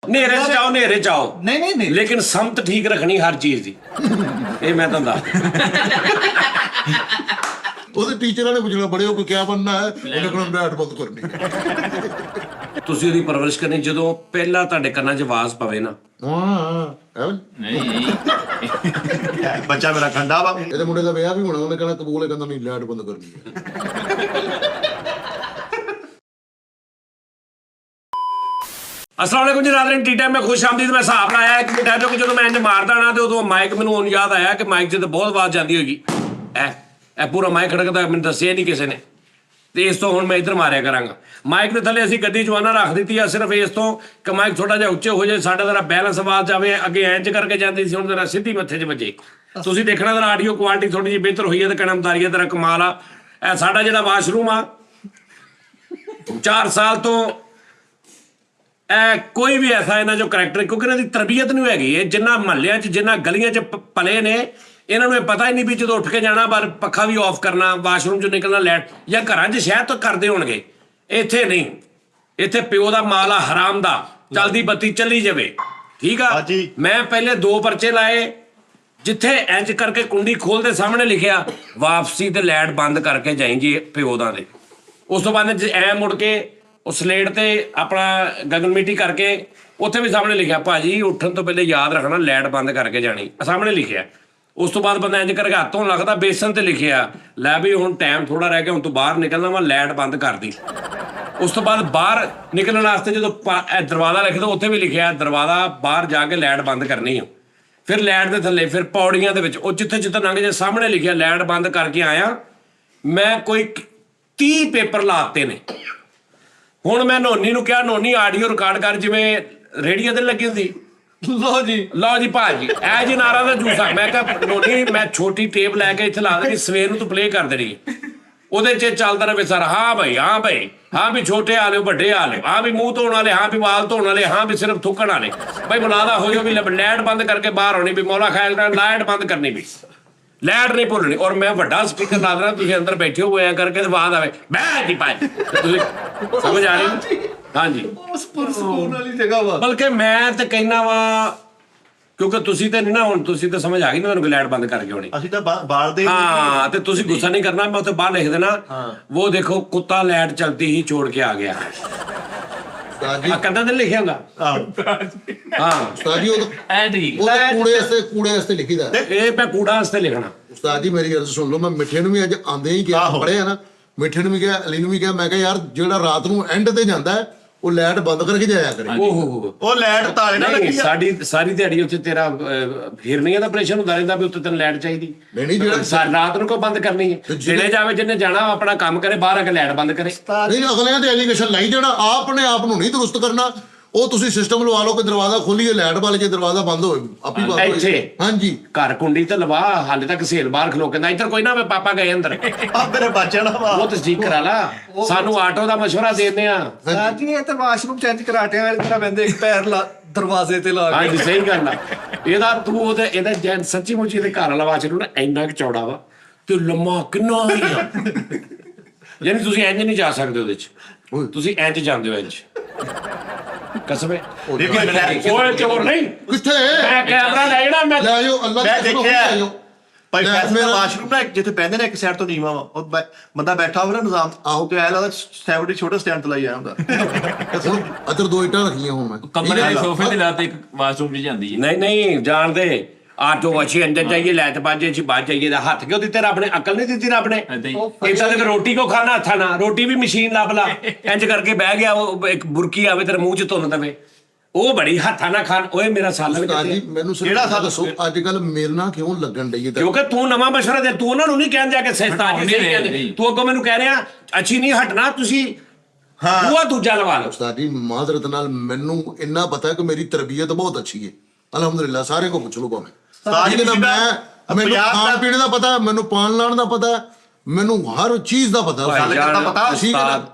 ਨੇਰੇ ਚ ਜਾਓ, ਨੇਰੇ ਚ ਆਓ, ਨਹੀਂ ਲੇਕਿਨ ਸੰਮਤ ਠੀਕ ਰੱਖਣੀ ਹਰ ਚੀਜ਼ ਦੀ। ਇਹ ਮੈਂ ਤੁਹਾਨੂੰ ਦੱਸ, ਉਹਦੇ ਟੀਚਰਾਂ ਨੇ ਪੁੱਛਣਾ ਬੜੇ ਹੋ ਕੇ ਕਿਆ ਬਣਨਾ ਹੈ, ਉਹਨੇ ਕਹਿਣਾ ਲਾਈਟ ਬੰਦ ਕਰਨੀ ਹੈ। ਤੁਸੀਂ ਉਹਦੀ ਪਰਵਰਿਸ਼ ਕਰਨੀ। ਜਦੋਂ ਪਹਿਲਾਂ ਤੁਹਾਡੇ ਕੰਨਾਂ 'ਚ ਆਵਾਜ਼ ਪਵੇ ਨਾ, ਨਹੀਂ ਬੱਚਾ ਮੇਰਾ ਖੰਡਾ ਵਾ। ਇਹਦੇ ਮੁੰਡੇ ਦਾ ਵਿਆਹ ਵੀ ਹੋਣਾ, ਉਹਨੇ ਕਹਿਣਾ ਕਬੂਲ ਹੈ, ਕਹਿੰਦਾ ਨਹੀਂ ਲਾਈਟ ਬੰਦ ਕਰਨੀ ਹੈ। ਅਸਲਾਮ ਵਾਲੇਕੁਮ ਜੀ ਨਾਜ਼ਰੀਨ, ਟੀ ਟਾਈਮ ਮੈਂ ਖੁਸ਼ ਆਮਦੀਦ। ਮੈਂ ਹਿਸਾਬ ਲਾਇਆ ਇੱਕ ਮਿੰਟ ਹੈ ਜੋ ਕਿ ਜਦੋਂ ਮੈਂ ਇੰਜ ਮਾਰਦਾ ਨਾ ਤੇ ਉਦੋਂ ਮਾਈਕ ਮੈਨੂੰ ਹੁਣ ਯਾਦ ਆਇਆ ਕਿ ਮਾਈਕ 'ਚ ਤਾਂ ਬਹੁਤ ਆਵਾਜ਼ ਜਾਂਦੀ ਹੋਏਗੀ। ਇਹ ਪੂਰਾ ਮਾਈਕ ਖੜਕਦਾ, ਮੈਨੂੰ ਦੱਸਿਆ ਨਹੀਂ ਕਿਸੇ ਨੇ, ਤੇ ਇਸ ਤੋਂ ਹੁਣ ਮੈਂ ਇੱਧਰ ਮਾਰਿਆ ਕਰਾਂਗਾ। ਮਾਈਕ ਦੇ ਥੱਲੇ ਅਸੀਂ ਗੱਡੀ ਜਵਾਨਾ ਰੱਖ ਦਿੱਤੀ ਆ, ਸਿਰਫ ਇਸ ਤੋਂ ਕਿ ਮਾਈਕ ਥੋੜਾ ਜਿਹਾ ਉੱਚੇ ਹੋ ਜਾਏ, ਸਾਡਾ ਜ਼ਰਾ ਬੈਲੈਂਸ ਆਵਾਜ਼ ਜਾਵੇ। ਅੱਗੇ ਇੰਜ ਕਰਕੇ ਜਾਂਦੀ ਸੀ, ਹੁਣ ਜ਼ਰਾ ਸਿੱਧੀ ਮੱਥੇ 'ਚ ਵੱਜੇ। ਤੁਸੀਂ ਦੇਖਣਾ ਜ਼ਰਾ ਆਡੀਓ ਕੁਆਲਿਟੀ ਥੋੜੀ ਜਿਹੀ ਬਿਹਤਰ ਹੋਈ ਹੈ ਤੇ ਕਣਮਦਾਰੀ ਹੈ, ਤੇਰਾ ਕਮਾਲ ਆ। ਇਹ ਸਾਡਾ ਜਿਹੜਾ ਵਾਸ਼ਰੂਮ ਆ 4 ਸਾਲ ਤੋਂ ਕੋਈ ਵੀ ਐਸਾ ਇਹਨਾਂ ਜੋ ਕਰੈਕਟਰ, ਕਿਉਂਕਿ ਇਹਨਾਂ ਦੀ ਤਰਬੀਅਤ ਨਹੀਂ ਹੈਗੀ। ਇਹ ਜਿੰਨਾ ਮਹੱਲਿਆਂ 'ਚ ਜਿੰਨਾ ਗਲੀਆਂ 'ਚ ਪਲੇ ਨੇ, ਇਹਨਾਂ ਨੂੰ ਇਹ ਪਤਾ ਹੀ ਨਹੀਂ ਵੀ ਜਦੋਂ ਉੱਠ ਕੇ ਜਾਣਾ ਬਾਹਰ ਪੱਖਾ ਵੀ ਆਫ ਕਰਨਾ, ਵਾਸ਼ਰੂਮ 'ਚੋਂ ਨਿਕਲਣਾ, ਲੈਟ ਜਾਂ ਘਰਾਂ 'ਚ ਸ਼ਾਇਦ ਤੋਂ ਕਰਦੇ ਹੋਣਗੇ, ਇੱਥੇ ਨਹੀਂ। ਇੱਥੇ ਪਿਓ ਦਾ ਮਾਲ ਆ, ਹਰਾਮ ਦਾ, ਚਲਦੀ ਬੱਤੀ ਚੱਲੀ ਜਾਵੇ। ਠੀਕ ਆ, ਮੈਂ ਪਹਿਲੇ 2 ਪਰਚੇ ਲਾਏ ਜਿੱਥੇ ਇੰਜ ਕਰਕੇ ਕੁੰਡੀ ਖੋਲਦੇ ਸਾਹਮਣੇ ਲਿਖਿਆ ਵਾਪਸੀ ਤੇ ਲਾਈਟ ਬੰਦ ਕਰਕੇ ਜਾਈ ਜੀ ਪਿਓ ਦਾ ਦੇ। ਉਸ ਤੋਂ ਬਾਅਦ ਐ ਮੁੜ ਕੇ ਉਹ ਸਲੇਟ ਤੇ ਆਪਣਾ ਗਗਨ ਮਿੱਟੀ ਕਰਕੇ ਉੱਥੇ ਵੀ ਸਾਹਮਣੇ ਲਿਖਿਆ ਭਾਜੀ ਉੱਠਣ ਤੋਂ ਪਹਿਲੇ ਯਾਦ ਰੱਖਣਾ ਲਾਈਟ ਬੰਦ ਕਰਕੇ ਜਾਣੀ, ਸਾਹਮਣੇ ਲਿਖਿਆ। ਉਸ ਤੋਂ ਬਾਅਦ ਬੰਦਾ ਇੰਜ ਕਰਕੇ ਹੱਥੋਂ ਲੱਗਦਾ ਬੇਸਨ ਤੇ ਲਿਖਿਆ ਲੈ ਵੀ ਹੁਣ ਟਾਈਮ ਥੋੜਾ ਰਹਿ ਗਿਆ, ਹੁਣ ਤੂੰ ਬਾਹਰ ਨਿਕਲਣਾ ਵਾ, ਲਾਈਟ ਬੰਦ ਕਰਦੀ। ਉਸ ਤੋਂ ਬਾਅਦ ਬਾਹਰ ਨਿਕਲਣ ਵਾਸਤੇ ਜਦੋਂ ਦਰਵਾਜ਼ਾ ਲਿਖਦਾ ਉੱਥੇ ਵੀ ਲਿਖਿਆ ਦਰਵਾਜ਼ਾ ਬਾਹਰ ਜਾ ਕੇ ਲਾਈਟ ਬੰਦ ਕਰਨੀ ਆ। ਫਿਰ ਲਾਈਟ ਦੇ ਥੱਲੇ ਫਿਰ ਪੌੜੀਆਂ ਦੇ ਵਿੱਚ ਉਹ ਜਿੱਥੇ ਜਿੱਥੇ ਲੰਘ ਜੇ ਸਾਹਮਣੇ ਲਿਖਿਆ ਲਾਈਟ ਬੰਦ ਕਰਕੇ ਆਇਆ। ਮੈਂ ਕੋਈ 30 ਪੇਪਰ ਲਾਤੇ ਨੇ। ਹੁਣ ਮੈਂ ਨੋਨੀ ਨੂੰ ਕਿਹਾ ਨੋਨੀ ਆਡੀਓ ਰਿਕਾਰਡ ਕਰ, ਜਿਵੇਂ ਰੇਡੀਓ ਤੇ ਲੱਗੀ ਹੁੰਦੀ। ਲਓ ਜੀ ਭਾਜੀ ਇਹ ਜੀ ਨਾਰਾ ਦਾ ਜੂਸਾ। ਮੈਂ ਕਿਹਾ ਨੋਨੀ ਮੈਂ ਛੋਟੀ ਟੇਪ ਲੈ ਕੇ ਇੱਥੇ ਲਾ ਦੇਣੀ, ਸਵੇਰ ਨੂੰ ਤੂੰ ਪਲੇ ਕਰ ਦੇਣੀ, ਉਹਦੇ 'ਚ ਚੱਲਦਾ ਰਹੇ ਸਾਰਾ। ਹਾਂ ਭਾਈ ਹਾਂ ਵੀ ਛੋਟੇ ਆ ਲਿਓ, ਵੱਡੇ ਆ ਲਿਓ, ਹਾਂ ਵੀ ਮੂੰਹ ਧੋਣ ਵਾਲੇ, ਹਾਂ ਵੀ ਵਾਲ ਧੋਣ ਵਾਲੇ, ਹਾਂ ਵੀ ਸਿਰਫ ਥੁੱਕਣ ਵਾਲੇ। ਭਾਈ ਮੁਲਾਦਾ ਹੋ ਜਾਓ ਵੀ ਲਾਈਟ ਬੰਦ ਕਰਕੇ ਬਾਹਰ ਆਉਣੀ, ਵੀ ਮੌਲਾ ਖਾਇਲ ਨਾਲ ਲਾਈਟ ਬੰਦ ਕਰਨੀ, ਵੀ ਲਾਈਟ ਨਹੀਂ ਭੁੱਲਣੀ। ਔਰ ਮੈਂ ਵੱਡਾ ਸਪੀਕਰ ਲਾ ਦੇਣਾ, ਤੁਸੀਂ ਅੰਦਰ ਬੈਠੇ ਹੋ ਐਂ ਕਰਕੇ ਆਵਾਜ਼ ਆਵੇ ਬਹਿ ਜੀ ਭਾਈ। ਤੁਸੀਂ ਸਮਝ ਆ ਰਹੀ? ਹਾਂਜੀ, ਸਕੂਨ ਵਾਲੀ ਜਗ੍ਹਾ ਵਾ। ਬਲਕਿ ਮੈਂ ਤੇ ਕਹਿਣਾ ਵਾ ਕਿਉਂਕਿ ਤੁਸੀਂ ਤੇ ਨਹੀਂ ਨਾ, ਹੁਣ ਤੁਸੀਂ ਤਾਂ ਸਮਝ ਆ ਗਈ ਨਾ ਤੁਹਾਨੂੰ ਲਾਈਟ ਬੰਦ ਕਰਕੇ ਹੋਣੀ। ਅਸੀਂ ਤਾਂ ਬਾਲਦੇ ਹਾਂ, ਤੇ ਤੁਸੀਂ ਗੁੱਸਾ ਨਹੀਂ ਕਰਨਾ, ਮੈਂ ਉੱਥੇ ਬਾਹਰ ਲਿਖ ਦੇਣਾ ਉਹ ਦੇਖੋ ਕੁੱਤਾ ਲਾਈਟ ਚਲਤੀ ਹੀ ਛੋੜ ਕੇ ਆ ਗਿਆ। ਕੰਧਾਂ ਤੇ ਲਿਖਿਆ ਹੁੰਦਾ। ਹਾਂ ਉਸਤਾਦ ਜੀ, ਉਹ ਕੂੜੇ ਵਾਸਤੇ ਲਿਖੀਦਾ। ਇਹ ਮੈਂ ਕੂੜਾ ਵਾਸਤੇ ਲਿਖਣਾ। ਉਸਤਾਦ ਜੀ ਮੇਰੀ ਗੱਲ ਸੁਣ ਲਓ, ਮੈਂ ਮਿੱਠੇ ਨੂੰ ਵੀ ਅੱਜ ਆਂਦੇ ਹੀ ਕਿਹਾ, ਪੜਿਆ ਨਾ, ਮਿੱਠੇ ਨੂੰ ਵੀ ਕਿਹਾ, ਅਲੀ ਨੂੰ ਵੀ ਕਿਹਾ, ਮੈਂ ਕਿਹਾ ਯਾਰ ਜਿਹੜਾ ਰਾਤ ਨੂੰ ਐਂਡ ਤੇ ਜਾਂਦਾ ਉਹ ਲਾਈਟ ਬੰਦ ਕਰਕੇ ਜਾਇਆ ਕਰੇ। ਉਹ ਲਾਈਟ ਤਾਲੇ ਨਾਲ ਲੱਗੀ ਸਾਡੀ ਸਾਰੀ ਦਿਹਾੜੀ ਉੱਥੇ ਤੇਰਾ ਫੇਰਨੀਆਂ ਦਾ ਪ੍ਰੈਸ਼ਰ ਹੁੰਦਾ ਰਹਿੰਦਾ ਵੀ ਉੱਥੇ ਤੈਨੂੰ ਲਾਈਟ ਚਾਹੀਦੀ। ਨਹੀਂ ਜਿਹੜਾ ਰਾਤ ਨੂੰ ਕੋ ਬੰਦ ਕਰਨੀ ਹੈ, ਜਿਹੜੇ ਜਾਵੇ ਜਿਹਨੇ ਜਾਣਾ ਆਪਣਾ ਕੰਮ ਕਰੇ, ਬਾਹਰ ਆ ਕੇ ਲਾਈਟ ਬੰਦ ਕਰੇ। ਨਹੀਂ ਅਗਲਿਆਂ ਤੇ ਐਲੀਗੇਸ਼ਨ ਲਾਈ ਜਾਣਾ, ਆਪਣੇ ਆਪ ਨੂੰ ਨਹੀਂ ਦਰੁਸਤ ਕਰਨਾ। ਉਹ ਤੁਸੀਂ ਸਿਸਟਮ ਲਵਾ ਲਓ ਕਿ ਦਰਵਾਜ਼ਾ ਖੋਲੀਏ, ਲਾਈਟ ਬਾਲ ਕੇ ਦਰਵਾਜ਼ਾ ਬੰਦ ਹੋਵੇ, ਆਪੀ ਬੰਦ ਹੋਵੇ। ਹਾਂਜੀ, ਘਰ ਕੁੰਡੀ ਤੇ ਲਵਾ, ਹਾਲੇ ਤੱਕ ਸੇਲ ਬਾਹਰ ਖਲੋ ਕਹਿੰਦਾ ਇੱਧਰ ਕੋਈ ਨਾ, ਮੈਂ ਪਾਪਾ ਗਏ ਅੰਦਰ, ਮੇਰੇ ਬੱਚਿਆਂ ਦਾ ਉਹ ਤਸਦੀਕ ਕਰਾ ਲਾ। ਸਾਨੂੰ ਆਟੋ ਦਾ ਮਸ਼ਵਰਾ ਦੇਣੇ ਆ। ਸਾਜੀ ਇਹ ਤਾਂ ਵਾਸ਼ਰੂਮ ਚੇਂਜ ਕਰਾਟਿਆਂ ਵਾਲੀ ਤਰ੍ਹਾਂ ਬੰਦੇ ਇੱਕ ਪੈਰ ਦਰਵਾਜ਼ੇ ਤੇ ਲਾ ਕੇ। ਹਾਂਜੀ ਸਹੀ ਗੱਲ ਆ। ਇਹਦਾ ਤੂੰ ਇਹਦਾ ਸੱਚੀ ਮੁੱਚੀ ਦੇ ਘਰ ਵਾਲਾ ਵਾਸ਼ਰੂਮ ਨਾ ਇੰਨਾ ਕੁ ਚੌੜਾ ਵਾ ਤੇ ਲੰਮਾ ਕਿੰਨਾ ਹੀ ਆ, ਯਾਨੀ ਤੁਸੀਂ ਇੰਜ ਨਹੀਂ ਜਾ ਸਕਦੇ ਉਹਦੇ 'ਚ, ਤੁਸੀਂ ਇੰਜ ਜਾਂਦੇ ਹੋ ਇੰਜ। ਕਸਮੇ ਓਏ ਚੋਰ ਨਹੀਂ ਕਿੱਥੇ ਮੈਂ ਕੈਮਰਾ ਲੈ ਜਾਣਾ, ਮੈਂ ਲੈ ਜਾਓ, ਅੱਲਾ ਮੈਂ ਦੇਖਿਆ ਭਾਈ ਫੈਸਲਾ ਵਾਸ਼ਰੂਮ ਨਾ ਜਿੱਥੇ ਪੈਂਦੇ ਨੇ ਇੱਕ ਸਾਈਡ ਤੋਂ ਨੀਵਾ ਵਾ, ਉਹ ਬੰਦਾ ਬੈਠਾ ਹੋਵੇ ਨਾ ਨਿਜ਼ਾਮ ਆਹੋ ਤੇ ਐ ਲੱਗਦਾ ਸੈਵਡੀ ਛੋਟੇ ਸਟੈਂਡ ਤੇ ਲਾਈ ਆਇਆ ਹੁੰਦਾ। ਅਦਰ 2 ਇੱਟਾਂ ਰੱਖੀਆਂ ਹੁਣ ਮੈਂ ਕਮਰੇ ਦੇ ਸੋਫੇ ਤੇ ਲਾਤੇ, ਇੱਕ ਵਾਸ਼ਰੂਮ 'ਚ ਜਾਂਦੀ ਹੈ। ਨਹੀਂ ਜਾਣਦੇ ਆਟੋ ਅੱਛੀ ਅੰਦਰ ਜਾਈਏ, ਲੈਟ ਬਾਜੇ ਅੱਛੀ ਬਾਜ ਜਾਈਏ ਦਾ ਹੱਥ ਕਿਉਂ ਦਿੱਤੇ ਰੱਬ ਨੇ, ਅਕਲ ਨਹੀਂ ਦਿੱਤੀ ਰੱਬ ਨੇ। ਇਦਾਂ ਦੇ ਰੋਟੀ ਕੋ ਖਾਣਾ ਹੱਥਾਂ ਨਾਲ, ਰੋਟੀ ਵੀ ਮਸ਼ੀਨ ਲੱਭ ਲਾ, ਇੰਜ ਕਰਕੇ ਬਹਿ ਗਿਆ ਉਹ ਇੱਕ ਬੁਰਕੀ ਆਵੇ ਤੇਰੇ ਮੂੰਹ 'ਚ ਧੁੰਨ ਦਵੇ, ਉਹ ਬੜੀ ਹੱਥਾਂ ਨਾਲ ਖਾਣ। ਓਏ ਮੇਰਾ ਸਾਲ ਵੀ ਜੀ ਮੈਨੂੰ ਕਿਹੜਾ ਸਾਲ ਦੱਸੋ ਅੱਜ ਕੱਲ ਮੇਰੇ ਨਾਲ ਕਿਉਂ ਲੱਗਣ ਡਈ? ਕਿਉਂਕਿ ਤੂੰ ਨਵਾਂ ਮਸ਼ਵਰਾ ਦੇ, ਤੂੰ ਉਹਨਾਂ ਨੂੰ ਨਹੀਂ ਕਹਿਣ ਜਾ ਕੇ ਸਸਤਾ ਤੂੰ ਅੱਗੋਂ ਮੈਨੂੰ ਕਹਿ ਰਿਹਾ ਅੱਛੀ ਨਹੀਂ ਹਟਣਾ, ਤੁਸੀਂ ਉਹ ਦੂਜਾ ਲਵਾ ਲਓ। ਉਸਤਾਦ ਜੀ ਮਾਜ਼ਰਤ ਨਾਲ ਮੈਨੂੰ ਇੰਨਾ ਪਤਾ ਕਿ ਮੇਰੀ ਤਰਬੀਅਤ ਬਹੁਤ ਅੱਛੀ ਹੈ, ਅਲਹਮਦੁਲਿਲਾ। ਸਾਰੇ ਕੋ ਪੁੱਛ ਲਓ ਭਾਵੇਂ। ਮੈਨੂੰ ਖਾਣ ਪੀਣ ਦਾ ਪਤਾ, ਮੈਨੂੰ ਪਾਣ ਲਾਣ ਦਾ ਪਤਾ, ਮੈਨੂੰ ਹਰ ਚੀਜ਼ ਦਾ ਪਤਾ।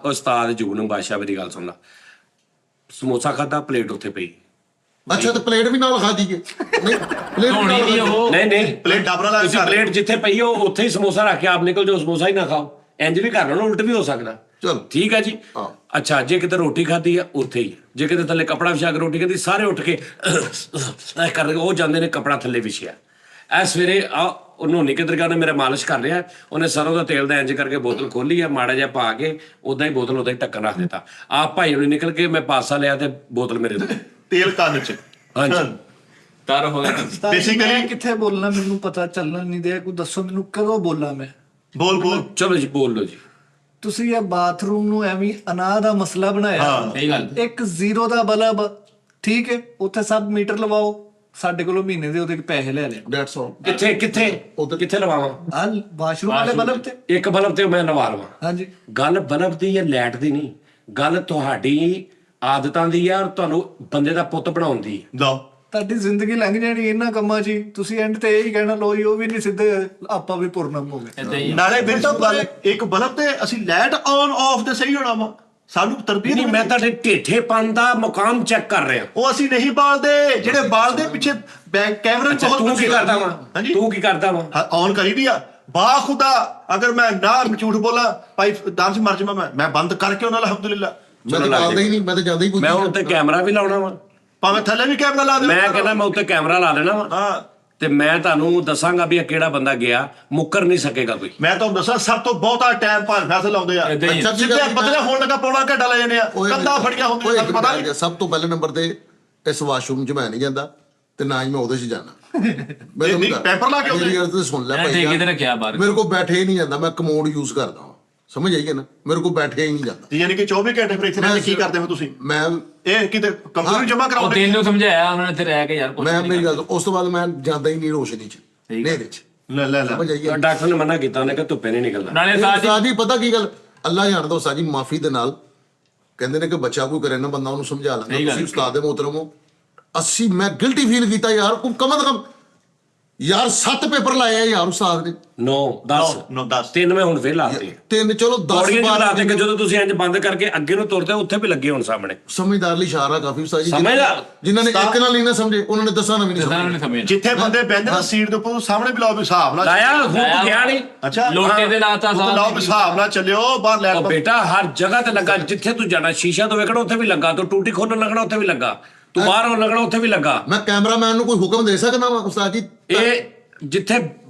ਉਸਤਾਦ ਜੁਗਨੂ ਬਾਦਸ਼ਾਹ ਮੇਰੀ ਗੱਲ ਸੁਣ ਲਾ, ਸਮੋਸਾ ਖਾਦਾ, ਪਲੇਟ ਉੱਥੇ ਪਈ। ਅੱਛਾ ਤੇ ਪਲੇਟ ਵੀ ਨਾਲ ਖਾ ਦੀਏ? ਨਹੀਂ ਪਲੇਟ ਡਬਰਾ ਲਾ, ਤੁਸੀਂ ਪਲੇਟ ਜਿੱਥੇ ਪਈ ਹੋ ਉੱਥੇ ਹੀ ਸਮੋਸਾ ਰੱਖ ਕੇ ਆਪ ਨਿਕਲ ਜਾਓ, ਸਮੋਸਾ ਹੀ ਨਾ ਖਾਓ। ਇੰਜ ਵੀ ਕਰ ਲਓ ਨਾ, ਉਲਟ ਵੀ ਹੋ ਸਕਦਾ। ਚਲੋ ਠੀਕ ਹੈ ਜੀ। ਅੱਛਾ ਜੇ ਕਿਤੇ ਰੋਟੀ ਖਾਧੀ ਆ ਉੱਥੇ ਹੀ ਜੇ ਕਿਤੇ ਥੱਲੇ ਕੱਪੜਾ ਵਿਛਾ ਕੇ ਰੋਟੀ ਕਹਿੰਦੀ ਸਾਰੇ ਉੱਠ ਕੇ ਐ ਕਰਦੇ ਉਹ ਜਾਂਦੇ ਨੇ ਕੱਪੜਾ ਥੱਲੇ ਵਿਛਿਆ। ਐ ਸਵੇਰੇ ਉਹਨੂੰ ਨਹੀਂ ਕਿੱਧਰ ਗਿਆ, ਉਹਨੇ ਮੇਰੇ ਮਾਲਿਸ਼ ਕਰ ਰਿਹਾ, ਉਹਨੇ ਸਰੋਂ ਦਾ ਤੇਲ ਦਾ ਇੰਜ ਕਰਕੇ ਬੋਤਲ ਖੋਲੀ ਆ, ਮਾੜਾ ਜਿਹਾ ਪਾ ਕੇ ਉਦਾਂ ਹੀ ਬੋਤਲ ਉਦਾਂ ਹੀ ਢੱਕਣ ਰੱਖ ਦਿੱਤਾ। ਆਪ ਭਾਈ ਉਹਨੇ ਨਿਕਲ ਕੇ ਮੈਂ ਪਾਸਾ ਲਿਆ ਤੇ ਬੋਤਲ ਮੇਰੇ ਤੋਂ ਤੇਲ ਕੰਨ ਚ। ਹਾਂਜੀ ਤਰ ਹੋ ਗਿਆ Basically- ਮੈਂ ਕਿੱਥੇ ਬੋਲਣਾ ਮੈਨੂੰ ਪਤਾ ਚੱਲਣ ਨਹੀਂ ਦਿਆ, ਕੋਈ ਦੱਸੋ ਮੈਨੂੰ ਕਦੋਂ ਬੋਲਾਂ ਮੈਂ। ਬੋਲ ਚਲੋ ਜੀ ਬੋਲ ਲਓ ਜੀ। ਤੁਸੀਂ ਇਹ ਬਾਥਰੂਮ ਨੂੰ ਐਵੇਂ ਅਨਾਹ ਦਾ ਮਸਲਾ ਬਣਾਇਆ। ਸਹੀ ਗੱਲ ਇੱਕ 0 ਦਾ ਬਲਬ ਠੀਕ ਹੈ, ਉੱਥੇ ਸਭ ਮੀਟਰ ਲਵਾਓ, ਸਾਡੇ ਕੋਲੋਂ ਮਹੀਨੇ ਦੇ ਉਹਦੇ ਪੈਸੇ ਲੈ ਲਿਆ। That's all. ਕਿੱਥੇ ਕਿੱਥੇ ਕਿੱਥੇ ਲਵਾਵਾਂ? ਆ ਵਾਸ਼ਰੂਮ ਵਾਲੇ ਬਲਬ ਤੇ। ਇੱਕ ਬਲਬ ਤੇ ਮੈਂ ਲਵਾ ਲਵਾਂ। ਹਾਂਜੀ ਗੱਲ ਬਲਬ ਦੀ ਜਾਂ ਲਾਈਟ ਦੀ ਨਹੀਂ, ਗੱਲ ਤੁਹਾਡੀ ਆਦਤਾਂ ਦੀ ਆ, ਔਰ ਤੁਹਾਨੂੰ ਬੰਦੇ ਦਾ ਪੁੱਤ ਬਣਾਉਣ ਦੀ। ਲਓ ਤੁਹਾਡੀ ਜ਼ਿੰਦਗੀ ਲੰਘ ਜਾਣੀ ਇਹਨਾਂ ਕੰਮਾਂ 'ਚ ਹੀ। ਤੁਸੀਂ ਐਂਡ ਤੇ ਇਹ ਹੀ ਕਹਿਣਾ ਲੋ ਜੀ ਉਹ ਵੀ ਨਹੀਂ ਸਿੱਧੇ, ਆਪਾਂ ਵੀ ਪੁਰਨਮ ਹੋ ਗਏ। ਏਦਾਂ ਹੀ ਆ। ਨਾਲੇ ਮੇਰੀ ਸੁਣ ਗੱਲ, ਇੱਕ ਬਲਬ ਤੇ ਅਸੀਂ ਲਾਈਟ ਔਨ ਆਫ ਤੇ ਸਹੀ ਹੋਣਾ ਵਾ, ਸਾਨੂੰ ਤਰਬੀਅਤ ਨਹੀਂ ਮੈਂ ਤੁਹਾਡੇ ਢੇਠੇਪਨ ਦਾ ਮੁਕਾਮ ਚੈੱਕ ਕਰ ਰਿਹਾ। ਉਹ ਅਸੀਂ ਨਹੀਂ ਬਾਲਦੇ, ਜਿਹੜੇ ਬਾਲਦੇ ਪਿੱਛੇ ਬੈਕ ਕੈਮਰੇ ਅੱਛਾ ਤੂੰ ਕੀ ਕਰਦਾ ਵਾ? ਹਾਂਜੀ ਤੂੰ ਕੀ ਕਰਦਾ ਵਾ? ਔਨ ਕਰੀ ਦੀ ਆ ਬਾ ਖੁਦਾ। ਅਗਰ ਮੈਂ ਨਾ ਝੂਠ ਬੋਲਾਂ ਭਾਈ ਦਾਮ ਸੇ ਮਰ ਜਾਵਾਂ, ਮੈਂ ਬੰਦ ਕਰਕੇ ਉਹਨਾਂ ਅਲਹਮਦੁਲਿਲਾ। ਮੈਂ ਤਾਂ ਜਾਂਦਾ ਹੀ ਨਹੀਂ, ਮੈਂ ਤਾਂ ਜਾਂਦਾ ਹੀ ਕੋਈ ਮੈਂ ਉੱਤੇ ਕੈਮਰਾ ਵੀ ਲਾਉਣਾ ਵਾ। ਭਾਵੇਂ ਥੱਲੇ ਵੀ ਕੈਮਰਾ ਲਾ ਦੇ। ਮੈਂ ਕਹਿੰਦਾ ਮੈਂ ਉੱਤੇ ਕੈਮਰਾ ਲਾ ਦੇਣਾ ਵਾ ਹਾਂ ਤੇ ਮੈਂ ਤੁਹਾਨੂੰ ਦੱਸਾਂਗਾ ਵੀ ਇਹ ਕਿਹੜਾ ਬੰਦਾ ਗਿਆ, ਮੁੱਕਰ ਨਹੀਂ ਸਕੇਗਾ ਕੋਈ। ਮੈਂ ਤੁਹਾਨੂੰ ਦੱਸਾਂ ਸਭ ਤੋਂ ਬਹੁਤਾ ਟਾਈਮ ਭਾਵੇਂ ਫੈਸਲਾ ਲਾਉਂਦੇ ਆ। ਏਦਾਂ ਹੀ ਆ। ਅੱਛਾ, ਜਿੱਥੇ ਬਦਲੇ ਹੋਣ ਲੱਗਾ ਪੌਣਾ ਘੰਟਾ ਲੈ ਜਾਂਦੇ ਆ, ਕੰਧਾਂ ਫੜੀਆਂ ਹੁੰਦੀਆਂ, ਤੁਹਾਨੂੰ ਪਤਾ ਨਹੀਂ। ਸਭ ਤੋਂ ਪਹਿਲੇ ਨੰਬਰ ਤੇ ਇਸ ਵਾਸ਼ਰੂਮ 'ਚ ਮੈਂ ਨਹੀਂ ਜਾਂਦਾ ਤੇ ਨਾ ਹੀ ਮੈਂ ਉਹਦੇ 'ਚ ਜਾਣਾ। ਨਹੀਂ, ਪੈਪਰ ਲਾ ਕੇ ਆਉਂਦੇ। ਮੇਰੀ ਗੱਲ ਤੇ ਸੁਣ ਲੈ ਮੈਂ ਭਾਈ ਠੇਕੇ ਤੇ ਯਾਰ, ਰੱਖਿਆ ਬਾਹਰ। ਮੇਰੇ ਕੋਲ ਬੈਠੇ ਹੀ ਨਹੀਂ ਜਾਂਦਾ, ਮੈਂ ਕਮੋਡ ਯੂਜ਼ ਕਰਦਾ ਹਾਂ, ਸਮਝ ਆਈ ਕਿ ਨਾ, ਮੇਰੇ ਕੋਲ ਬੈਠੇ ਹੀ ਨਹੀਂ ਜਾਂਦਾ। ਯਾਨੀ ਕਿ 24 ਘੰਟੇ ਫਿਰ ਇੱਥੇ ਰਹਿ ਕੇ ਕੀ ਕਰਦੇ ਹੋ ਤੁਸੀਂ? ਮੈਂ ਇਹ ਕਿਤੇ ਕੰਪਿਊਟਰ ਜਮਾ ਉਹ ਕਰਾਉਂਦੇ? ਤੈਨੂੰ ਸਮਝਾਇਆ ਉਹਨਾਂ ਨੇ, ਇੱਥੇ ਰਹਿ ਕੇ ਯਾਰ ਕੁਛ ਮੈਂ ਨਹੀਂ ਮੇਰੀ ਗੱਲ ਉਸ ਤੋਂ ਬਾਅਦ ਮੈਂ ਜਾਂਦਾ ਹੀ ਨਹੀਂ ਰੋਸ਼ਨੀ 'ਚ, ਸਹੀ ਗੱਲ। ਨੇਰੇ 'ਚ, ਲੈ ਲੈ ਲੈ ਸਮਝ ਆਈ ਡਾਕਟਰ ਨੇ ਮਨਾ ਕੀਤਾ, ਉਹਨੇ ਕਿ ਧੁੱਪੇ ਨਹੀਂ ਨਿਕਲਣਾ। ਨਾਲੇ ਸਾਜੀ ਸਾਜੀ ਪਤਾ ਕੀ ਗੱਲ, ਅੱਲਾ ਜਾਣਦਾ ਸਾਜੀ, ਮਾਫੀ ਦੇ ਨਾਲ ਕਹਿੰਦੇ ਨੇ ਕਿ ਬੱਚਾ ਕੋਈ ਕਰੇ ਨਾ ਬੰਦਾ ਉਹਨੂੰ ਸਮਝਾ ਲੈਂਦਾ। ਸਹੀ ਗੱਲ। ਤੁਸੀਂ ਉਸਤਾਦ ਦੇ ਮੋਹਤਰਮ ਹੋ। ਮੈਂ ਗਿਲਟੀ ਫੀਲ ਕੀਤਾ ਯਾਰ, ਕਮ ਅਦ ਕਮ ਯਾਰ 7 ਪੇਪਰ ਲਾਏ ਆ ਯਾਰ ਉਸਤਾਦ ਨੇ। 9 10 ਨੋ 10 ਤਿੰਨ ਮੈਂ ਹੁਣ ਫੇਰ ਲਾਤੇ। ਤਿੰਨ ਚਲੋ 10 ਪੌੜੀਆਂ 'ਚ 12 ਲਾਤੇ ਕਿ ਜਦੋਂ ਤੁਸੀਂ ਇੰਜ ਬੰਦ ਕਰਕੇ ਅੱਗੇ ਨੂੰ ਤੁਰਦੇ ਉੱਥੇ ਵੀ ਲੱਗੇ ਹੁਣ ਸਾਹਮਣੇ। ਸਮਝਦਾਰ ਲਈ ਇਸ਼ਾਰਾ ਕਾਫੀ ਉਸਤਾਦ ਜੀ। ਸਮਝਦਾਰ। ਜਿਨ੍ਹਾਂ ਨੇ ਇੱਕ ਨਾਲ ਨਹੀਂ ਨਾ ਸਮਝੇ ਉਹਨਾਂ ਨੇ ਦੱਸਾਂ ਨਾ ਵੀ ਨਹੀਂ ਉਹਨਾਂ ਸਮਝੇ। ਨੇ ਸਮਝ ਜਿੱਥੇ ਬੰਦੇ ਬੈਠਦੇ ਨਾ ਸੀਟ ਦੇ ਉੱਪਰ, ਉਹ ਸਾਹਮਣੇ ਵੀ ਲਾਓ ਵੀ ਹਿਸਾਬ ਨਾਲ। ਲਾਇਆ ਹੁਣ ਤੂੰ ਗਿਆ ਨਹੀਂ। ਅੱਛਾ ਲੋਟੇ ਦੇ ਲਾਤਾ ਉਹ ਤਾਂ ਲਾਓ ਵੀ ਹਿਸਾਬ ਨਾਲ ਚੱਲਿਓ, ਬਾਹਰ ਲੈਟ ਉਹ ਬੇਟਾ ਹਰ ਜਗ੍ਹਾ ਤੇ ਲੱਗਾ, ਜਿੱਥੇ ਤੂੰ ਜਾਣਾ ਸ਼ੀਸ਼ਾ ਤੋਂ ਵੇਖਣਾ ਉੱਥੇ ਵੀ ਲੱਗਾ, ਤੂੰ ਟੂਟੀ ਖੋਲਣ ਲੱਗਣਾ ਉੱਥੇ ਵੀ ਲੱਗਾ, ਤੂੰ ਬਾਹਰ ਹੋਣ ਲੱਗਣਾ ਉੱਥੇ ਵੀ ਲੱਗਾ। ਮੈਂ ਕੈਮਰਾਮੈਨ ਨੂੰ ਕੋਈ ਹੁਕਮ ਦੇ ਸਕਦਾ ਵਾ ਉਸਤਾਦ ਜੀ? ਇਹ ਜਿੱਥੇ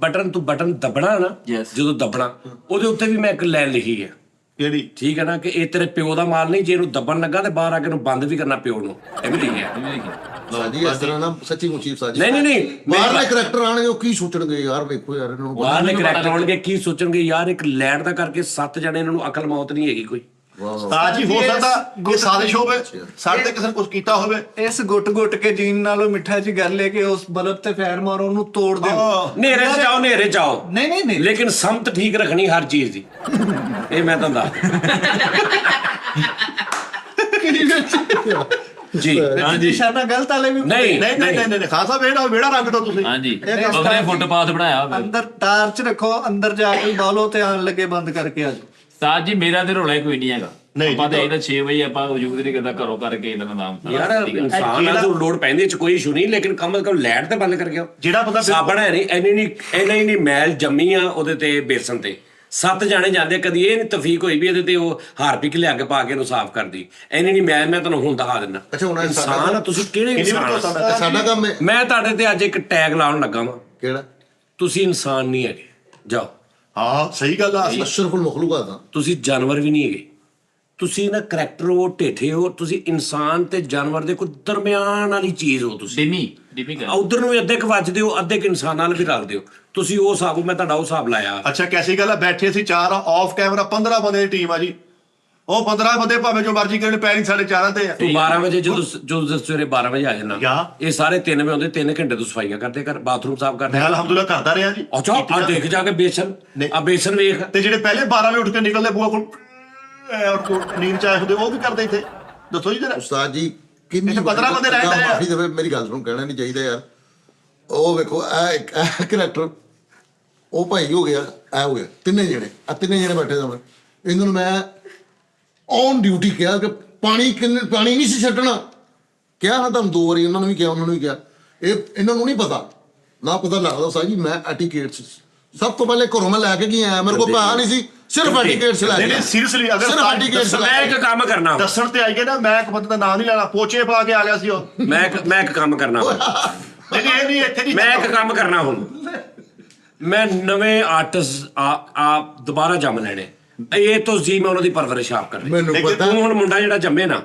ਤੂੰ ਬਟਨ ਦਬਣਾ ਨਾ, Yes. ਜਦੋਂ ਦਬਣਾ ਉਹਦੇ ਉੱਤੇ ਵੀ ਮੈਂ ਇੱਕ ਲਾਈਨ ਲਿਖੀ ਹੈ, ਕਿਹੜੀ? ਠੀਕ ਹੈ ਨਾ, ਕਿ ਇਹ ਤੇਰੇ ਪਿਓ ਦਾ ਮਾਲ ਨਹੀਂ, ਜੇ ਇਹਨੂੰ ਦਬਣ ਲੱਗਾ ਤੇ ਬਾਹਰ ਆ ਕੇ ਇਹਨੂੰ ਬੰਦ ਵੀ ਕਰਨਾ ਪਿਓ ਨੂੰ, ਇਹ ਵੀ ਲਿਖਿਆ। ਸਾਜੀ ਇਸ ਤਰ੍ਹਾਂ ਨਾ ਸੱਚੀ ਮੁੱਚੀ ਉਸਤਾਦ ਜੀ। ਨਹੀਂ ਬਾਹਰਲੇ ਕਰੈਕਟਰ ਆਣਗੇ ਉਹ ਕੀ ਸੋਚਣਗੇ ਯਾਰ, ਵੇਖੋ ਯਾਰ ਇਹਨਾਂ ਨੂੰ। ਬਾਹਰਲੇ ਕਰੈਕਟਰ ਆਉਣਗੇ ਕੀ ਸੋਚਣਗੇ ਯਾਰ, ਇੱਕ ਲੈਟ ਦਾ ਕਰਕੇ 7 ਜਣੇ, ਇਹਨਾਂ ਨੂੰ ਅਕਲ ਮੌਤ ਨਹੀਂ ਹੈਗੀ ਕੋਈ। ਉਸਤਾਦ ਜੀ ਹੋ ਸਕਦਾ ਇਹ ਸਾਜ਼ਿਸ਼ ਹੋਵੇ, ਸਾਡੇ ਤੇ ਕਿਸੇ ਨੇ ਕੁਝ ਕੀਤਾ ਹੋਵੇ। ਇਸ ਗੁੱਟ ਕੇ ਜੀਣ ਨਾਲੋਂ ਮਿੱਠਾ ਜੀ ਗੱਲ ਹੈ ਕਿ ਉਸ ਬਲਬ ਤੇ ਫੈਰ ਮਾਰੋ, ਉਹਨੂੰ ਤੋੜ ਦਿਓ। ਹਨੇਰੇ 'ਚ ਜਾਓ, ਹਨੇਰੇ 'ਚ ਜਾਓ, ਨਹੀਂ ਲੇਕਿਨ ਸੰਮਤ ਠੀਕ ਰੱਖਣੀ ਹਰ ਚੀਜ਼ ਦੀ, ਇਹ ਮੈਂ ਤੁਹਾਨੂੰ ਦੱਸ ਜੀ। ਹਾਂਜੀ ਨਿਸ਼ਾਨਾ ਗਲਤ ਵਾਲੇ ਵੀ ਨਹੀਂ ਨਹੀਂ ਖਾਸਾ ਵੇੜਾ ਰੰਗ ਦੋ ਤੁਸੀਂ। ਹਾਂਜੀ ਉਹਨੇ ਫੁੱਟਪਾਥ ਬਣਾਇਆ ਹੋਇਆ। ਅੰਦਰ ਤਾਰ 'ਚ ਰੱਖੋ, ਅੰਦਰ ਜਾ ਕੇ ਬਾਲੋ ਤੇ ਆਣ ਲੱਗੇ ਬੰਦ ਕਰਕੇ ਆ ਜਾਓ। ਸਾਜ ਜੀ ਮੇਰਾ ਤੇ ਰੋਲਾ ਕੋਈ ਨਹੀਂ ਹੈਗਾ। ਨਹੀਂ ਆਪਾਂ ਤਾਂ ਇਹਦਾ 6 ਵਜੇ ਆਪਾਂ ਵਜੂਦ ਨਹੀਂ ਕਰਦਾ, ਘਰੋਂ ਕਰਕੇ ਇਹਨਾਂ ਦਾ ਨਾਮ ਯਾਰ ਇਨਸਾਨ ਆ ਜੋ ਲੋੜ ਪੈਂਦੀ ਚ ਕੋਈ ਇਸ਼ੂ ਨਹੀਂ, ਲੇਕਿਨ ਕਮ ਸੇ ਕਮ ਲਾਈਟ ਤੇ ਬੰਦ ਕਰਕੇ ਆਓ। ਜਿਹੜਾ ਬੰਦਾ ਸਾਬਣ ਹੈ ਨਹੀਂ, ਇੰਨੀ ਨਹੀਂ ਮੈਲ ਜੰਮੀ ਆ ਉਹਦੇ ਤੇ, ਬੇਸਨ ਤੇ 7 ਜਾਣੇ ਜਾਂਦੇ, ਕਦੀ ਇਹ ਨਹੀਂ ਤਫੀਕ ਹੋਈ ਵੀ ਇਹਦੇ ਤੇ ਉਹ ਹਾਰਪਿਕ ਲਿਆ ਕੇ ਪਾ ਕੇ ਇਹਨੂੰ ਸਾਫ਼ ਕਰਦੀ। ਇੰਨੀ ਨਹੀਂ ਮੈਲ, ਮੈਂ ਤੁਹਾਨੂੰ ਹੁਣ ਦਿਖਾ ਦਿੰਦਾ। ਅੱਛਾ, ਹੁਣ ਇਹ ਇਨਸਾਨ ਆ ਤੁਸੀਂ, ਕਿਹੜੇ ਇਨਸਾਨ ਆ? ਸਾਡਾ ਕੰਮ ਹੈ। ਮੈਂ ਤੁਹਾਡੇ ਤੇ ਅੱਜ ਇੱਕ ਟੈਗ ਲਾਉਣ ਲੱਗਾ ਵਾਂ, ਕਿਹੜਾ? ਤੁਸੀਂ ਇਨਸਾਨ ਨਹੀਂ ਹੈਗੇ, ਜਾਓ। ਹਾਂ ਸਹੀ ਗੱਲ ਆ। ਅਸ਼ਰਫੁਲ ਮਖਲੂਕਾਤ ਆ। ਤੁਸੀਂ ਜਾਨਵਰ ਵੀ ਨਹੀਂ ਹੈਗੇ, ਤੁਸੀਂ ਨਾ ਕਰੈਕਟਰ ਹੋ, ਢੇਠੇ ਹੋ, ਤੁਸੀਂ ਇਨਸਾਨ ਤੇ ਜਾਨਵਰ ਦੇ ਕੋਈ ਦਰਮਿਆਨ ਵਾਲੀ ਚੀਜ਼ ਹੋ। ਤੁਸੀਂ ਡਿਮੀ ਕਰ ਉਧਰ ਨੂੰ ਵੀ ਅੱਧੇ ਕ ਵੱਜਦੇ ਹੋ, ਅੱਧੇ ਕ ਇਨਸਾਨ ਨਾਲ ਵੀ ਰੱਖਦੇ ਹੋ ਤੁਸੀਂ। ਉਹ ਹਿਸਾਬ, ਮੈਂ ਤੁਹਾਡਾ ਉਹ ਹਿਸਾਬ ਲਾਇਆ। ਅੱਛਾ ਕੈਸੀ ਗੱਲ ਆ, ਬੈਠੇ ਸੀ 4 ਆਫ ਕੈਮਰਾ 15 ਬੰਦੇ ਦੀ ਟੀਮ ਆ ਜੀ। ਉਹ 15 ਬੰਦੇ ਭਾਵੇਂ ਜੋ ਮਰਜ਼ੀ ਕਰਨ, ਪੈਰਿੰਗ ਸਾਡੇ 4 ਤੇ ਆ। ਤੂੰ 12 ਵਜੇ ਜਦੋਂ ਸਵੇਰੇ 12 ਵਜੇ ਆ ਜਾਣਾ, ਯਾ। ਇਹ ਸਾਰੇ 3 ਵਜੇ ਆਉਂਦੇ, 3 ਘੰਟੇ ਤੋਂ ਸਫਾਈਆਂ ਕਰਦੇ, ਕਰ ਬਾਥਰੂਮ ਸਾਫ਼ ਕਰਦੇ। ਮੈਂ ਅਲਹਮਦੁਲਿਲਾ ਕਰਦਾ ਰਿਹਾ ਜੀ। ਅੱਛਾ ਆ ਦੇਖ ਜਾ ਕੇ ਬੇਸਨ, ਆ ਬੇਸਨ ਵੇਖ। ਤੇ ਜਿਹੜੇ ਪਹਿਲੇ 12 ਵਜੇ ਉੱਠ ਕੇ ਨਿਕਲਦੇ ਬੂਆ ਕੋਲ ਨੀਂਦ ਚ ਆਏ ਹੁੰਦੇ, ਉਹ ਵੀ ਕਰਦੇ ਇੱਥੇ, ਦੱਸੋ ਜੀ ਜਰਾ। ਉਸਤਾਦ ਜੀ ਕਿੰਨੀ ਇੱਥੇ 15 ਬੰਦੇ ਰਹਿੰਦੇ ਆ। ਮਾਫੀ ਦੇਵੇ, ਮੇਰੀ ਗੱਲ ਨੂੰ ਕਹਿਣਾ ਨਹੀਂ ਚਾਹੀਦਾ ਯਾਰ। ਉਹ ਵੇਖੋ ਇਹ ਕਰੈਕਟਰ, ਉਹ ਭਾਈ ਹੋ ਗਿਆ, ਇਹ ਹੋ ਗਿਆ, ਤਿੰਨੇ ਜਣੇ ਬੈਠੇ ਸਾਹਮਣੇ। ਇਹਨਾਂ ਨੂੰ ਮੈਂ ਔਨ ਡਿਊਟੀ ਕਿਹਾ ਕਿ ਪਾਣੀ ਨਹੀਂ ਸੀ ਛੱਡਣਾ। ਕਿਹਾ ਨਾ ਤੁਹਾਨੂੰ 2 ਵਾਰੀ, ਉਹਨਾਂ ਨੂੰ ਵੀ ਕਿਹਾ, ਉਹਨਾਂ ਨੂੰ ਵੀ ਕਿਹਾ। ਇਹਨਾਂ ਨੂੰ ਨਹੀਂ ਪਤਾ ਨਾ, ਪਤਾ ਲੱਗਦਾ ਸਾਜੀ। ਮੈਂ ਐਟੀਕੇਟ ਸਭ ਤੋਂ ਪਹਿਲੇ ਘਰੋਂ ਮੈਂ ਲੈ ਕੇ ਕੀ ਆਇਆ, ਮੇਰੇ ਕੋਲ ਪੈਸਾ ਨਹੀਂ ਸੀ, ਸਿਰਫ ਐਟੀਕੇਟਸ ਲੈ ਨਹੀਂ ਸੀਰੀਅਸਲੀ ਅਗਰ ਸਿਰਫ ਐਟੀਕੇਟਸ ਮੈਂ ਇੱਕ ਕੰਮ ਕਰਨਾ ਦੱਸਣ ਤੇ ਆਈ ਗਏ ਨਾ, ਮੈਂ ਇੱਕ ਬੰਦੇ ਦਾ ਨਾਮ ਨਹੀਂ ਲੈਣਾ, ਪੋਚੇ ਪਾ ਕੇ ਆ ਗਿਆ ਸੀ ਉਹ। ਮੈਂ ਇੱਕ ਕੰਮ ਕਰਨਾ ਹੁਣ। ਨਹੀਂ ਇਹ ਨਹੀਂ ਇੱਥੇ ਨਹੀਂ। ਮੈਂ ਇੱਕ ਕੰਮ ਕਰਨਾ ਹੁਣ, ਮੈਂ ਨਵੇਂ ਆਰਟਿਸਟ ਆਪ ਦੁਬਾਰਾ ਜੰਮ ਲੈਣੇ। ਇਹ ਤੋਂ ਜੀ ਮੈਂ ਉਹਨਾਂ ਦੀ ਪਰਵਰਿਸ਼ ਆਪ ਕਰਨੀ। ਮੈਨੂੰ ਪਤਾ ਤੂੰ ਹੁਣ ਮੁੰਡਾ ਜਿਹੜਾ ਜੰਮੇ ਨਾ,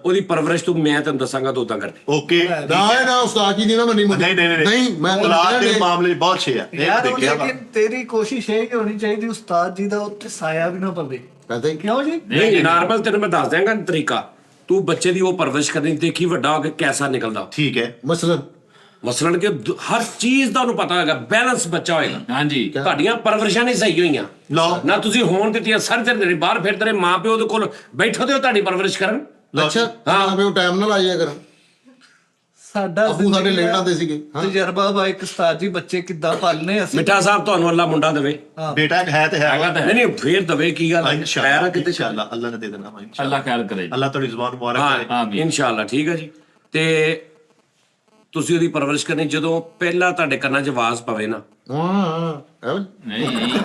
ਉਹਦੀ ਪਰਵਰਿਸ਼ ਤੂੰ ਮੈਂ ਤੈਨੂੰ ਦੱਸਾਂਗਾ ਤੂੰ ਉਦਾਂ ਕਰਨੀ। ਓਕੇ ਨਾ ਉਸਤਾਦ ਜੀ ਦੀ ਨਾ ਮੰਨੀ ਮੁੰਡੀ। ਨਹੀਂ ਮੈਂ ਔਲਾਦ ਦੇ ਮਾਮਲੇ ਬਹੁਤ ਛੇ ਆ ਯਾਰ ਦੇਖਿਆ ਵਾ। ਲੇਕਿਨ ਤੇਰੀ ਕੋਸ਼ਿਸ਼ ਇਹ ਹੀ ਹੋਣੀ ਚਾਹੀਦੀ ਉਸਤਾਦ ਜੀ ਦਾ ਉੱਤੇ ਸਾਇਆ ਵੀ ਨਾ ਪਵੇ। ਪਤਾ ਹੀ ਕਿਉਂ ਜੀ? ਨਹੀਂ ਨਾਰਮਲ ਤੈਨੂੰ ਮੈਂ ਦੱਸ ਦਿਆਂਗਾ ਤਰੀਕਾ। ਤੂੰ ਬੱਚੇ ਦੀ ਉਹ ਪਰਵਰਿਸ਼ ਕਰਨੀ, ਦੇਖੀ ਵੱਡਾ ਹੋ ਕੇ ਕੈਸਾ ਨਿਕਲਦਾ। ਠੀਕ ਹੈ। ਮਸਲਨ ਕਿ ਹਰ ਚੀਜ਼ ਦਾ ਉਹਨੂੰ ਪਤਾ ਹੋਏਗਾ, ਬੈਲੈਂਸ ਬੱਚਾ ਹੋਏਗਾ। ਹਾਂਜੀ ਤੁਹਾਡੀਆਂ ਪਰਵਰਿਸ਼ਾਂ ਨਹੀਂ ਸਹੀ ਹੋਈਆਂ ਨਾ, ਤੁਸੀਂ ਹੋਣ ਦਿੱਤੀਆਂ ਸਾਰੇ ਤੇਰੇ ਬਾਹਰ ਫਿਰ ਤੇਰੇ ਮਾਂ ਪਿਓ ਦੇ ਕੋਲ ਬੈਠੋ ਤੇ ਉਹ ਤੁਹਾਡੀ ਪਰਵਰਿਸ਼ ਕਰਨ। ਅੱਛਾ ਹਾਂ ਮੈਂ ਉਹ ਟਾਈਮ ਨਾਲ ਆਇਆ ਕਰਾਂ। ਸਾਡਾ ਅੱਬੂ ਸਾਡੇ ਲੈਣ ਆਉਂਦੇ ਸੀਗੇ। ਤਜਰਬਾ ਵਾ ਇੱਕ ਉਸਤਾਦ ਜੀ, ਬੱਚੇ ਕਿੱਦਾਂ ਪਾਲਨੇ ਅਸੀਂ। ਮਿੱਠਾ ਸਾਹਿਬ ਤੁਹਾਨੂੰ ਅੱਲਾ ਮੁੰਡਾ ਦੇਵੇ। ਬੇਟਾ ਇੱਕ ਹੈ ਤੇ ਹੈਗਾ ਹੈ। ਤਾਂ ਨਹੀਂ ਫੇਰ ਦਵੇ, ਕੀ ਗੱਲ ਹੈ? ਇੰਸ਼ਾਅੱਲਾ ਇੰਸ਼ਾਅੱਲਾ ਅੱਲਾ ਨੇ ਦੇ ਦੇਣਾ ਵਾ ਇੰਸ਼ਾਅੱਲਾ। ਅੱਲਾ ਖੈਰ ਕਰੇ। ਅੱਲਾ ਤੁਹਾਡੀ ਜ਼ੁਬਾਨ ਮੁਬਾਰਕ ਕਰੇ। ਹਾਂ ਇਨਸ਼ਾਅੱਲਾ ਠੀਕ ਹੈ ਜੀ। ਤੇ ਤੁਸੀਂ ਉਹਦੀ ਪਰਵਰਿਸ਼ ਕਰਨੀ। ਜਦੋਂ ਪਹਿਲਾਂ ਤੁਹਾਡੇ ਕੰਨਾਂ 'ਚ ਆਵਾਜ਼ ਪਵੇ ਨਾ, ਹਾਂ ਨਹੀਂ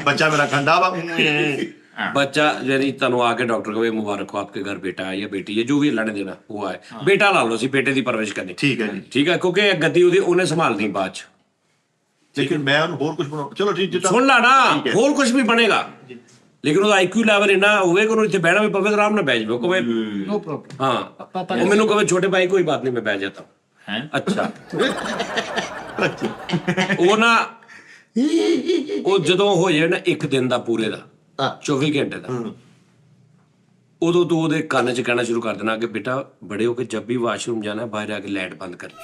ਬੱਚਾ ਮੇਰਾ ਖੰਡਾ ਵਾ। बच्चा यदि तनु आके डॉक्टर को मुबारक हो आपके घर बेटा है या बेटी है जो भी अल्लाह ने देना हुआ है, बेटा ला लो सी बेटे की परवरिश करनी। ठीक है जी। ठीक है क्योंकि गद्दी उन्हें संभालनी बाद च। लेकिन मैं उन्हें होर कुछ बनाऊं। चलो ठीक जितना सुन ला ना, होर कुछ भी बनेगा लेकिन ਉਹਦਾ IQ ਲੈਵਲ ਇੰਨਾ ਹੋਵੇ ਕਿ ਉਹਨੂੰ ਇੱਥੇ ਬਹਿਣਾ ਵੀ ਪਵੇ ਤਾਂ ਆਰਾਮ ਨਾਲ ਬਹਿ ਜਾਵੇ। ਕਹੇ नो प्रॉब्लम। ਹਾਂ ਉਹ ਮੈਨੂੰ ਕਹੇ ਛੋਟੇ ਭਾਈ ਕੋਈ ਬਾਤ ਨਹੀਂ ਮੈਂ ਬਹਿ ਜਾਤਾ ਹੈ ਅੱਛਾ ਉਹ ਨਾ ਉਹ ਜਦੋਂ ਹੋ ਜਾਏ ਨਾ ਇੱਕ ਦਿਨ ਦਾ ਪੂਰੇ ਦਾ 24 ਘੰਟੇ ਦਾ, ਉਦੋਂ ਤੋਂ ਉਹਦੇ ਕੰਨ 'ਚ ਕਹਿਣਾ ਸ਼ੁਰੂ ਕਰ ਦੇਣਾ ਕਿ बेटा बड़े होके जब भी वॉशरूम जाना है बाहर आके लाइट बंद करनी।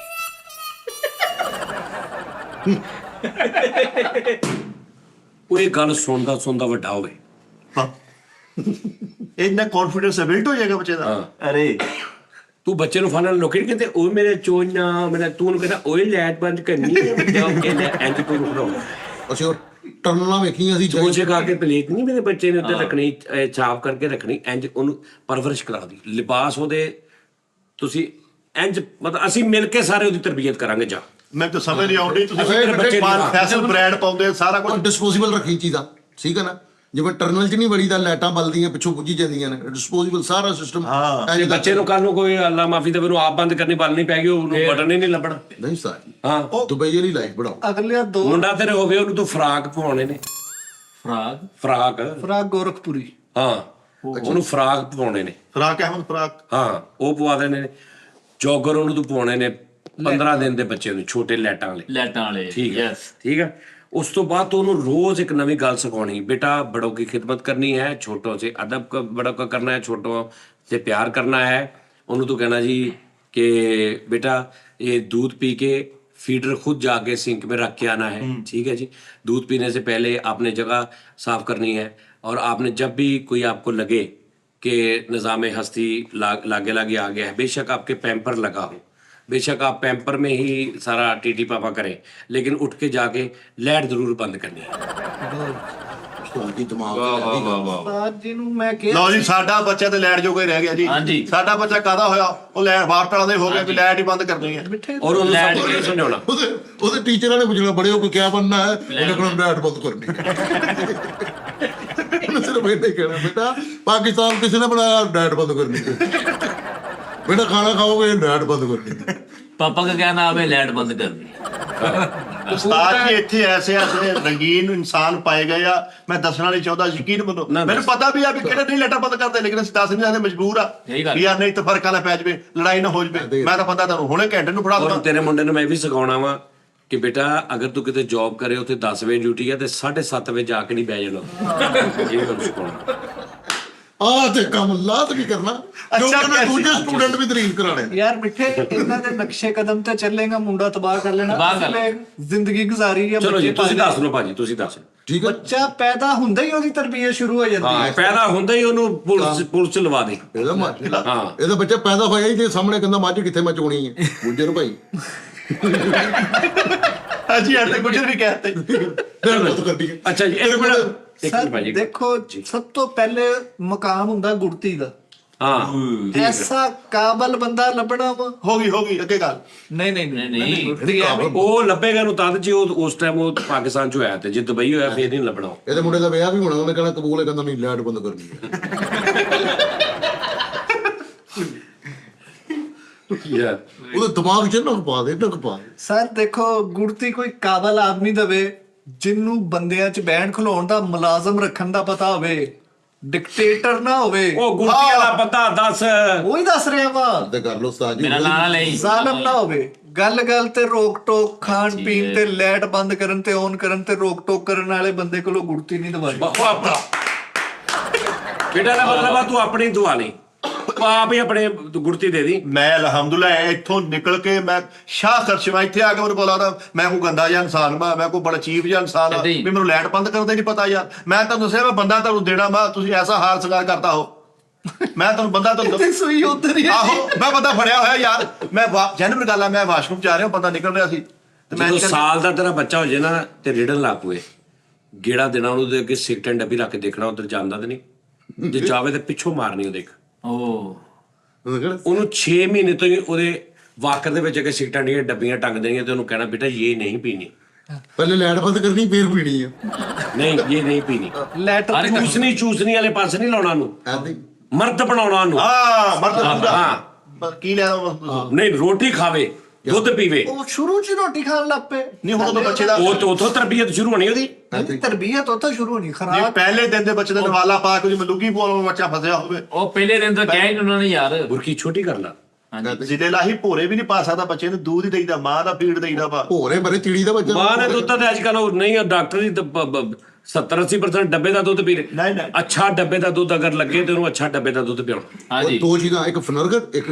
ਉਹ ਇਹ ਗੱਲ ਸੁਣਦਾ ਵੱਡਾ ਹੋਵੇ। ਇੰਨਾ ਕੌਨਫੀਡੈਂਸ ਬਿਲਟ ਹੋ ਜਾਏਗਾ ਬੱਚੇ ਦਾ। ਅਰੇ ਤੂੰ ਬੱਚੇ ਨੂੰ ਫਾਨਲ ਲੋਕੀ ਕਹਿੰਦੇ ਉਹ ਮੇਰੇ ਚੋਨਾ ਮੇਰਾ ਤੂੰ ਨੂੰ ਕਹਿੰਦਾ ਓਏ ਲਾਈਟ ਬੰਦ ਕਰਨੀ ਹੈ ਜਦ ਕਹਿੰਦਾ ਐਂਜ ਤੂੰ ਰੁਕੋ ਅਸੀਂ ਉਹ ਟਰਨਲਾਂ ਵੇਖੀਆਂ ਅਸੀਂ ਚੋਚੇ ਖਾ ਕੇ ਪਲੇਟ ਨਹੀਂ ਮੇਰੇ ਬੱਚੇ ਨੇ ਉੱਤੇ ਰੱਖਣੀ, ਛਾਪ ਕਰਕੇ ਰੱਖਣੀ ਇੰਜ ਉਹਨੂੰ ਪਰਵਰਿਸ਼ ਕਰਾ ਦੀ ਲਿਬਾਸ ਉਹਦੇ ਤੁਸੀਂ ਇੰਜ ਮਤਲਬ ਅਸੀਂ ਮਿਲ ਕੇ ਸਾਰੇ ਉਹਦੀ ਤਰਬੀਅਤ ਕਰਾਂਗੇ। ਜਾ ਮੈਂ ਤਾਂ ਸਮਝ ਨਹੀਂ ਆਉਂਦੀ ਤੁਸੀਂ ਬੱਚੇ ਫੈਸ਼ਨ ਬ੍ਰਾਂਡ ਪਾਉਂਦੇ ਸਾਰਾ ਕੁਝ ਡਿਸਪੋਜ਼ੇਬਲ ਰੱਖੀ ਚੀਜ਼ਾਂ ਠੀਕ ਹੈ ਨਾ, ਜਿਵੇਂ ਟਰਨਲ 'ਚ ਨਹੀਂ ਵੜੀ ਦਾ ਲਾਈਟਾਂ ਬਲਦੀਆਂ ਪਿੱਛੋਂ ਪੁੱਜੀ ਜਾਂਦੀਆਂ ਨੇ, ਡਿਸਪੋਜ਼ੇਬਲ ਸਾਰਾ ਸਿਸਟਮ। ਜੇ ਬੱਚੇ ਨੂੰ ਕੱਲ ਨੂੰ ਕੋਈ ਅੱਲਾ ਮਾਫੀ ਦੇਵੇ ਨੂੰ ਆਪ ਬੰਦ ਕਰਨੀ ਬਾਲਣੀ ਪੈ ਗਈ ਉਹਨੂੰ ਬਟਨ ਹੀ ਨਹੀਂ ਲੱਭਣਾ। ਨਹੀਂ ਸਾਰੀ ਹਾਂ ਦੁਬਈ ਵਾਲੀ ਲਾਈਫ ਬਣਾਓ। ਅਗਲੇ ਦੋ ਮੁੰਡਾ ਤੇਰੇ ਹੋਵੇ ਉਹਨੂੰ ਤੂੰ ਫਰਾਕ ਪਵਾਉਣੇ ਨੇ। ਫਰਾਕ ਫਰਾਕ ਗੋਰਖਪੁਰੀ। ਹਾਂ ਉਹਨੂੰ ਫਰਾਕ ਪਵਾਉਣੇ ਨੇ। ਫਰਾਕ ਅਹਿਮਦ ਫਰਾਕ ਹਾਂ ਉਹ ਪਵਾ ਦੇਣੇ ਨੇ। ਜੋਗਰ ਉਹਨੂੰ ਤੂੰ ਪਵਾਉਣੇ ਨੇ 15 ਦਿਨ ਦੇ ਬੱਚੇ ਨੂੰ, ਛੋਟੇ ਲੈਟਾਂ ਵਾਲੇ। ਠੀਕ ਹੈ ਠੀਕ ਹੈ। ਉਸ ਤੋਂ ਬਾਅਦ तो ਉਹਨੂੰ रोज एक नवी गल सिखानी, बेटा बड़ों की खिदमत करनी है, छोटों से अदब बड़ों का करना है, छोटों से प्यार करना है। ਉਹਨੂੰ तो कहना जी कि बेटा ये दूध पी के फीडर खुद जाके सिंक में रख के आना है। ठीक है जी। दूध पीने से पहले आपने जगह साफ करनी है और आपने जब भी कोई आपको लगे कि निज़ाम हस्ती लागे लागे आ गया है, बेशक आपके पैम्पर लगा हो, बेशक आप पैम्पर में ही सारा टीटी पापा करें, लेकिन उठ के जाके लाइट जरूर बंद करनी है। ਤੁਹਾਡੀ ਦਿਮਾਗ ਉਸਤਾਦ ਜੀ ਨੂੰ ਮੈਂ ਕਿਹਾ ਲਓ ਜੀ ਸਾਡਾ ਬੱਚਾ ਤੇ ਲਾਈਟ ਜੋਗਾ ਹੀ ਰਹਿ ਗਿਆ ਜੀ। ਹਾਂਜੀ। ਸਾਡਾ ਬੱਚਾ ਕਾਦਾ ਹੋਇਆ ਉਹ ਲਾਈਟ ਬਾਹਰ ਵਾਲਾ ਦੇ ਹੋ ਗਿਆ ਕਿ ਲਾਈਟ ਹੀ ਬੰਦ ਕਰਨੀ ਹੈ। और उन्होंने सबको ये समझाना ਉਹਦੇ ਟੀਚਰਾਂ ਨੇ ਪੁੱਛਣਾ ਬੜੇ ਹੋ ਕੇ ਕੀ ਬਣਨਾ ਹੈ, ਉਹਨੇ ਕਹਿਣਾ ਲਾਈਟ ਬੰਦ ਕਰਨੀ ਹੈ। ਉਹਨੇ ਸਿਰਫ ਇਹ ਕਹਿਣਾ ਬੇਟਾ ਪਾਕਿਸਤਾਨ ਕਿਸੇ ਨੇ ਬਣਾਇਆ ਲਾਈਟ ਬੰਦ ਕਰਨੀ ਹੈ, बेटा खाना खाओगे लाइट बंद करनी है। पापा का क्या नाम है? लाइट बंद करनी। ਉਸਤਾਦ ਜੀ ਇੱਥੇ ਐਸੇ ਰੰਗੀਨ ਇਨਸਾਨ ਪਾਏ ਗਏ ਆ, ਮੈਂ ਦੱਸਣਾ ਨਹੀਂ ਚਾਹੁੰਦਾ, ਯਕੀਨ ਮੰਨੋ ਮੈਨੂੰ ਪਤਾ ਵੀ ਆ ਵੀ ਕਿਹੜੇ ਨਹੀਂ ਲਾਈਟਾਂ ਬੰਦ ਕਰਦੇ, ਲੇਕਿਨ ਅਸੀਂ ਦੱਸ ਨਹੀਂ ਸਕਦੇ, ਮਜਬੂਰ ਆ ਯਾਰ ਨਹੀਂ ਤਫਰਕਾ ਨਾ ਪੈ ਜਾਵੇ, ਲੜਾਈ ਨਾ ਹੋ ਜਾਵੇ। ਮੈਂ ਤਾਂ ਬੰਦਾ ਤੁਹਾਨੂੰ ਹੁਣੇ ਘੰਟੇ ਨੂੰ ਫੜਾ और ਦਵਾਂ। तेरे मुंडे ने मैं भी सिखाना वा कि बेटा अगर तू किते जॉब करे उत्थे 10 ਵਜੇ ड्यूटी है तो 7:30 ਵਜੇ जाके नहीं बह जाना। ये गल सिखाना ਆਹ ਤੇ ਕੰਮ ਲਾਤ ਵੀ ਕਰਨਾ, ਕਿਉਂਕਿ ਮੈਂ ਦੂਜੇ ਸਟੂਡੈਂਟ ਵੀ ਦਲੀਲ ਕਰਾਣੇ। ਯਾਰ ਮਿੱਠੇ ਇਹਨਾਂ ਦੇ ਨਕਸ਼ੇ ਕਦਮ ਤੇ ਚੱਲੇਗਾ, ਮੁੰਡਾ ਤਬਾਹ ਕਰ ਲੈਣਾ। ਤਬਾਹ ਕਰ ਅਸਲੇ ਜ਼ਿੰਦਗੀ ਗੁਜ਼ਾਰੀ ਹੈ। चलो जी तुसी दस लो भाजी तुसी दस। ਠੀਕ ਹੈ। ਬੱਚਾ ਪੈਦਾ ਹੁੰਦਾ ਹੀ ਉਹਦੀ ਤਰਬੀਅਤ ਸ਼ੁਰੂ ਹੋ ਜਾਂਦੀ ਹਾਂ ਹੈ। ਪੈਦਾ ਹੁੰਦਾ ਹੀ ਉਹਨੂੰ ਪੁਲਿਸ ਚ ਲਵਾ ਦੇ। ਇਹਦਾ ਬੱਚਾ ਪੈਦਾ ਹੋਇਆ ਹੀ ਤੇ ਸਾਹਮਣੇ ਕਹਿੰਦਾ ਮੱਝ ਕਿੱਥੇ ਮੈਂ ਚੋਣੀ ਹੈ, ਬੁੱਝੇ ਨੂੰ ਭਾਈ ਹਾਂਜੀ ਯਾਰ ਤੇ ਕੁਝ ਵੀ ਕਹਤੇ ਬਹੁਤ ਕਰਦੀ ਹੈ। ਅੱਛਾ ਜੀ ਇੱਕ ਮਿੰਟ ਸਰ ਦੇਖੋ ਸਭ ਤੋਂ ਪਹਿਲੇ ਮਕਾਮ ਹੁੰਦਾ ਗੁੜਤੀ ਦਾ। ਹਾਂ ਐਸਾ ਕਾਬਲ ਬੰਦਾ ਲੱਭਣਾ ਵਾ। ਹੋ ਗਈ ਅੱਗੇ ਗੱਲ। ਨਹੀਂ ਨਹੀਂ ਉਹ ਲੱਭੇਗਾ ਨੂੰ ਤਦ ਜੇ ਉਹ ਉਸ ਟਾਈਮ ਉਹ ਪਾਕਿਸਤਾਨ ਚ ਹੋਇਆ ਤੇ ਜੇ ਦੁਬਈ ਹੋਇਆ ਫੇਰ ਨਹੀਂ ਲੱਭਣਾ। ਇਹਦੇ ਮੁੰਡੇ ਦਾ ਵਿਆਹ ਵੀ ਹੋਣਾ, ਉਹਨੇ ਕਹਿਣਾ ਕਬੂਲ ਹੈ, ਕਹਿੰਦਾ ਨਹੀਂ ਲਾਈਟ ਬੰਦ ਕਰਨੀ ਹੈ। ਉਹਦੇ ਦਿਮਾਗ 'ਚ ਨਕ ਪਾ ਦੇ। ਸਰ ਦੇਖੋ, ਗੁੜਤੀ ਕੋਈ ਕਾਬਲ ਆਦਮੀ ਦਵੇ ਜਿਹਨੂੰ ਬੰਦਿਆਂ 'ਚ ਬਹਿਣ ਖਲੋਣ ਦਾ, ਮੁਲਾਜ਼ਮ ਰੱਖਣ ਦਾ ਪਤਾ ਹੋਵੇ, ਡਿਕਟੇਟਰ ਨਾ ਹੋਵੇ। ਉਹ ਗੁਰਤੀ ਵਾਲਾ ਬੰਦਾ ਦੱਸ। ਉਹੀ ਦੱਸ ਰਿਹਾ ਵਾ। ਤੇ ਕਰ ਲੋ ਉਸਤਾਦ ਜੀ। ਮੇਰਾ ਨਾਂ ਲਈ ਜ਼ਾਲਮ ਨਾ ਹੋਵੇ। ਗੱਲ ਤੇ ਰੋਕ ਟੋਕ, ਖਾਣ ਪੀਣ ਤੇ, ਲਾਈਟ ਬੰਦ ਕਰਨ ਤੇ ਔਨ ਕਰਨ ਤੇ ਰੋਕ ਟੋਕ ਕਰਨ ਵਾਲੇ ਬੰਦੇ ਕੋਲੋਂ ਗੁੜਤੀ ਨਹੀਂ ਦਵਾਈ। ਬੇਟਾ ਦਾ ਮਤਲਬ ਆ ਤੂੰ ਆਪਣੀ ਦੁਆ ਲਈ ਆਪ ਹੀ ਆਪਣੇ ਗੁੜਤੀ ਦੇ ਦੀ। ਮੈਂ ਅਲਹਮਦੁਲਿਲਾ ਇੱਥੋਂ ਨਿਕਲ ਕੇ ਮੈਂ ਸ਼ਾਹ ਖਰਸ਼ਵਾ ਇੱਥੇ ਆ ਕੇ ਮੈਨੂੰ ਬੋਲਾ ਮੈਂ ਕੋਈ ਗੰਦਾ ਜਿਹਾ ਇਨਸਾਨ ਮੈਂ ਕੋਈ ਬੜਾ ਚੀਪ ਜਿਹਾ ਇਨਸਾਨ ਆ ਵੀ ਮੈਨੂੰ ਲਾਈਟ ਬੰਦ ਕਰਨ ਦਾ ਨਹੀਂ ਪਤਾ ਯਾਰ। ਮੈਂ ਤੁਹਾਨੂੰ ਦੱਸਿਆ ਮੈਂ ਬੰਦਾ ਤੁਹਾਨੂੰ ਦੇਣਾ ਵਾ, ਤੁਸੀਂ ਐਸਾ ਹਾਲ ਸ਼ਿੰਗਾਰ ਕਰਤਾ ਹੋ। ਮੈਂ ਤੁਹਾਨੂੰ ਬੰਦਾ ਤੁਹਾਨੂੰ ਸੂਈ ਉਧਰ ਹੀ ਆਹੋ ਮੈਂ ਬੰਦਾ ਫੜਿਆ ਹੋਇਆ ਯਾਰ। ਮੈਂ ਜੈਨੂਇਨ ਗੱਲ ਆ, ਮੈਂ ਵਾਸ਼ਰੂਮ ਜਾ ਰਿਹਾ, ਬੰਦਾ ਨਿਕਲ ਰਿਹਾ ਸੀ ਤੇ ਮੈਂ ਜਦੋਂ ਸਾਲ ਦਾ ਤੇਰਾ ਬੱਚਾ ਹੋ ਜੇ ਨਾ ਤੇ ਰਿੜਨ ਲੱਗ ਪਏ, ਗੇੜਾ ਦੇਣਾ ਉਹਨੂੰ ਦੇ ਅੱਗੇ ਸਿਗਰਟ ਡੱਬੀ ਰੱਖ ਕੇ ਦੇਖਣਾ, ਉਧਰ ਜਾਂਦਾ ਤੇ ਨਹੀਂ, ਜੇ ਜਾਵੇ ਤੇ ਪਿੱਛੋਂ ਮਾਰਨੀ ਉਹ ਦੇਖ। ਉਹਨੂੰ 6 ਮਹੀਨੇ ਤੋਂ ਹੀ ਉਹਦੇ ਵਾਕਰ ਦੇ ਵਿੱਚ ਅੱਗੇ ਸਿਗਰਟਾਂ ਦੀਆਂ ਡੱਬੀਆਂ ਟੰਗ ਦੇਣੀਆਂ ਤੇ ਉਹਨੂੰ ਕਹਿਣਾ ਬੇਟਾ ਇਹ ਨਹੀਂ ਪੀਣੀ, ਪਹਿਲੇ ਲਾਈਟ ਬੰਦ ਕਰਨੀ ਫੇਰ ਪੀਣੀ ਆ। ਨਹੀਂ ਇਹ ਨਹੀਂ ਪੀਣੀ। ਲੈਟਰ ਚੂਸਨੀ ਵਾਲੇ ਪਾਸੇ ਨਹੀਂ ਲਾਉਣਾ ਉਹਨੂੰ, ਐਦਾਂ ਹੀ ਮਰਦ ਬਣਾਉਣਾ ਉਹਨੂੰ। ਮਰਦ ਹਾਂ ਕੀ ਲਿਆ ਨਹੀਂ ਰੋਟੀ ਖਾਵੇ, ਦੁੱਧ ਪੀਵੇ। ਉਹ ਸ਼ੁਰੂ 'ਚ ਰੋਟੀ ਖਾਣ ਲੱਗ ਪਏ। ਨਹੀਂ ਹੁਣ ਤਾਂ ਬੱਚੇ ਦਾ ਉਹ ਉਥੋਂ ਤਰਬੀਅਤ ਸ਼ੁਰੂ ਹੋਣੀ ਉਹਦੀ। ਤਰਬੀਅਤ ਉੱਥੋਂ ਸ਼ੁਰੂ ਹੋਣੀ। ਨਹੀਂ ਖਰਾਬ ਪਹਿਲੇ ਦਿਨ ਦੇ ਬੱਚੇ ਦਾ ਨਵਾਲਾ ਪਾ ਕੇ ਮਲੂਗੀ ਪੋਲ ਬੱਚਾ ਫਸਿਆ ਹੋਵੇ। ਉਹ ਪਹਿਲੇ ਦਿਨ ਤਾਂ ਕਿਹਾ ਹੀ ਉਹਨਾਂ ਨੇ ਯਾਰ ਬੁਰਕੀ ਛੋਟੀ ਕਰ ਲਾ। ਜ਼ਿਲ੍ਹੇ ਲਾਹੀ ਭੋਰੇ ਵੀ ਨਹੀਂ ਪਾ ਸਕਦਾ ਬੱਚੇ ਨੂੰ, ਦੁੱਧ ਹੀ ਦੇਈਦਾ, ਮਾਂ ਦਾ ਫੀਡ ਦੇਈਦਾ ਵਾ। ਭੋਰੇ ਬਰੇ ਚਿੜੀ ਦਾ ਬੱਚਾ। ਮਾਂ ਨੇ ਦੁੱਧ ਤੇ ਅੱਜ ਕੱਲ ਉਹ ਨਹੀਂ, ਡਾਕਟਰ ਹੀ 70-80% ਡੱਬੇ ਦਾ ਦੁੱਧ ਪੀ ਰਹੇ। ਨਹੀਂ ਅੱਛਾ ਡੱਬੇ ਦਾ ਦੁੱਧ ਅਗਰ ਲੱਗੇ ਤੇ ਉਹਨੂੰ ਅੱਛਾ ਡੱਬੇ ਦਾ ਦੁੱਧ ਪਿਆਉਣਾ। ਹਾਂਜੀ ਦੋ ਚੀਜ਼ਾਂ, ਇੱਕ ਫਿਨਰਗਰ, ਇੱਕ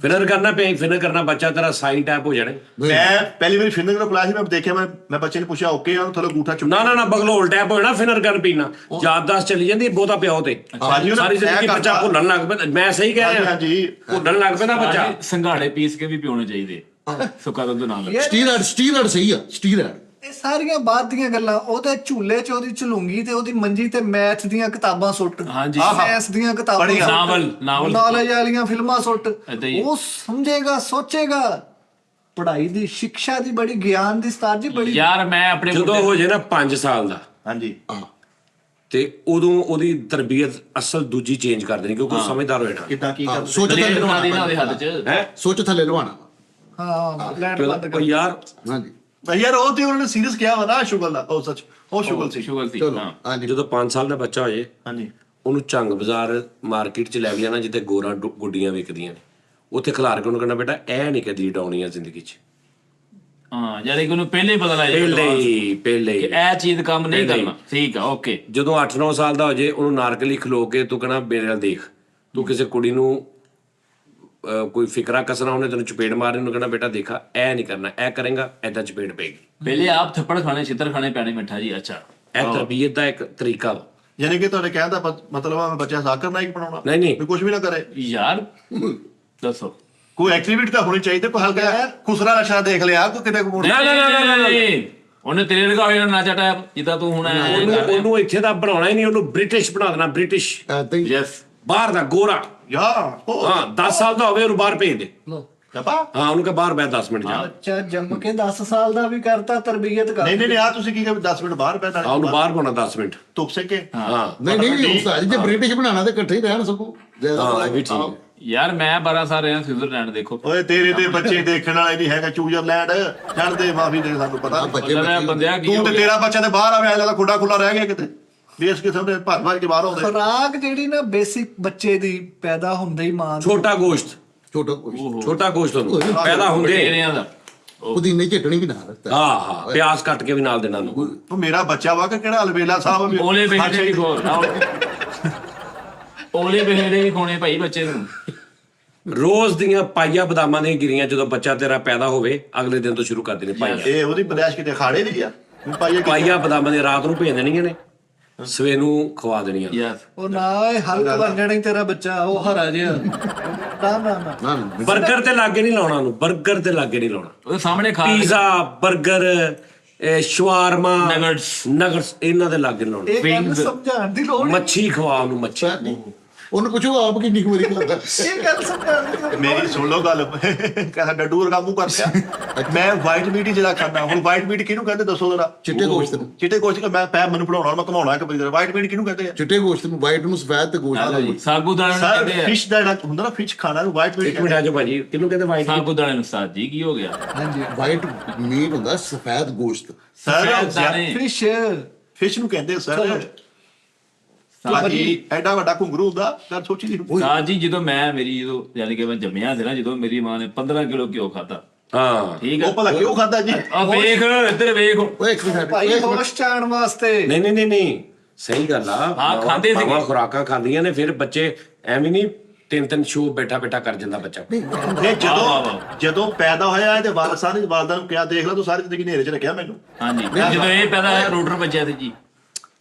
ਫਿਨਰ ਕਰਨਾ ਪਿਆ, ਫਿਨਰ ਕਰਨਾ ਬੱਚਾ ਤੇਰਾ ਸਾਈਨ ਟੈਪ ਹੋ ਜਾਣੇ। ਮੈਂ ਪਹਿਲੀ ਵਾਰੀ ਫਿਨਰ ਨੂੰ ਪਿਲਾਇਆ ਸੀ, ਮੈਂ ਦੇਖਿਆ, ਮੈਂ ਬੱਚੇ ਨੇ ਪੁੱਛਿਆ ਓਕੇ ਆ, ਥੋੜਾ ਗੂਠਾ ਚੁੱਕ ਨਾ ਬਗਲੋਲ ਟੈਪ ਹੋ ਜਾਣਾ ਫਿਨਰ ਕਰਨ ਪੀਣਾ, ਯਾਦਦਾਸ਼ਤ ਚਲੀ ਜਾਂਦੀ ਬਹੁਤਾ ਪਿਓ ਤੇ। ਸਾਰੀ ਜ਼ਿੰਦਗੀ ਬੱਚਾ ਭੁੱਲਣ ਲੱਗ ਪੈਂਦਾ। ਮੈਂ ਸਹੀ ਕਹਿ ਰਿਹਾ, ਹਾਂਜੀ ਭੁੱਲਣ ਲੱਗ ਪੈਂਦਾ ਬੱਚਾ। ਸੰਘਾੜੇ ਪੀਸ ਕੇ ਵੀ ਪਿਉਣੇ ਚਾਹੀਦੇ ਸੁੱਕਾ ਦੁੱਧ ਨਾਲ। ਸਟੀਰਡ ਸਹੀ ਆ, ਸਟੀਰਡ। ਇਹ ਸਾਰੀਆਂ ਬਾਅਦ ਦੀਆਂ ਗੱਲਾਂ। ਉਹਦੇ ਝੂਲੇ 'ਚ ਉਹਦੀ ਝਲੂੰਗੀ ਤੇ ਉਹਦੀ ਮੰਜੀ ਤੇ ਮੈਥ ਦੀਆਂ ਕਿਤਾਬਾਂ ਸੁੱਟ, ਹਾਂਜੀ ਸਾਇੰਸ ਦੀਆਂ ਕਿਤਾਬਾਂ ਸੁੱਟ, ਨਾਵਲ ਨੌਲੇਜ ਵਾਲੀਆਂ ਫਿਲਮਾਂ ਸੁੱਟ। ਏਦਾਂ ਹੀ। ਉਹ ਸਮਝੇਗਾ, ਸੋਚੇਗਾ। ਪੜ੍ਹਾਈ ਦੀ, ਸਿੱਖਿਆ ਦੀ ਬੜੀ, ਗਿਆਨ ਦੀ ਸਤਾਰ ਜੀ ਬੜੀ। ਯਾਰ ਮੈਂ ਆਪਣੇ ਜਦੋਂ ਹੋ ਜੇ ਨਾ 5 ਸਾਲ ਦਾ ਹਾਂਜੀ ਤੇ ਉਦੋਂ ਉਹਦੀ ਤਰਬੀਅਤ ਅਸਲ ਦੂਜੀ ਚੇਂਜ ਕਰ ਦੇਣੀ, ਕਿਉਂਕਿ ਉਹ ਸਮਝਦਾਰ ਹੋ ਜਾਣਾ। ਕਿੱਦਾਂ ਕੀ ਕਰ ਸੋਚ ਥੱਲੇ ਲੇਟ ਮਾਰੀ ਨਾ ਲਵਾਣਾ, ਉਹਦੇ ਹੱਥ 'ਚ ਹੈ ਸੋਚ ਥੱਲੇ ਲਵਾਣਾ। ਹਾਂ ਲੈਟ ਬੰਦ ਕਰ। ਯਾਰ ਹਾਂਜੀ ਯਾਰ ਉਹ ਤੇ ਉਹਨਾਂ ਨੇ ਸੀਰੀਅਸ ਕਿਹਾ ਵਾ ਨਾ ਸ਼ੁਗਲ ਦਾ, ਉਹ ਸੱਚ ਉਹ ਸ਼ੁਗਲ ਸੀ। ਸ਼ੁਗਰ ਸੀ ਚਲੋ ਹਾਂ। ਹਾਂਜੀ ਜਦੋਂ 5 ਸਾਲ ਦਾ ਬੱਚਾ ਹੋ ਜੇ, ਹਾਂਜੀ ਉਹਨੂੰ ਝੰਗ ਬਾਜ਼ਾਰ ਮਾਰਕੀਟ 'ਚ ਲੈ ਕੇ ਜਾਣਾ ਜਿੱਥੇ ਗੋਰਾ ਗੁੱਡੀਆਂ ਵਿਕਦੀਆਂ ਨੇ, ਉੱਥੇ ਖਿਲਾਰ ਕੇ ਉਹਨੂੰ ਕਹਿਣਾ ਬੇਟਾ ਇਹ ਨਹੀਂ ਕਦੀ ਡਾਉਣੀ ਆ ਜ਼ਿੰਦਗੀ 'ਚ। ਹਾਂ ਯਾਰ ਇਹ ਨੂੰ ਪਹਿਲੇ ਹੀ ਪਤਾ ਲੱਗ ਜਾਂਦਾ ਪਹਿਲੇ ਕਿ ਇਹ ਚੀਜ਼ ਕੰਮ ਨਹੀਂ ਕਰਨਾ। ਠੀਕ ਆ ਓਕੇ। ਜਦੋਂ 8-9 ਸਾਲ ਦਾ ਹੋ ਜੇ, ਉਹਨੂੰ ਨਾਰਕਲੀ ਖਲੋ ਕੇ ਤੂੰ ਕਹਿਣਾ ਮੇਰੇ ਨਾਲ ਦੇਖ, ਤੂੰ ਕਿਸੇ ਕੁੜੀ ਨੂੰ ਕੋਈ ਫਿਕਰਾ ਕਸਣਾ, ਉਹਨੇ ਤੈਨੂੰ ਚਪੇੜ ਮਾਰਨੀ, ਉਹਨੂੰ ਕਹਿਣਾ ਬੇਟਾ ਦੇਖਾ ਇਹ ਨਹੀਂ ਕਰਨਾ, ਇਹ ਕਰੇਗਾ ਏਦਾਂ ਚਪੇੜ ਪਏਗੀ। ਪਹਿਲੇ ਆਪ ਥੱਪੜ ਖਾਣੇ, ਛਿੱਤਰ ਖਾਣੇ ਪੈਣੇ ਮਿੱਠਾ ਜੀ। ਅੱਛਾ ਇਹ ਤਰਬੀਅਤ ਦਾ ਇੱਕ ਤਰੀਕਾ ਵਾ। ਯਾਨੀ ਕਿ ਤੁਹਾਡੇ ਕਹਿਣ ਦਾ ਮਤਲਬ ਆ ਬੱਚਾ ਸਾਕਰ ਨਾਈਕ ਬਣਾਉਣਾ, ਨਹੀਂ ਵੀ ਕੁਝ ਵੀ ਨਾ ਕਰੇ। ਯਾਰ ਦੱਸੋ ਕੋਈ ਐਕਟੀਵਿਟੀ ਤਾਂ ਹੋਣੀ ਚਾਹੀਦੀ, ਕੋਈ ਹਲਕਾ ਖੁਸਰਾ ਨਸ਼ਾ ਦੇਖ ਲਿਆ ਕੋਈ ਕਿਤੇ ਕੋਈ। ਨਾ ਉਹਨੇ ਤੇਰੇ ਲਗਾ ਹੋਇਆ ਨਾਚਾ ਟਾਈਪ ਜਿੱਦਾਂ ਤੂੰ ਹੁਣ ਉਹਨੂੰ ਇੱਥੇ ਦਾ ਬਣਾਉਣਾ ਹੀ ਨਹੀਂ, ਉਹਨੂੰ ਬ੍ਰਿਟਿਸ਼ ਬਣਾ ਦੇਣਾ, ਬ੍ਰਿਟਿਸ਼। ਐਦਾਂ ਹੀ ਯੈਸ ਬਾਹਰ ਦਾ ਗੋਰਾ। ਯਾਰ ਉਹ ਹਾਂ 10 ਸਾਲ ਦਾ ਹੋਵੇ ਉਹਨੂੰ ਬਾਹਰ ਭੇਜ ਦੇ। ਜਪਾ ਹਾਂ ਉਹਨੂੰ ਕਹ ਬਾਹਰ ਬੈ 10 ਮਿੰਟ ਜਾ। ਬੱਚਾ ਜੰਮ ਕੇ 10 ਸਾਲ ਦਾ ਵੀ ਕਰਤਾ, ਤਰਬੀਅਤ ਕਰ। ਨਹੀਂ ਆ ਤੁਸੀਂ ਕੀ 10 ਮਿੰਟ ਬਾਹਰ ਬੈਠਾ ਉਹਨੂੰ ਬਾਹਰ ਪਾਉਣਾ 10 ਮਿੰਟ। ਧੁੱਪ ਸਕੇ ਹਾਂ ਨਹੀਂ ਉਸਤਾਦ, ਜੇ ਬ੍ਰਿਟਿਸ਼ ਬਣਾਣਾ ਤੇ ਇਕੱਠੇ ਹੀ ਰਹਿਣ ਸਕੋ। ਹਾਂ ਇਹ ਵੀ ਠੀਕ। ਯਾਰ ਮੈਂ 12 ਸਾਲ ਰਿਹਾ ਸਵਿਟਜ਼ਰਲੈਂਡ। ਦੇਖੋ ਓਏ ਤੇਰੇ ਤੇ ਬੱਚੇ ਦੇਖਣ ਵਾਲੇ ਨਹੀਂ ਹੈਗਾ, ਚੂਜ਼ਰਲੈਂਡ ਛੱਡ ਦੇ, ਮਾਫੀ ਦੇ, ਸਾਨੂੰ ਪਤਾ ਬੰਦਿਆ ਕੀ ਤੂੰ ਤੇ ਤੇਰਾ ਬੱਚਾ ਤੇ ਬਾਹਰ ਆਵੇ ਲੱਗਦਾ ਖੁੱਡਾ ਖੁੱਲਾ ਰਹਿ ਗਿਆ ਕਿਤੇ, ਦੇਸ਼ ਕਿਸਮ ਦੇ ਭੱਜ ਕੇ ਬਾਹਰ ਆਉਂਦੇ। ਖੁਰਾਕ ਜਿਹੜੀ ਨਾ ਬੇਸਿਕ ਬੱਚੇ ਦੀ ਪੈਦਾ ਹੁੰਦੇ ਹੀ ਮਾਂ ਦੀ। ਛੋਟਾ ਗੋਸ਼ਤ ਉਹਨੂੰ ਪੈਦਾ ਹੁੰਦੇ ਤੇਰਿਆਂ ਦਾ ਪੁਦੀਨੇ ਚਟਣੀ ਵੀ ਨਾਲ। ਹਾਂ ਪਿਆਜ਼ ਕੱਟ ਕੇ ਵੀ ਨਾਲ ਦੇਣਾ ਨੂੰ। ਤੂੰ ਮੇਰਾ ਬੱਚਾ ਵਾ ਕਿ ਕਿਹੜਾ ਅਲਵੇਲਾ ਸਾਹਿਬ ਓਲੇ ਬੇਹੜੇ ਵੀ ਖੋਰ ਓਲੇ ਬੇਹੜੇ ਵੀ ਖੋਣੇ ਭਾਈ ਬੱਚੇ ਨੂੰ। ਰੋਜ਼ ਦੀਆਂ ਪਾਈਆ ਬਦਾਮਾਂ ਦੀਆਂ ਗਿਰੀਆਂ ਜਦੋਂ ਬੱਚਾ ਤੇਰਾ ਪੈਦਾ ਹੋਵੇ ਅਗਲੇ ਦਿਨ ਤੋਂ ਸ਼ੁਰੂ ਕਰ ਦੇਣੇ ਪਾਈਆ। ਇਹ ਉਹਦੀ ਬਦਾਸ਼ ਕਿਤੇ ਖਾੜੇ ਦੀ ਆ ਪਾਈਆ ਬਦਾਮਾਂ ਦੀ ਰਾਤ ਨੂੰ ਭੇਜ ਦੇਣੀਆਂ ਨੇ, ਸਵੇਰ ਨੂੰ ਖਵਾ ਦੇਣੀਆਂ। ਯਾਰ ਉਹ ਨਾ ਹਲਕ ਬਣ ਜਾਣਾ ਤੇਰਾ ਬੱਚਾ, ਉਹ ਹਰਾ ਜਿਹਾ। ਨਾ ਬਰਗਰ ਤੇ ਲਾਗੇ ਨਹੀਂ ਲਾਉਣਾ ਉਹਨੂੰ, ਬਰਗਰ ਤੇ ਲਾਗੇ ਨਹੀਂ ਲਾਉਣਾ। ਉਹਦੇ ਸਾਹਮਣੇ ਖਾ ਪੀਜ਼ਾ, ਬਰਗਰ, ਸ਼ਵਾਰਮਾ, ਨਗਟਸ ਇਹਨਾਂ ਦੇ ਲਾਗੇ ਨਹੀਂ ਲਾਉਣਾ। ਇਹ ਗੱਲ ਸਮਝਾਉਣ ਦੀ ਲੋੜ ਨਹੀਂ। ਮੱਛੀ ਖਵਾ ਉਹਨੂੰ, ਮੱਛੀ ਉਹਨੂੰ ਪੁੱਛੋ ਆਪ ਕਿੰਨੀ ਕੁ ਵਾਰੀ ਕਰਦਾ। ਇਹ ਗੱਲ ਸਮਝਾਉਂਦੇ ਮੇਰੀ ਸੁਣ ਲਓ ਗੱਲ, ਕਹਿੰਦਾ ਡੱਡੂ ਵਰਗਾ ਮੂੰਹ ਕਰ ਲਿਆ। ਮੈਂ ਵਾਈਟ ਮੀਟ ਹੀ ਜਿਹੜਾ ਖਾਂਦਾ। ਹੁਣ ਵਾਈਟ ਮੀਟ ਕਿਹਨੂੰ ਕਹਿੰਦੇ ਦੱਸੋ ਜਰਾ? ਚਿੱਟੇ ਗੋਸ਼ਤ ਨੂੰ, ਚਿੱਟੇ ਗੋਸ਼ਤ ਮੈਨੂੰ ਬਣਾਉਣਾ, ਮੈਂ ਘਮਾਉਣਾ ਇੱਕ ਵਾਰੀ। ਵਾਈਟ ਮੀਟ ਕਿਹਨੂੰ ਕਹਿੰਦੇ ਆ? ਚਿੱਟੇ ਗੋਸ਼ਤ ਨੂੰ, ਵਾਈਟ ਨੂੰ ਸਫੈਦ ਤੇ ਗੋਸ਼ਤ ਨੂੰ। ਸਾਗੂਦਾਣੇ ਨੂੰ ਸਰ ਕਹਿੰਦੇ ਆ। ਫਿਸ਼ ਦਾ ਜਿਹੜਾ ਹੁੰਦਾ ਨਾ, ਫਿਸ਼ ਖਾਣਾ ਨੂੰ ਵਾਈਟ ਮੀਟ ਇੱਕ ਮਿੰਟ ਆ ਜਾਓ ਭਾਜੀ, ਕਿਹਨੂੰ ਕਹਿੰਦੇ ਵਾਈਟ? ਸਾਗੂਦਾਣੇ ਨੂੰ ਉਸਤਾਦ ਜੀ ਕੀ ਹੋ ਗਿਆ? ਹਾਂਜੀ ਵਾਈਟ ਮੀਟ ਹੁੰਦਾ ਸਫੈਦ ਗੋਸ਼ਤ। ਦਾਣੇ ਫਿਸ਼ ਫਿਸ਼ ਨੂੰ ਕਹਿੰਦੇ ਸਰ। ਭਾਜੀ ਐਡਾ ਵੱਡਾ ਘੁੰਗਰੂ ਹੁੰਦਾ, ਗੱਲ ਸੋਚੀ ਦੀ। ਉਸਤਾਦ ਜੀ ਜਦੋਂ ਯਾਨੀ ਕਿ ਮੈਂ ਜੰਮਿਆ ਸੀ ਨਾ, ਜਦੋਂ ਮੇਰੀ ਮਾਂ ਨੇ 15 ਕਿਲੋ ਘਿਓ ਖਾਧਾ। ਹਾਂ ਠੀਕ ਉਹ ਹੈ, ਭਲਾ ਕਿਉਂ ਖਾਂਦਾ ਜੀ? ਆ ਵੇਖ ਇੱਧਰ ਵੇਖ। ਓਏ ਇੱਕ ਮਿੰਟ, ਭਾਈ ਹੋਸ਼ ਚਾਣ ਵਾਸਤੇ। ਨਹੀਂ ਸਹੀ ਗੱਲ ਆ। ਹਾਂ, ਖਾਂਦੇ ਸੀਗੇ। ਮਾਵਾਂ ਖੁਰਾਕਾਂ ਖਾਂਦੀਆਂ ਨੇ, ਫਿਰ ਬੱਚੇ ਐਵੇਂ ਨਹੀਂ ਤਿੰਨ ਸ਼ੋ ਬੈਠਾ ਕਰ ਜਾਂਦਾ ਬੱਚਾ। ਇਹ ਜਦੋਂ ਪੈਦਾ ਹੋਇਆ ਇਹਦੇ ਵਾਲਦਾਂ ਨੂੰ ਕਿਹਾ, ਦੇਖ ਲੈ ਤੂੰ ਸਾਰੀ ਜ਼ਿੰਦਗੀ ਨੇਰੇ 'ਚ ਰੱਖਿਆ ਮੈਨੂੰ। ਹਾਂਜੀ, ਜਦੋਂ ਇਹ ਪੈਦਾ ਹੋਇਆ ਰੋਟਰ ਬੱਚਿਆ ਤੇ ਜੀ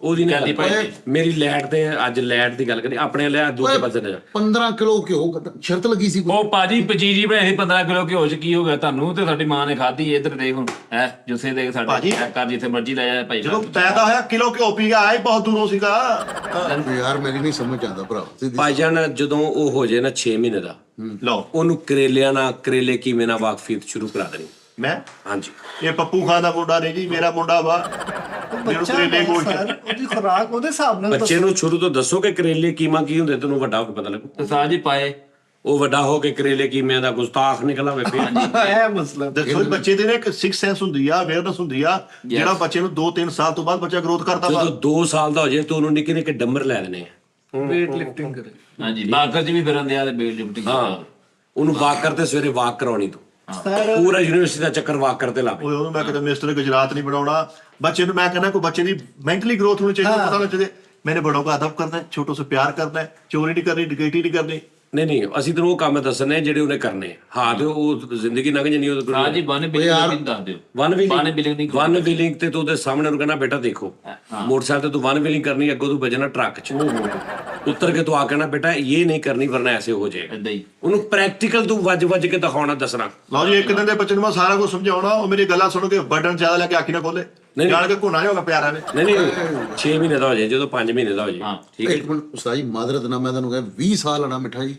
ਉਹਦੀ ਕਹਿੰਦੀ ਭਾਈ ਨਹੀਂ ਮੇਰੀ ਲੈਟ ਤੇ ਅੱਜ ਲੈਟ ਦੀ ਗੱਲ ਕਰੀ ਆਪਣੇ ਲਿਆ ਦੂਜੇ ਪਾਸੇ ਨੇ 15 ਕਿਲੋ ਘਿਓ ਸ਼ਰਤ ਲੱਗੀ ਸੀ ਕੋਈ? ਉਹ ਭਾਜੀ ਪਚੀਜੀ ਬਣਾਈ ਸੀ 15 ਕਿਲੋ ਘਿਓ ਚ, ਕੀ ਹੋ ਗਿਆ ਤੁਹਾਨੂੰ ਤੇ ਸਾਡੀ ਮਾਂ ਨੇ ਖਾਧੀ। ਇੱਧਰ ਦੇਖ ਹੁਣ ਹੈ ਜੁੱਸੇ ਦੇ ਸਾਡੇ ਭਾਜੀ, ਘਰ ਜਿੱਥੇ ਮਰਜ਼ੀ ਲੈ ਜਾ ਭਾਈ। ਜਦੋਂ ਪੈਦਾ ਹੋਇਆ ਕਿਲੋ ਘਿਓ ਪੀ ਗਿਆ, ਆਇਆ ਹੀ ਬਹੁਤ ਦੂਰੋਂ ਸੀਗਾ। ਯਾਰ ਮੇਰੀ ਨਹੀਂ ਸਮਝ ਆਉਂਦਾ ਭਰਾ। ਭਾਈਜਾਨ ਜਦੋਂ ਉਹ ਹੋ ਜਾਏ ਨਾ 6 ਮਹੀਨੇ ਦਾ, ਲਓ ਉਹਨੂੰ ਕਰੇਲੇ ਕੀਵੇਂ ਨਾਲ ਵਾਕਫੀਅਤ ਸ਼ੁਰੂ ਕਰਾ ਦੇਣੀ। ਮੈਂ ਹਾਂਜੀ, ਇਹ ਪੱਪੂ ਖਾਨ ਦਾ ਮੁੰਡਾ ਨਹੀਂ ਜੀ, ਮੇਰਾ ਮੁੰਡਾ ਵਾ। ਮੈਨੂੰ ਬੱਚਾ ਕਰੇਲੇ ਗੋਸ਼ਤ ਉਹਦੀ ਖੁਰਾਕ ਉਹਦੇ ਹਿਸਾਬ ਨਾਲ ਬੱਚੇ ਨੂੰ ਸ਼ੁਰੂ ਤੋਂ ਦੱਸੋ ਕਿ ਕਰੇਲੇ ਕੀਮਾ ਕੀ ਹੁੰਦੇ, ਤੈਨੂੰ ਵੱਡਾ ਹੋ ਕੇ ਪਤਾ ਲੱਗੂ। ਉਸਤਾਦ ਜੀ ਪਾਏ ਉਹ ਵੱਡਾ ਹੋ ਕੇ ਕਰੇਲੇ ਕੀਮਿਆਂ ਦਾ ਗੁਸਤਾਖ ਨਿਕਲਾ ਵੇ ਪਿਆ। ਇਹ ਮਸਲਾ। ਦੱਸੋ ਬੱਚੇ ਦੇ ਨਾ ਇੱਕ 6 ਸੈਂਸ ਹੁੰਦੀ ਆ, ਅਵੇਅਰਨੈਸ ਹੁੰਦੀ ਆ, ਜਿਹੜਾ ਬੱਚੇ ਨੂੰ 2-3 ਸਾਲ ਤੋਂ ਬਾਅਦ ਬੱਚਾ ਗਰੋਥ ਕਰਦਾ ਵਾ। ਜਦੋਂ 2 ਸਾਲ ਦਾ ਹੋ ਜਾਏ ਤਾਂ ਉਹਨੂੰ ਨਿੱਕੇ ਡੰਬਰ ਲੈ ਦੇਣੇ ਆ। ਵੇਟ ਲਿਫਟਿੰਗ ਕਰੇ। ਹਾਂਜੀ, ਬਾਕਰ ਚ ਵੀ ਫਿਰਨ ਦਿਆ ਤੇ ਬੇਲ ਲਿਫਟਿੰਗ। ਹਾਂ, ਉਹਨੂੰ ਵਾਕ ਕਰਦੇ ਸਵੇਰੇ ਵਾਕ ਕਰਾਉਣੀ ਤੂੰ ਸਰ ਪੂਰਾ ਯੂਨੀਵਰਸਿਟੀ ਦਾ ਚੱਕਰ ਵਾਕ ਕਰਦੇ ਲਾਵੇ। ਓਏ ਉਹਨੂੰ ਮੈਂ ਕਹਿੰਦਾ ਮਿਸਟਰ ਗੁਜਰਾਤ ਨਹੀਂ ਬਣਾਉਣਾ ਬੱਚੇ ਨੂੰ। ਮੈਂ ਕਹਿੰਦਾ ਕੋਈ ਬੱਚੇ ਦੀ ਮੈਂਟਲੀ ਗਰੋਥ ਹੋਣੀ ਚਾਹੀਦੀ, ਪਤਾ ਹੋਣਾ ਚਾਹੀਦਾ मैंने बड़ों का अदब करना है, छोटों से प्यार करना है, चोरी नहीं करनी, डकैती नहीं करनी। ਨਹੀਂ ਅਸੀਂ ਤੈਨੂੰ ਉਹ ਕੰਮ ਦੱਸਣੇ ਜਿਹੜੇ ਉਹਨੇ ਕਰਨੇ। ਹਾਂ ਤੇ ਉਹ ਜ਼ਿੰਦਗੀ ਲੰਘ ਜਣੀ ਉਹਦੇ ਹਾਂ ਜੀ, ਵਨ ਬਿਲਿੰਗ ਦੱਸ ਦਿਓ। ਵਨ ਵਨ ਵੀਲਿੰਗ ਤੇ ਤੂੰ ਉਹਦੇ ਸਾਹਮਣੇ ਨੂੰ ਕਹਿਣਾ ਬੇਟਾ ਦੇਖੋ ਮੋਟਰਸਾਈਕਲ ਤੇ ਤੂੰ ਵਨ ਵੀਲਿੰਗ ਕਰਨੀ, ਅੱਗੋਂ ਤੂੰ ਵੱਜਣਾ ਟਰੱਕ 'ਚ ਉੱਤਰ ਕੇ ਤੂੰ ਆ ਕਹਿਣਾ ਬੇਟਾ ਇਹ ਨਹੀਂ ਕਰਨੀ ਵਰਨਾ ਐਸੇ ਹੋ ਜਾਏਗਾ। ਏਦਾਂ ਹੀ ਉਹਨੂੰ ਪ੍ਰੈਕਟੀਕਲ ਤੂੰ ਵੱਜ ਕੇ ਦਿਖਾਉਣਾ ਦੱਸਣਾ। ਲਓ ਜੀ, ਇੱਕ ਦਿਨ ਦੇ ਬੱਚੇ ਨੂੰ ਮੈਂ ਸਾਰਾ ਕੁਝ ਸਮਝਾਉਣਾ, ਉਹ ਮੇਰੀ ਗੱਲਾਂ ਸੁਣ ਕੇ ਬਟਨ ਜ਼ਿਆਦਾ ਲੈ ਕੇ ਆਖੀ ਨਾ ਖੋਲੇ, ਜਾਣ ਕੇ ਘੁੰਨਾ ਜਾਊਗਾ ਪਿਆਰਾ ਨੇ। ਨਹੀਂ 6 ਮਹੀਨੇ ਦਾ ਹੋ ਜਾਏ, ਜਦੋਂ 5 ਮਹੀਨੇ ਦਾ ਹੋ ਜਾਏ। ਹਾਂ ਠੀਕ ਹੈ। ਇੱਕ ਮਿੰਟ ਉਸਤਾਦ ਜੀ, ਮਾਦਰਤ ਨਾਲ ਮੈਂ ਤੁਹਾਨੂੰ ਕਿਹਾ 20 ਸਾਲ ਆਣਾ ਮਿੱਠਾ ਜੀ,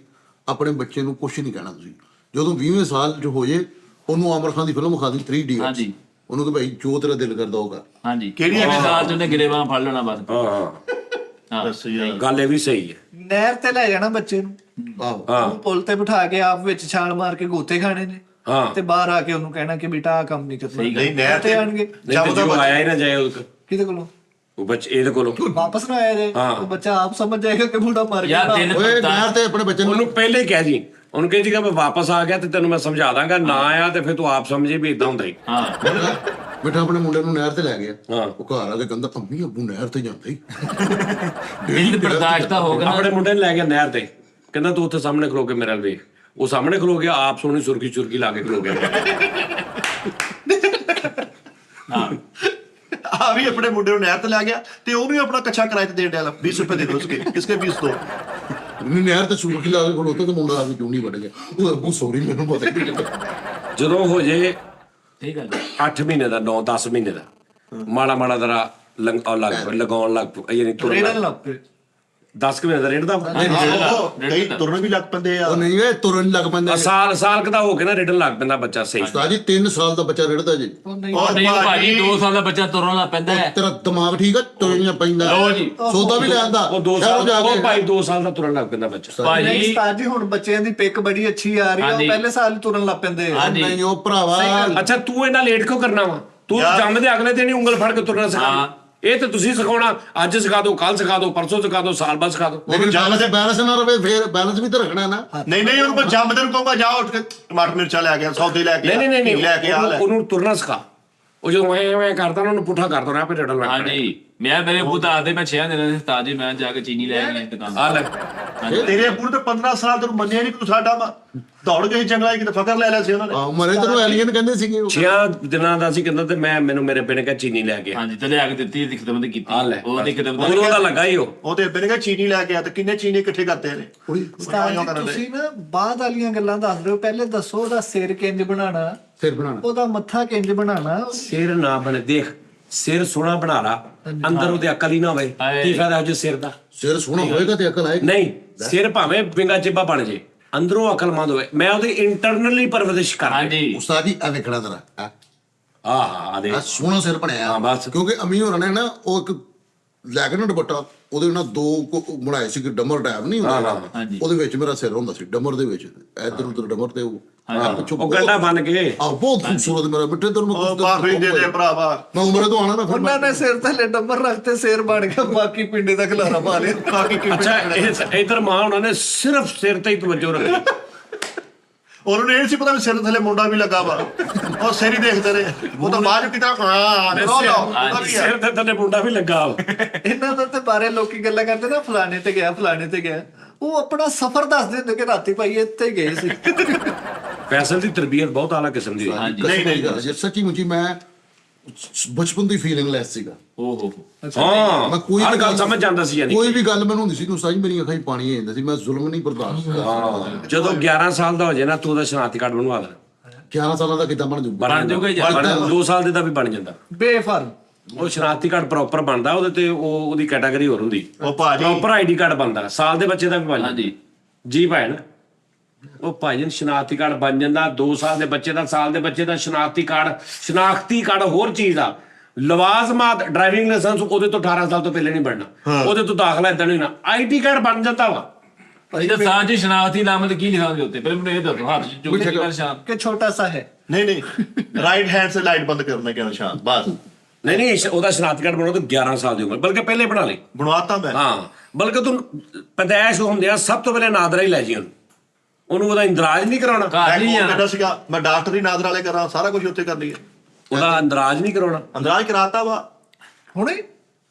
ਆਪਣੇ ਬੱਚੇ ਨੂੰ ਕੁਝ ਨਹੀਂ ਕਹਿਣਾ ਤੁਸੀਂ। ਜਦੋਂ 20ਵੇਂ ਸਾਲ 'ਚ ਹੋ ਜੇ, ਉਹਨੂੰ ਆਮਰ ਖਾਨ ਦੀ ਫਿਲਮ ਵਿਖਾ ਦੀ 3D। ਹਾਂਜੀ, ਉਹਨੂੰ ਕਿ ਭਾਈ ਜੋ ਤੇਰਾ ਦਿਲ ਕਰਦਾ ਹੋਗਾ। ਹਾਂਜੀ, ਕਿਹੜੀ ਕਿਹੜੀ ਸਾਲ ਚ ਉਹਨੇ ਗਰੇਵਾਂ ਫੜ ਲੈਣਾ ਬਸ। ਹਾਂ ਦੱਸ ਯਾਰ, ਗੱਲ ਇਹ ਵੀ ਸਹੀ ਹੈ। ਨਹਿਰ ਤੇ ਲੈ ਜਾਣਾ ਬੱਚੇ ਨੂੰ, ਆਹੋ ਉਹਨੂੰ ਪੁਲ ਤੇ ਬਿਠਾ ਕੇ ਆਪ ਵਿੱਚ ਛਾਲ ਮਾਰ ਕੇ ਗੋਤੇ ਖਾਣੇ ਨੇ, ਹਾਂ ਤੇ ਬਾਹਰ ਆ ਕੇ ਉਹਨੂੰ ਕਹਿਣਾ ਕਿ ਬੇਟਾ ਆ ਕੰਮ ਨਹੀਂ ਕਰਨਾ। ਨਹੀਂ ਨਹਿਰ ਤੇ ਤੇ ਆਣਗੇ ਨਹੀਂ ਤੇ ਜੋ ਆਇਆ ਹੀ ਨਾ ਜਾਏ ਕਿਹਦੇ ਕੋਲੋਂ, ਉਹ ਬੱਚੇ ਇਹਦੇ ਕੋਲੋਂ ਵਾਪਸ ਨਾ ਆਇਆ ਜੇ, ਉਹ ਬੱਚਾ ਆਪ ਸਮਝ ਜਾਏਗਾ ਕਿ ਬੁੱਢਾ ਮਰ ਗਿਆ। ਯਾਰ ਦਿਨ ਓਏ ਨਹਿਰ ਤੇ ਆਪਣੇ ਬੱਚੇ ਨੂੰ ਉਹਨੂੰ ਪਹਿਲੇ ਹੀ ਕਹਿ ਜੀ, ਉਹਨੂੰ ਕਹੇ ਜੀਗਾ ਮੈਂ ਵਾਪਸ ਆ ਗਿਆ ਤੇ ਤੈਨੂੰ ਮੈਂ ਸਮਝਾ ਦਾਂਗਾ, ਨਾ ਆਇਆ ਤੇ ਫਿਰ ਤੂੰ ਆਪ ਸਮਝੇ ਵੀ ਇਦਾਂ ਹੁੰਦਾ ਹੀ। ਹਾਂ ਮਿੱਠਾ ਆਪਣੇ ਮੁੰਡੇ ਨੂੰ ਨਹਿਰ ਤੇ ਲੈ ਗਿਆ। ਹਾਂ। ਉਹ ਘਰ ਆ ਕੇ ਕਹਿੰਦਾ ਅੰਮੀ ਅੱਬੂ ਨਹਿਰ ਤੇ ਜਾਂਦਾ ਹੀ। ਦਿਲ ਬਰਦਾਸ਼ਤ ਤਾਂ ਹੋ ਗਿਆ ਆਪਣੇ ਮੁੰਡੇ ਨੂੰ ਲੈ ਗਿਆ ਨਹਿਰ ਤੇ, ਕਹਿੰਦਾ ਤੂੰ ਉੱਥੇ ਸਾਹਮਣੇ ਖਲੋ ਕੇ ਮੇਰੇ ਨਾਲ ਵੇਖ। ਉਹ ਸਾਹਮਣੇ ਖਲੋ ਗਿਆ, ਆਪ ਸੋਹਣੀ ਸੁਰਖੀ ਚੁਰਕੀ ਲਾ ਕੇ ਖਲੋ ਗਿਆ। ਹਾਂ ਆ ਵੀ ਆਪਣੇ ਮੁੰਡੇ ਨੂੰ ਨਹਿਰ ਤੇ ਲੈ ਗਿਆ, ਤੇ ਉਹਨੂੰ ਵੀ ਆਪਣਾ ਕੱਛਾ ਕਿਰਾਏ ਤੇ ਦੇਣ ਡਿਆ, 20 रुपए ਦੇ ਦੋ ਇਸਕੇ 20 ਦੋ। ਨਹਿਰ ਤੇ ਸੁਰਖੀ ਲਾ ਕੇ ਖਲੋਤਾ ਤੇ ਮੁੰਡਾ ਆ ਕੇ ਕਿਉਂ ਨਹੀਂ ਵੜ ਗਿਆ? ਉਹ ਅੱਬੂ ਸੌਰੀ ਮੈਨੂੰ ਪਤਾ ਹੀ ਨਹੀਂ। ਜਦੋਂ ਹੋ ਜੇ ਠੀਕ ਹੈ। 8 ਮਹੀਨੇ ਦਾ 9-10 ਮਹੀਨੇ ਦਾ, ਮਾੜਾ ਦਰਾ ਲਗਾਉਣ ਲੱਗ ਪਏ, ਯਾਨੀ ਤੁਰਨ ਰੇੜਨ ਲੱਗ ਪਏ। 10 ਮਹੀਨੇ ਦਾ ਰੇੜਦਾ ਕਈ ਤੁਰਨ ਵੀ ਲੱਗ ਪੈਂਦੇ ਆ। ਉਹ ਨਹੀਂ ਵੇ ਤੁਰਨ ਲੱਗ ਪੈਂਦਾ। ਸਾਲ ਕਦਾ ਹੋ ਕੇ ਨਾ ਰੇੜਨ ਲੱਗ ਪੈਂਦਾ ਬੱਚਾ। ਸਹੀ ਉਸਤਾਦ ਜੀ 3 ਸਾਲ ਦਾ ਬੱਚਾ ਰਿੜਦਾ ਜੀ। ਉਹ ਨਹੀਂ ਉਹ ਨਹੀਂ ਭਾਜੀ 2 ਸਾਲ ਦਾ ਬੱਚਾ ਤੁਰਨ ਲੱਗ ਪੈਂਦਾ ਹੈ। ਤੇਰਾ ਦਿਮਾਗ ਠੀਕ ਆ? ਤੁਰਨਾ ਪੈਂਦਾ। ਲਓ ਜੀ। ਸੌਦਾ ਵੀ ਲੈਂਦਾ। ਉਹ 2 ਸਾਲ ਉਹ ਭਾਈ 2 ਸਾਲ ਦਾ ਤੁਰਨ ਲੱਗ ਪੈਂਦਾ ਬੱਚਾ। ਨਹੀਂ ਭਾਜੀ ਉਸਤਾਦ ਜੀ, ਹੁਣ ਬੱਚਿਆਂ ਦੀ ਪਿੱਕ ਬੜੀ ਅੱਛੀ ਆ ਰਹੀ ਆ, ਉਹ ਹਾਂਜੀ। ਪਹਿਲੇ ਸਾਲ ਹੀ ਤੁਰਨ ਲੱਗ ਪੈਂਦੇ ਆ। ਹਾਂਜੀ। ਨਹੀਂ ਉਹ ਭਰਾਵਾ ਅੱਛਾ ਤੂੰ ਇਹਨਾਂ ਲੇਟ ਕਿਉਂ ਕਰਨਾ ਵਾ? ਤੂੰ ਜੰਮਦੇ ਅਗਲੇ ਦਿਨ ਹੀ ਉਂਗਲ ਫੜ ਕੇ ਤੁਰਨਾ ਸਿਖਾ। ਇਹ ਤੇ ਤੁਸੀਂ ਸਿਖਾਉਣਾ, ਅੱਜ ਸਿਖਾ ਦੋ, ਕੱਲ ਸਿਖਾ ਦੋ, ਪਰਸੋਂ ਸਿਖਾ ਦੋ, ਸਾਲ ਬਾਅਦ ਸਿਖਾ ਦੋ। ਲੇਕਿਨ ਬੈਲੈਂਸ ਨਾ ਰਵੇ, ਫੇਰ ਬੈਲੈਂਸ ਵੀ ਤਾਂ ਰੱਖਣਾ ਨਾ। ਨਹੀਂ ਉਹਨੂੰ ਮੈਂ ਜੰਮਦੇ ਨੂੰ ਕਹੂੰਗਾ ਜਾ ਉੱਠ ਕੇ ਟਮਾਟਰ ਮਿਰਚਾਂ ਲੈ ਕੇ ਸੌਦੇ ਲੈ ਕੇ ਨਹੀਂ ਲੈ ਕੇ ਆ ਲੈ। ਉਹਨੂੰ ਤੁਰਨਾ ਸਿਖਾ। ਉਹ ਜਦੋਂ ਐਂ ਕਰਦਾ ਨਾ, ਉਹਨੂੰ ਪੁੱਠਾ ਕਰ ਦੋ ਨਾ, ਆਪੇ ਰੇੜਨ ਲੱਗ ਪੈਣਾ। ਹਾਂਜੀ, ਮੇਰੇ ਬੁੱਧ ਆਦੇ ਮੈਂ 6 ਦਿਨਾਂ ਦੇ ਉਸਤਾਦ ਜੀ, ਮੈਂ ਜਾ ਕੇ ਚੀਨੀ ਲੈ ਆਈ ਦੁਕਾਨ ਆ ਲੈ ਤੇਰੇ ਪੂਰੇ ਤੇ 15 ਸਾਲ ਤੈਨੂੰ ਮੰਨਿਆ ਨਹੀਂ, ਤੂੰ ਸਾਡਾ ਦੌੜ ਗਈ ਜੰਗਲਾਂ 'ਚ, ਕਿਤੇ ਫਕਰ ਲੈ ਲਿਆ ਸੀ ਉਹਨਾਂ ਨੇ। ਆ ਮਰੇ ਤੈਨੂੰ ਐਲੀਅਨ ਕਹਿੰਦੇ ਸੀਗੇ ਉਹ। 6 ਦਿਨਾਂ ਦਾ ਸੀ ਕਹਿੰਦਾ, ਤੇ ਮੈਨੂੰ ਮੇਰੇ ਪਿੰਡ ਕਾ ਚੀਨੀ ਲੈ ਗਿਆ। ਹਾਂਜੀ, ਤੇ ਲਿਆ ਕੇ ਦਿੱਤੀ, ਦੀ ਖਿਦਮਤ ਕੀਤੀ। ਆ ਲੈ ਉਹਦੀ ਖਿਦਮਤ ਉਦੋਂ ਦਾ ਲੱਗਾ ਹੀ ਉਹ। ਉਹ ਤੇ ਬਿਨ ਕੇ ਚੀਨੀ ਲੈ ਕੇ ਆ, ਤੇ ਕਿੰਨੇ ਚੀਨੀ ਇਕੱਠੇ ਕਰਤੇ ਨੇ। ਉਸਤਾਦ ਜੀ, ਤੁਸੀਂ ਨਾ ਬਾਅਦ ਵਾਲੀਆਂ ਗੱਲਾਂ ਦੱਸ ਰਹੇ ਹੋ, ਪਹਿਲੇ ਦੱਸੋ ਉਹਦਾ ਸਿਰ ਕਿੰਜ ਬਣਾਉਣਾ, ਸਿਰ ਬਣਾਣਾ। ਉਹਦਾ ਮੱਥਾ ਕਿੰਜ ਬਣਾਉਣਾ। ਸਿਰ ਨਾ ਬਣੇ, ਦੇਖ ਸਿਰ ਸੋਹਣਾ ਬਣਾ ਲਾ, ਅੰਦਰ ਉਹਦੇ ਅਕਲ ਹੀ ਨਾ ਹੋਵੇ, ਕੀ ਫਾਇਦਾ ਉਹ ਸਿਰ ਦਾ? ਸਿਰ ਸੋਹਣਾ ਹੋਏਗਾ ਤੇ ਅਕਲ ਆਏਗੀ। ਨਹੀਂ, ਸਿਰ ਭਾਵੇਂ ਵਿੰਗਾ ਚਿੱਬਾ ਬਣ ਜੇ, ਅੰਦਰੋਂ ਅਕਲਮੰਦ ਹੋਵੇ। ਮੈਂ ਉਹਦੀ ਇੰਟਰਨਲੀ ਪਰਵਰਿਸ਼ ਕਰਾਂ। ਹਾਂਜੀ ਉਸਤਾਦ ਜੀ ਆ ਵੇਖਣਾ ਜ਼ਰਾ ਆਹ ਦੇ ਆ ਸੋਹਣਾ ਸਿਰ ਬਣਿਆ। ਹਾਂ, ਬਸ। ਕਿਉਂਕਿ ਅਮੀ ਹੋਰਾਂ ਨੇ ਨਾ ਉਹ ਇੱਕ ਲੈ ਕੇ ਨਾ ਦੁਪੱਟਾ, ਉਹਦੇ ਨਾਲ ਦੋ ਬਣਾਏ ਸੀ ਕਿ ਡਮਰ ਟੈਪ ਨਹੀਂ ਹੁੰਦਾ, ਹਾਂਜੀ। ਉਹਦੇ ਵਿੱਚ ਮੇਰਾ ਸਿਰ ਹੁੰਦਾ ਸੀ, ਡਮਰ ਦੇ ਵਿੱਚ ਇੱਧਰ ਉੱਧਰ ਡਮਰ ਤੇ ਉਹ ਪਿੱਛੋਂ ਉਹ ਗੰਡਾ ਬਣ ਕੇ ਬਹੁਤ ਖੂਬਸੂਰਤ ਮੇਰਾ ਮਿੱਠੇ ਤੈਨੂੰ ਉਹ ਮਾਫੀ ਦੇ ਦੇ ਭਰਾਵਾ। ਮੈਂ ਉਮਰੇ ਤੋਂ ਆਣਾ ਨਾ ਫਿਰ ਉਹਨਾਂ ਨੇ ਸਿਰ ਥੱਲੇ ਡੰਬਰ ਰੱਖਤੇ, ਸਿਰ ਬਣ ਗਿਆ, ਬਾਕੀ ਪਿੰਡੇ ਦਾ ਖਲਾਰਾ ਪਾ ਲਿਆ। ਬਾਕੀ ਕੀ ਅੱਛਾ ਇਧਰ ਮਾਂ ਉਹਨਾਂ ਨੇ ਸਿਰਫ ਸਿਰ ਤੇ ਹੀ ਤਵੱਜੋ ਰੱਖੀ। ਉਹਨਾਂ ਨੂੰ ਇਹ ਸੀ ਪਤਾ ਵੀ ਸਿਰ ਥੱਲੇ ਮੁੰਡਾ ਵੀ ਲੱਗਾ ਵਾ, ਉਹ ਸਿਰ ਹੀ ਦੇਖਦੇ ਰਹੇ। ਉਹ ਤਾਂ ਬਾਅਦ ਚ ਕਿਤਾ ਸਿਰ ਤੇ ਥੱਲੇ ਮੁੰਡਾ ਵੀ ਲੱਗਾ। ਇਹਨਾਂ ਦਾ ਤੇ ਬਾਰੇ ਲੋਕੀ ਗੱਲਾਂ ਕਰਦੇ ਨਾ, ਫਲਾਣੇ ਤੇ ਗਿਆ, ਫਲਾਣੇ ਤੇ ਗਿਆ। ਉਹ ਆਪਣਾ ਸਫ਼ਰ ਦੱਸਦੇ ਹੁੰਦੇ ਕਿ ਰਾਤੀ ਭਾਈ ਇੱਥੇ ਗਏ ਸੀ। ਫੈਸਲ ਦੀ ਤਰਬੀਅਤ ਬਹੁਤ ਆਲਾ ਕਿਸਮ ਦੀ ਹੈ। ਨਹੀਂ ਸੱਚੀ ਮੁੱਚੀ ਮੈਂ ਬਚਪਨ ਤੋਂ ਹੀ ਫੀਲਿੰਗ ਲੈਸ ਸੀਗਾ। ਓਹੋ ਹਾਂ, ਮੈਂ ਕੋਈ ਹਰ ਵੀ ਗੱਲ ਸਮਝ ਜਾਂਦਾ ਸੀ ਯਾਨੀ। ਕੋਈ ਵੀ ਗੱਲ ਮੈਨੂੰ ਹੁੰਦੀ ਸੀ ਕਿ ਉਸਤਾਦ ਜੀ ਮੇਰੀਆਂ ਅੱਖਾਂ 'ਚ ਪਾਣੀ ਆ ਜਾਂਦਾ ਸੀ, ਮੈਂ ਜ਼ੁਲਮ ਨਹੀਂ ਬਰਦਾਸ਼ਤ ਕਰਦਾ। ਹਾਂ, ਜਦੋਂ 11 ਸਾਲ ਦਾ ਹੋ ਜਾਏ ਨਾ, ਤੂੰ ਉਹਦਾ ਸ਼ਨਾਖਤੀ ਕਾਰਡ ਬਣਵਾ ਲੈ। 11 ਸਾਲਾਂ ਦਾ ਕਿੱਦਾਂ ਬਣ ਜੂਗਾ? ਬਣ ਜਾਊਗਾ, 2 ਸਾਲ ਦੇ ਦਾ ਵੀ ਬਣ ਜਾਂਦਾ। ਬੇਫਰਮ ਉਹ ਸ਼ਨਾਖਤੀ ਕਾਰਡ ਪ੍ਰੋਪਰ ਬਣਦਾ, ਉਹਦੇ ਤੇ ਉਹਦੀ ਕੈਟਾਗਰੀ ਹੋਰ ਹੁੰਦੀ। ਉਹ ਭਾਜੀ ਪ੍ਰੋਪਰ ਆਈਡੀ ਕਾਰਡ ਬਣਦਾ, ਸਾਲ ਦੇ ਬੱਚੇ ਦਾ ਵੀ ਬਣ ਜਾਂਦਾ। ਹਾਂਜੀ ਜੀ ਭੈਣ, ਉਹ ਭਾਈਜਨ ਸ਼ਨਾਖਤੀ ਕਾਰਡ ਬਣ ਜਾਂਦਾ 2 ਸਾਲ ਦੇ ਬੱਚੇ ਦਾ, ਸਾਲ ਦੇ ਬੱਚੇ ਦਾ ਸ਼ਨਾਖਤੀ ਕਾਰਡ ਹੋਰ ਚੀਜ਼ ਆ। ਲਵਾਜ਼ਮਾਤ ਡਰਾਈਵਿੰਗ ਲਾਇਸੈਂਸ ਉਹਦੇ ਤੋਂ 18 ਸਾਲ ਤੋਂ ਪਹਿਲੇ ਨਹੀਂ ਬਣਨਾ, ਉਹਦੇ ਤੋਂ ਦਾਖਲਾ ਇਦਾਂ ਨਹੀਂ ਨਾ, ਆਈਡੀ ਕਾਰਡ ਬਣ ਜਾਂਦਾ ਵਾ। ਇਹਦਾ ਸਾਂਝ ਦੀ ਸ਼ਨਾਖਤੀ ਅਲਾਮਤ ਕੀ ਲਿਖਾਂਗੇ ਉੱਤੇ? ਪਹਿਲੇ ਮੈਨੂੰ ਇਹ ਦੱਸੋ, ਹੱਥ ਚ ਜੋ ਨਿਸ਼ਾਨ। ਕਿ ਛੋਟਾ ਸਾ ਹੈ। ਨਹੀਂ ਨਹੀਂ ਰਾਈਟ ਹੈਂਡ ਸੇ ਲਾਈਟ ਬੰਦ ਕਰਨੇ ਕੇ ਨਿਸ਼ਾਨ ਬਸ। ਨਹੀਂ ਉਹਦਾ ਸ਼ਨਾਖਤੀ ਕਾਰਡ ਬਣਾਉ ਤਾਂ 11 ਸਾਲ ਦੀ ਉਮਰ, ਬਲਕਿ ਪਹਿਲੇ ਬਣਾ ਲਈ। ਬਣਵਾਤਾ ਮੈਂ। ਹਾਂ, ਬਲਕਿ ਤੂੰ ਪੈਦਾਇਸ਼ ਹੁੰਦਿਆ ਸਭ ਤੋਂ ਪਹਿਲੇ ਨਾਦਰਾ ਹੀ ਲੈ ਜੀ ਉਹਨੂੰ ਉਹਦਾ ਇੰਦਰਾਜ ਨਹੀਂ ਕਰਾਉਣਾ। ਘਰ ਨਹੀਂ ਮੈਂ ਜਾਣਾ। ਕਹਿੰਦਾ ਸੀਗਾ ਮੈਂ ਡਾਕਟਰੀ ਨਾਦਰ ਵਾਲੇ ਕਰਾਂ, ਸਾਰਾ ਕੁਝ ਉੱਥੇ ਕਰ ਲਈਏ। ਉਹਦਾ ਇੰਦਰਾਜ ਨਹੀਂ ਕਰਾਉਣਾ। ਅੰਦਰਾਜ ਕਰਾਤਾ ਵਾ। ਹੁਣੇ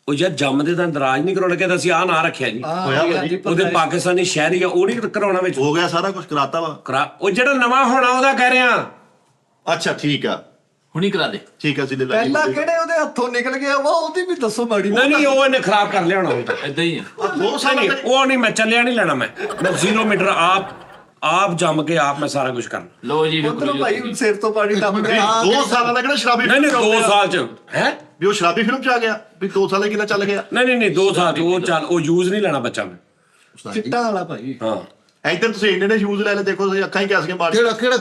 ਉਹ ਜਦ ਜੰਮਦੇ ਤਾਂ ਇੰਦਰਾਜ ਨਹੀਂ ਕਰਾਉਣਾ, ਕਹਿੰਦਾ ਅਸੀਂ ਆਹ ਨਾਂ ਰੱਖਿਆ ਜੀ, ਹੋਇਆ ਵਾ ਜੀ। ਉਹਦੇ ਪਾਕਿਸਤਾਨੀ ਸ਼ਹਿਰੀ ਆ, ਉਹ ਨਹੀਂ ਕਰਾਉਣਾ ਵਿੱਚ। ਹੋ ਗਿਆ ਸਾਰਾ ਕੁਝ ਕਰਾਤਾ ਵਾ। ਉਹ ਜਿਹੜਾ ਨਵਾਂ ਹੋਣਾ ਉਹਦਾ ਕਹਿ ਰਿਹਾ। ਅੱਛਾ ਠੀਕ ਆ, ਹੁਣੀ ਕਰਾ ਦੇ। ਠੀਕ ਆ, ਅਸੀਂ ਲੈ ਪਹਿਲਾਂ ਲਾਂਗੇ। ਕਿਹੜੇ ਉਹਦੇ ਹੱਥੋਂ ਨਿਕਲ ਗਿਆ ਵਾ, ਉਹਦੀ ਵੀ ਦੱਸੋ ਮਾੜੀ। ਨਹੀਂ ਉਹ ਇਹਨੇ ਖਰਾਬ ਕਰ ਲਿਆ ਹੋਣਾ ਉਹ ਤਾਂ। ਏਦਾਂ ਹੀ ਆ। 2 ਸਾਲ ਨਹੀਂ ਉਹ ਨਹੀਂ, ਮੈਂ ਚੱਲਿਆ ਨਹੀਂ ਲੈਣਾ। ਮੈਂ 0 ਮੀਟਰ ਆਪ ਜੰਮ ਕੇ ਆਪ ਮੈਂ ਸਾਰਾ ਕੁਝ ਕਰਨਾ। ਲੋ ਜੀ ਉਧਰੋਂ ਭਾਈ ਸਿਰ ਤੋਂ ਪਾਣੀ ਟੱਪ ਗਿਆ। 2 ਸਾਲਾਂ ਦਾ ਕਿਹੜਾ ਸ਼ਰਾਬੀ? ਨਹੀਂ 2 ਸਾਲ ਚ ਹੈ ਵੀ ਉਹ ਸ਼ਰਾਬੀ ਫਿਲਮ ਚ ਆ ਗਿਆ ਵੀ 2 ਸਾਲ ਕਿੰਨਾ ਚੱਲ ਗਿਆ। ਨਹੀਂ 2 ਸਾਲ ਚ ਉਹ ਚੱਲ, ਉਹ ਯੂਜ਼ ਨਹੀਂ ਲੈਣਾ ਬੱਚਾ ਮੈਂ। ਚਿੱਟਾ ਵਾਲਾ ਭਾਈ। ਹਾਂ, ਇੱਧਰ ਤੁਸੀਂ ਇੰਨੇ ਨੇ ਸ਼ੂਜ਼ ਲੈ ਲੈ, ਦੇਖੋ ਤੁਸੀਂ ਅੱਖਾਂ ਹੀ ਕਿਆਸੀਆਂ ਮਾਰ। ਕਿਹੜਾ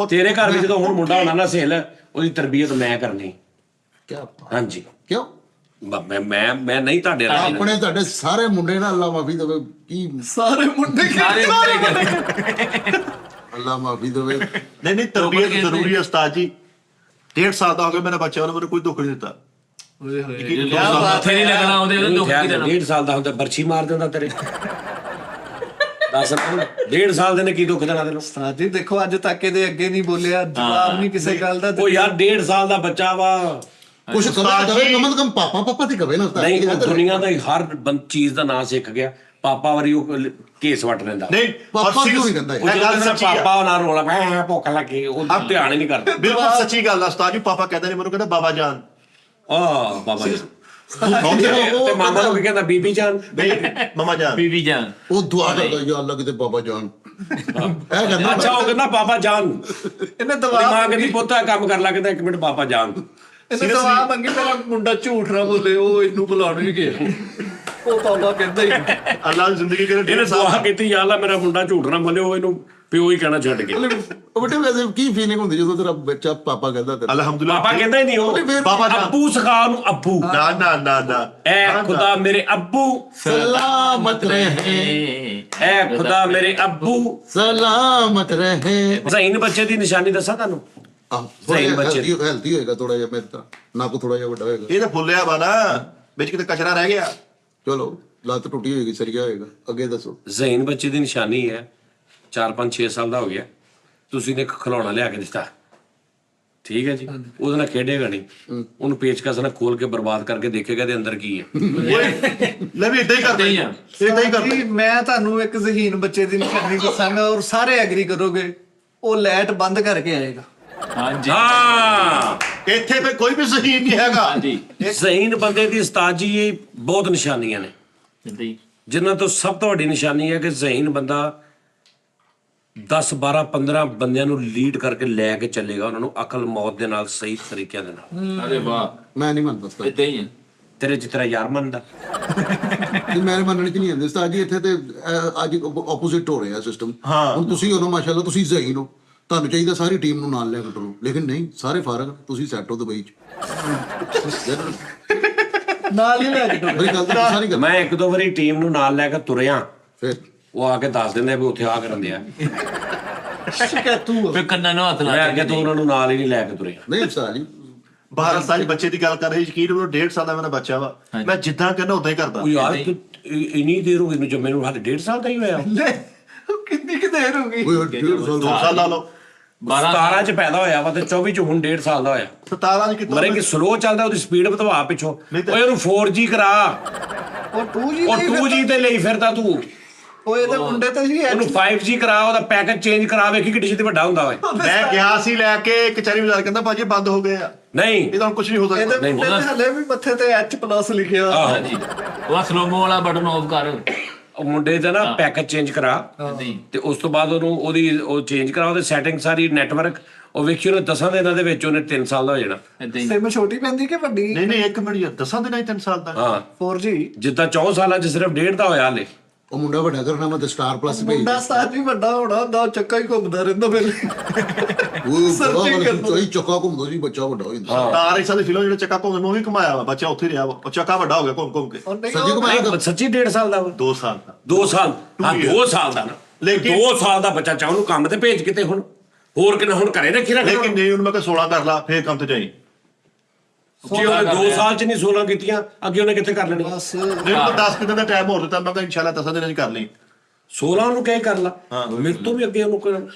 ਤੇਰੇ ਘਰ ਵਿੱਚ ਜਦੋਂ ਹੁਣ ਮੁੰਡਾ ਹੋਣਾ ਨਾ ਸਹੇਲ, ਉਹਦੀ ਤਰਬੀਅਤ ਮੈਂ ਕਰਨੀ। ਹਾਂਜੀ, ਕਿਉਂ? ਮੈਂ ਨਹੀਂ ਤੁਹਾਡੇ ਰਾਜੀ। ਆਪਣੇ ਤੁਹਾਡੇ ਸਾਰੇ ਮੁੰਡੇ ਨਾ ਅੱਲਾ ਮਾਫੀ ਦੇਵੇ ਕੀ ਸਾਰੇ ਮੁੰਡੇ ਸਾਰੇ ਉੱਤੇ ਅੱਲਾ ਮਾਫੀ ਦੇਵੇ। ਨਹੀਂ ਤਰਬੀਅਤ ਜ਼ਰੂਰੀ ਹੈ ਉਸਤਾਦ ਜੀ। 1.5 ਸਾਲ ਦਾ ਹੋ ਗਿਆ ਮੇਰਾ ਬੱਚਾ, ਉਹਨੇ ਮੈਨੂੰ ਕੋਈ ਦੁੱਖ ਨਹੀਂ ਦਿੱਤਾ। ਓਏ ਹੋਏ। ਮੱਥੇ ਨਹੀਂ ਲੱਗਣਾ ਉਹਦੇ ਦੁੱਖ ਕੀ ਦੇਣਾ। 1.5 ਸਾਲ ਦਾ ਹੁੰਦਾ ਬਰਛੀ ਮਾਰ ਦਿੰਦਾ ਤੇਰੇ। ਦੱਸ 1.5 ਸਾਲ ਦੇ ਨੇ ਕੀ ਦੁੱਖ ਦੇਣਾ ਤੈਨੂੰ? ਉਸਤਾਦ ਜੀ ਦੇਖੋ, ਅੱਜ ਤੱਕ ਇਹਦੇ ਅੱਗੇ ਨਹੀਂ ਬੋਲਿਆ, ਜਵਾਬ ਨਹੀਂ ਕਿਸੇ ਗੱਲ ਦਾ। ਉਹ ਯਾਰ 1.5 ਸਾਲ ਦਾ ਬੱਚਾ ਵਾ। ਕੁਛ ਕਵੇ ਕਮ ਸੇ ਕਮ ਪਾਪਾ ਤੇ ਕਵੇ ਨਾ ਉਸਤਾਦ। ਨਹੀਂ, ਉਹ ਦੁਨੀਆ ਦਾ ਹਰ ਚੀਜ਼ ਦਾ ਨਾਂ ਸਿੱਖ ਗਿਆ। ਪਾਪਾ ਵਾਰੀ ਉਹ ਕੇਸ ਵੱਟ ਲੈਂਦਾ। ਨਹੀਂ ਪਾਪਾ ਕਿਉਂ ਨਹੀਂ ਕਹਿੰਦਾ? ਉਹ ਜਦੋਂ ਸੱਚੀ ਆ। ਪਾਪਾ ਨਾਲ ਰੋਲਾ ਮੈਂ ਭੁੱਖ ਲੱਗੀ, ਉਹ ਧਿਆਨ ਹੀ ਨਹੀਂ ਕਰਦਾ। ਬਿਲਕੁਲ ਸੱਚੀ ਗੱਲ ਆ ਉਸਤਾਦ ਜੀ। ਪਾਪਾ ਕਹਿੰਦੇ ਨੇ ਮੈਨੂੰ, ਕਹਿੰਦਾ ਬਾਬਾ ਜਾਨ। ਬਾਬਾ ਜੀ ਤੇ ਮਾਮਾ ਨੂੰ ਕੀ ਕਹਿੰਦਾ? ਬੀਬੀ ਜਾਨ। ਨਹੀਂ ਮਮਾ ਜਾਨ। ਬੀਬੀ ਜਾਨ। ਉਹ ਦੁਆ ਕਰਦਾ ਯਾ ਅੱਲਾ ਕਿਤੇ ਬਾਬਾ ਜਾਨ। ਇਹ ਕਹਿੰਦਾ ਅੱਛਾ, ਉਹ ਕਹਿੰਦਾ ਬਾਬਾ ਜਾਨ। ਇਹਨੇ ਉਹਦੀ ਦਵਾ ਮਾਂ ਕਹਿੰਦੀ ਪੁੱਤਾ ਕੰਮ ਕਰ ਲਾ, ਕਹਿੰਦਾ 1 ਮਿੰਟ ਬਾਬਾ ਜਾਨ। ਇਹਨੇ ਦਵਾ ਮੰਗੀ, ਮੇਰਾ ਮੁੰਡਾ ਝੂਠ ਨਾ ਬੋਲੇ। ਉਹ ਇਹਨੂੰ ਬੁਲਾਉਣ ਵੀ ਗਿਆ। ਉਹ ਬਾਬਾ ਕਹਿੰਦਾ ਹੀ ਅੱਲਾ ਦੀ ਜ਼ਿੰਦਗੀ ਕਹਿੰਦੇ ਇਹਨੇ 1.5 ਸਾਲ ਦੁਆ ਕੀਤੀ, ਯਾ ਅੱਲਾ ਮੇਰਾ ਮੁੰਡਾ ਝੂਠ ਨਾ ਬੋਲੇ, ਉਹ ਇਹਨੂੰ ਪਿਓ ਹੀ ਕਹਿਣਾ ਛੱਡ ਗਿਆ। ਉਹ ਬੇਟੇ ਵੈਸੇ ਕੀ ਫੀਲਿੰਗ ਹੁੰਦੀ ਜਦੋਂ ਤੇਰਾ ਬੱਚਾ ਪਾਪਾ ਕਹਿੰਦਾ ਤੇਰਾ? ਅਲਹਮਦੁਲਿਲਾ। ਪਾਪਾ ਕਹਿੰਦਾ ਹੀ ਨਹੀਂ ਉਹ, ਬਾਬਾ ਜਾਨ। ਅੱਬੂ ਸਿਖਾ ਉਹਨੂੰ, ਅੱਬੂ। ਨਾ ਐ ਖੁਦਾ ਮੇਰੇ ਅੱਬੂ ਸਲਾਮਤ ਰਹੇ, ਐ ਖੁਦਾ ਮੇਰੇ ਅੱਬੂ। ਸਲਾਮਤ ਰਹੇ। ਜ਼ਹੀਨ ਬੱਚੇ ਦੀ ਨਿਸ਼ਾਨੀ ਦੱਸਾਂ ਤੁਹਾਨੂੰ? ਸਹੀ ਬੱਚੇ ਦੀ। ਹੈਲਦੀ ਹੋਏਗਾ ਥੋੜਾ ਜਿਹਾ, ਮੇਰੇ ਤਾਂ ਨੱਕ ਥੋੜਾ ਜਿਹਾ ਵੱਡਾ ਹੋਏਗਾ। ਇਹ ਤਾਂ ਫੁੱਲਿਆ ਵਾ ਨਾ, ਵਿੱਚ ਕਿਤੇ ਕਚਰਾ ਰਹਿ ਗਿਆ। ਚਲੋ ਲੱਤ ਟੁੱਟੀ ਹੋਏਗੀ, ਸਰੀਆ ਹੋਏਗਾ। ਅੱਗੇ ਦੱਸੋ। ਜ਼ਹੀਨ ਬੱਚੇ ਦੀ ਨਿਸ਼ਾਨੀ ਹੈ 4 5 6 ਸਾਲ ਦਾ ਹੋ ਗਿਆ, ਤੁਸੀਂ ਨੇ ਇੱਕ ਖਿਡੌਣਾ ਲਿਆ ਕੇ ਦਿੱਤਾ, ਠੀਕ ਹੈ ਜੀ, ਉਹਦੇ ਨਾਲ ਖੇਡੇਗਾ ਨਹੀਂ, ਉਹਨੂੰ ਪੇਚਕਸ ਨਾਲ ਖੋਲ ਕੇ ਬਰਬਾਦ ਕਰਕੇ ਦੇਖੇਗਾ ਇਹਦੇ ਅੰਦਰ ਕੀ ਹੈ। ਲੈ ਵੀ ਇਦਾਂ ਹੀ ਕਰਦੇ ਆ, ਇਦਾਂ ਹੀ ਕਰਦੇ। ਜੀ, ਮੈਂ ਤੁਹਾਨੂੰ ਇੱਕ ਜ਼ਹੀਨ ਬੱਚੇ ਦੀ ਨਿਸ਼ਾਨੀ ਦੱਸਾਂਗਾ ਔਰ ਸਾਰੇ ਐਗਰੀ ਕਰੋਗੇ। ਉਹ ਲਾਈਟ ਬੰਦ ਕਰਕੇ ਆਏਗਾ। ਹਾਂਜੀ ਹਾਂ, ਇੱਥੇ ਫੇ ਕੋਈ ਵੀ ਜ਼ਹੀਨ ਨਹੀਂ ਹੈਗਾ। ਹਾਂਜੀ ਜ਼ਹੀਨ ਬੰਦੇ ਦੀ ਉਸਤਾਦ ਜੀ ਇਹ ਬਹੁਤ ਨਿਸ਼ਾਨੀਆਂ ਨੇ, ਏਦਾਂ ਹੀ। ਜਿਨ੍ਹਾਂ ਤੋਂ ਸਭ ਤੋਂ ਵੱਡੀ ਨਿਸ਼ਾਨੀ ਹੈ ਕਿ ਜ਼ਹੀਨ ਬੰਦਾ 10 12 15 ਬੰਦਿਆਂ ਨੂੰ ਲੀਡ ਕਰਕੇ ਲੈ ਕੇ ਚੱਲੇਗਾ ਉਹਨਾਂ ਨੂੰ ਅਕਲ ਮੌਤ ਦੇ ਨਾਲ, ਸਹੀ ਤਰੀਕਿਆਂ ਦੇ ਨਾਲ। ਅਰੇ ਵਾਹ, ਮੈਂ ਨਹੀਂ ਮੰਨਦਾ ਉਸਤਾਦ ਇਦਾਂ ਹੀ ਹੈ। ਤੇਰੇ ਚ ਤੇਰਾ ਯਾਰ ਮੰਨਦਾ। ਜੀ, ਮੇਰੇ ਮੰਨਣ ਚ ਨਹੀਂ ਆਉਂਦੇ ਉਸਤਾਦ ਜੀ। ਇੱਥੇ ਤੇ ਅੱਜ ਆਪੋਜ਼ਿਟ ਹੋ ਰਿਹਾ ਸਿਸਟਮ। ਹੁਣ ਤੁਸੀਂ ਹੋ ਮਾਸ਼ਾਅੱਲਾ, ਤੁਸੀਂ ਜ਼ਹੀਨ ਹੋ, ਤੁਹਾਨੂੰ ਚਾਹੀਦਾ ਸਾਰੀ ਟੀਮ ਨੂੰ ਨਾਲ ਲੈ ਕੇ ਟੁਰੋ, ਲੇਕਿਨ ਨਹੀਂ, ਸਾਰੇ ਫਾਰਗ, ਤੁਸੀਂ ਸੈੱਟ ਹੋ ਦੁਬਈ ਚ। ਨਾਲ ਹੀ ਲੈ ਕੇ ਟੁਰ। ਮੇਰੀ ਗੱਲ ਤਾਂ ਸਾਰੀ ਗੱਲ ਮੈਂ ਇੱਕ ਦੋ ਵਾਰੀ ਟੀਮ ਨੂੰ ਨਾਲ ਲੈ ਕੇ ਤੁਰਿਆ, ਫਿਰ ਉਹ ਆ ਕੇ ਦੱਸ ਦਿੰਦੇ ਵੀ ਉੱਥੇ ਆ ਕਰਨ ਦਿਆ। ਸ਼ਿਕਾਇਤੂ ਫਿਰ ਕੰਨਾਂ ਨੂੰ ਹੱਥ ਲਾ ਮੈਂ ਕੇ ਅੱਗੇ ਤੋਂ ਉਹਨਾਂ ਨੂੰ ਨਾਲ ਹੀ ਨਹੀਂ ਲੈ ਕੇ ਤੁਰਿਆ। ਨਹੀਂ ਉਸਤਾਦ ਜੀ, 12 ਸਾਲ ਦੇ ਬੱਚੇ ਦੀ ਗੱਲ ਕਰ ਰਹੀ, ਯਕੀਨ ਕਰੋ 1.5 ਸਾਲ ਦਾ ਮੇਰਾ ਬੱਚਾ ਵਾ, ਮੈਂ ਜਿੱਦਾਂ ਕਹਿੰਦਾ ਉਦਾਂ ਹੀ ਕਰਦਾ। ਉਹ ਯਾਰ ਇੰਨੀ ਦੇਰ ਹੋ ਗਈ ਨੂੰ ਜੰਮੇ ਨੂੰ, ਹਾਲੇ 1.5 ਸਾਲ ਦਾ ਹੀ ਹੋਇਆ। ਕਿੰਨੀ ਕਿ ਦੇਰ ਹੋ ਗਈ? ਕੋਈ 1.5 ਸਾਲ 2 ਸਾਲ ਲਾ ਲਓ। 17 ਚ ਪੈਦਾ ਹੋਇਆ ਵਾ ਤੇ 24 ਚ ਹੁਣ 1.5 ਸਾਲ ਦਾ ਹੋਇਆ। 17 ਚ ਕਿਤੋਂ ਮਰੇ ਕਿ ਸਲੋ ਚੱਲਦਾ, ਉਹਦੀ ਸਪੀਡ ਵਧਵਾ ਪਿੱਛੋਂ। ਓਏ ਉਹਨੂੰ 4G ਕਰਾ, ਉਹ 2G ਉਹ 2G ਤੇ ਲਈ ਫਿਰਦਾ ਤੂੰ। ਉਹ ਇਹਦੇ ਮੁੰਡੇ ਤੇ ਸੀ ਉਹਨੂੰ 5G ਕਰਾ, ਉਹਦਾ ਪੈਕੇਜ ਚੇਂਜ ਕਰਾ, ਵੇਖੀ ਕਿੱਡੀ ਛੇਤੀ ਵੱਡਾ ਹੁੰਦਾ ਓਏ। ਮੈਂ ਗਿਆ ਸੀ ਲੈ ਕੇ ਕਚਹਿਰੀ ਬਾਜ਼ਾਰ, ਕਹਿੰਦਾ ਭਾਜੀ ਬੰਦ ਹੋ ਗਏ ਆ, ਨਹੀਂ ਇਹ ਤਾਂ ਕੁਝ ਨਹੀਂ ਹੋ ਇਹਦੇ ਸਕਦਾ। ਮੁੰਡੇ ਤੇ ਹਲੇ ਵੀ ਮੱਥੇ ਤੇ H+ ਲਿਖਿਆ। ਆਹੋ, ਹਾਂਜੀ, ਉਹ ਸਲੋਮੋ ਵਾਲਾ ਬਟਨ ਆਫ ਕਰ। ਉਹ ਮੁੰਡੇ ਦਾ ਨਾ ਪੈਕੇਜ ਚੇਂਜ ਕਰਾ, ਤੇ ਉਸ ਤੋਂ ਬਾਅਦ ਉਹਨੂੰ ਉਹ ਚੇਂਜ ਕਰਾ, ਉਹਦੇ ਸੈਟਿੰਗ ਸਾਰੀ ਨੈਟਵਰਕ, ਉਹ ਵੇਖੀ ਉਹਨੇ 10 ਦਿਨਾਂ ਦੇ ਵਿੱਚ ਉਹਨੇ 3 ਸਾਲ ਦਾ ਹੋ ਜਾਣਾ। ਇਦਾਂ ਹੀ ਸਿਮ ਛੋਟੀ ਪੈਂਦੀ ਕਿ ਵੱਡੀ? ਨਹੀਂ ਨਹੀਂ, 1 ਮਿੰਟ ਯਾਰ, 10 ਦਿਨਾਂ ਹੀ 3 ਸਾਲ ਦਾ। ਹਾਂ, 4G ਜਿੱਦਾਂ 4 ਸਾਲਾਂ ਚ ਸਿਰਫ 1.5 ਦਾ ਹੋਇਆ ਹਲੇ। ਉਹ ਮੁੰਡਾ ਵੱਡਾ ਕਰਨਾ, ਮੈਂ ਤੇ ਸਟਾਰ ਪਲੱਸ ਭੇਜ ਮੁੰਡਾ ਸਾਥ ਵੀ ਵੱਡਾ ਹੋਣਾ ਹੁੰਦਾ, ਉਹ ਚੱਕਾ ਹੀ ਘੁੰਮਦਾ ਰਹਿੰਦਾ ਫਿਰ। ਉਹ ਬੜਾ ਚੱਕਾ ਘੁੰਮਦਾ ਸੀ, ਬੱਚਾ ਵੱਡਾ ਹੋ ਜਾਂਦਾ। ਤਾਰ ਇਸ ਦੇ ਫਿਲਮ ਜਿਹੜਾ ਚੱਕਾ ਘੁੰਮਦੇ ਉਹ ਵੀ ਕਮਾਇਆ ਵਾ, ਬੱਚਾ ਉੱਥੇ ਰਿਹਾ ਵਾ, ਉਹ ਚੱਕਾ ਵੱਡਾ ਹੋ ਗਿਆ ਘੁੰਮ ਘੁੰਮ ਕੇ। ਉਹ ਨਹੀਂ, ਸੱਚੀ ਘੁਮਾਇਆ ਨਹੀਂ, ਸੱਚੀ 1.5 ਸਾਲ ਦਾ ਵਾ। 2 ਸਾਲ ਦਾ। 2 ਸਾਲ, ਹਾਂ 2 ਸਾਲ ਦਾ ਨਾ, ਲੇਕਿਨ- 2 ਸਾਲ ਦਾ ਬੱਚਾ ਚਾਹ ਉਹਨੂੰ ਕੰਮ ਤੇ ਭੇਜ ਕਿਤੇ, ਹੁਣ ਹੋਰ ਕਿੰਨਾ, ਹੁਣ ਘਰੇ ਰੱਖੀ ਰੱਖ। ਲੇਕਿਨ ਨਹੀਂ, ਉਹਨੂੰ ਮੈਂ ਕਿਹਾ 16 ਕਰ ਲਾ, ਫੇਰ ਕੰਮ ਤੇ ਜਾਈ। ਜੇ ਉਹਨੇ 2 ਸਾਲ ਚ ਨਹੀਂ 16 ਕੀਤੀਆਂ, ਅੱਗੇ ਉਹਨੇ ਕਿੱਥੇ ਕਰ ਲੈਣੀ? ਬਸ ਜੇ ਉਹ 10 ਦਿਨ ਦਾ ਟਾਈਮ ਹੋਰ ਦਿੱਤਾ, ਮੈਂ ਕਿਹਾ ਇਨਸ਼ਾਅੱਲਾ 10 ਦਿਨਾਂ ਚ ਕਰ ਲਈ। 16 ਨੂੰ ਕਹਿ ਕਰ ਲਾ, ਮੇਰੇ ਤੋਂ ਵੀ ਅੱਗੇ ਉਹਨੂੰ ਕਰਨ,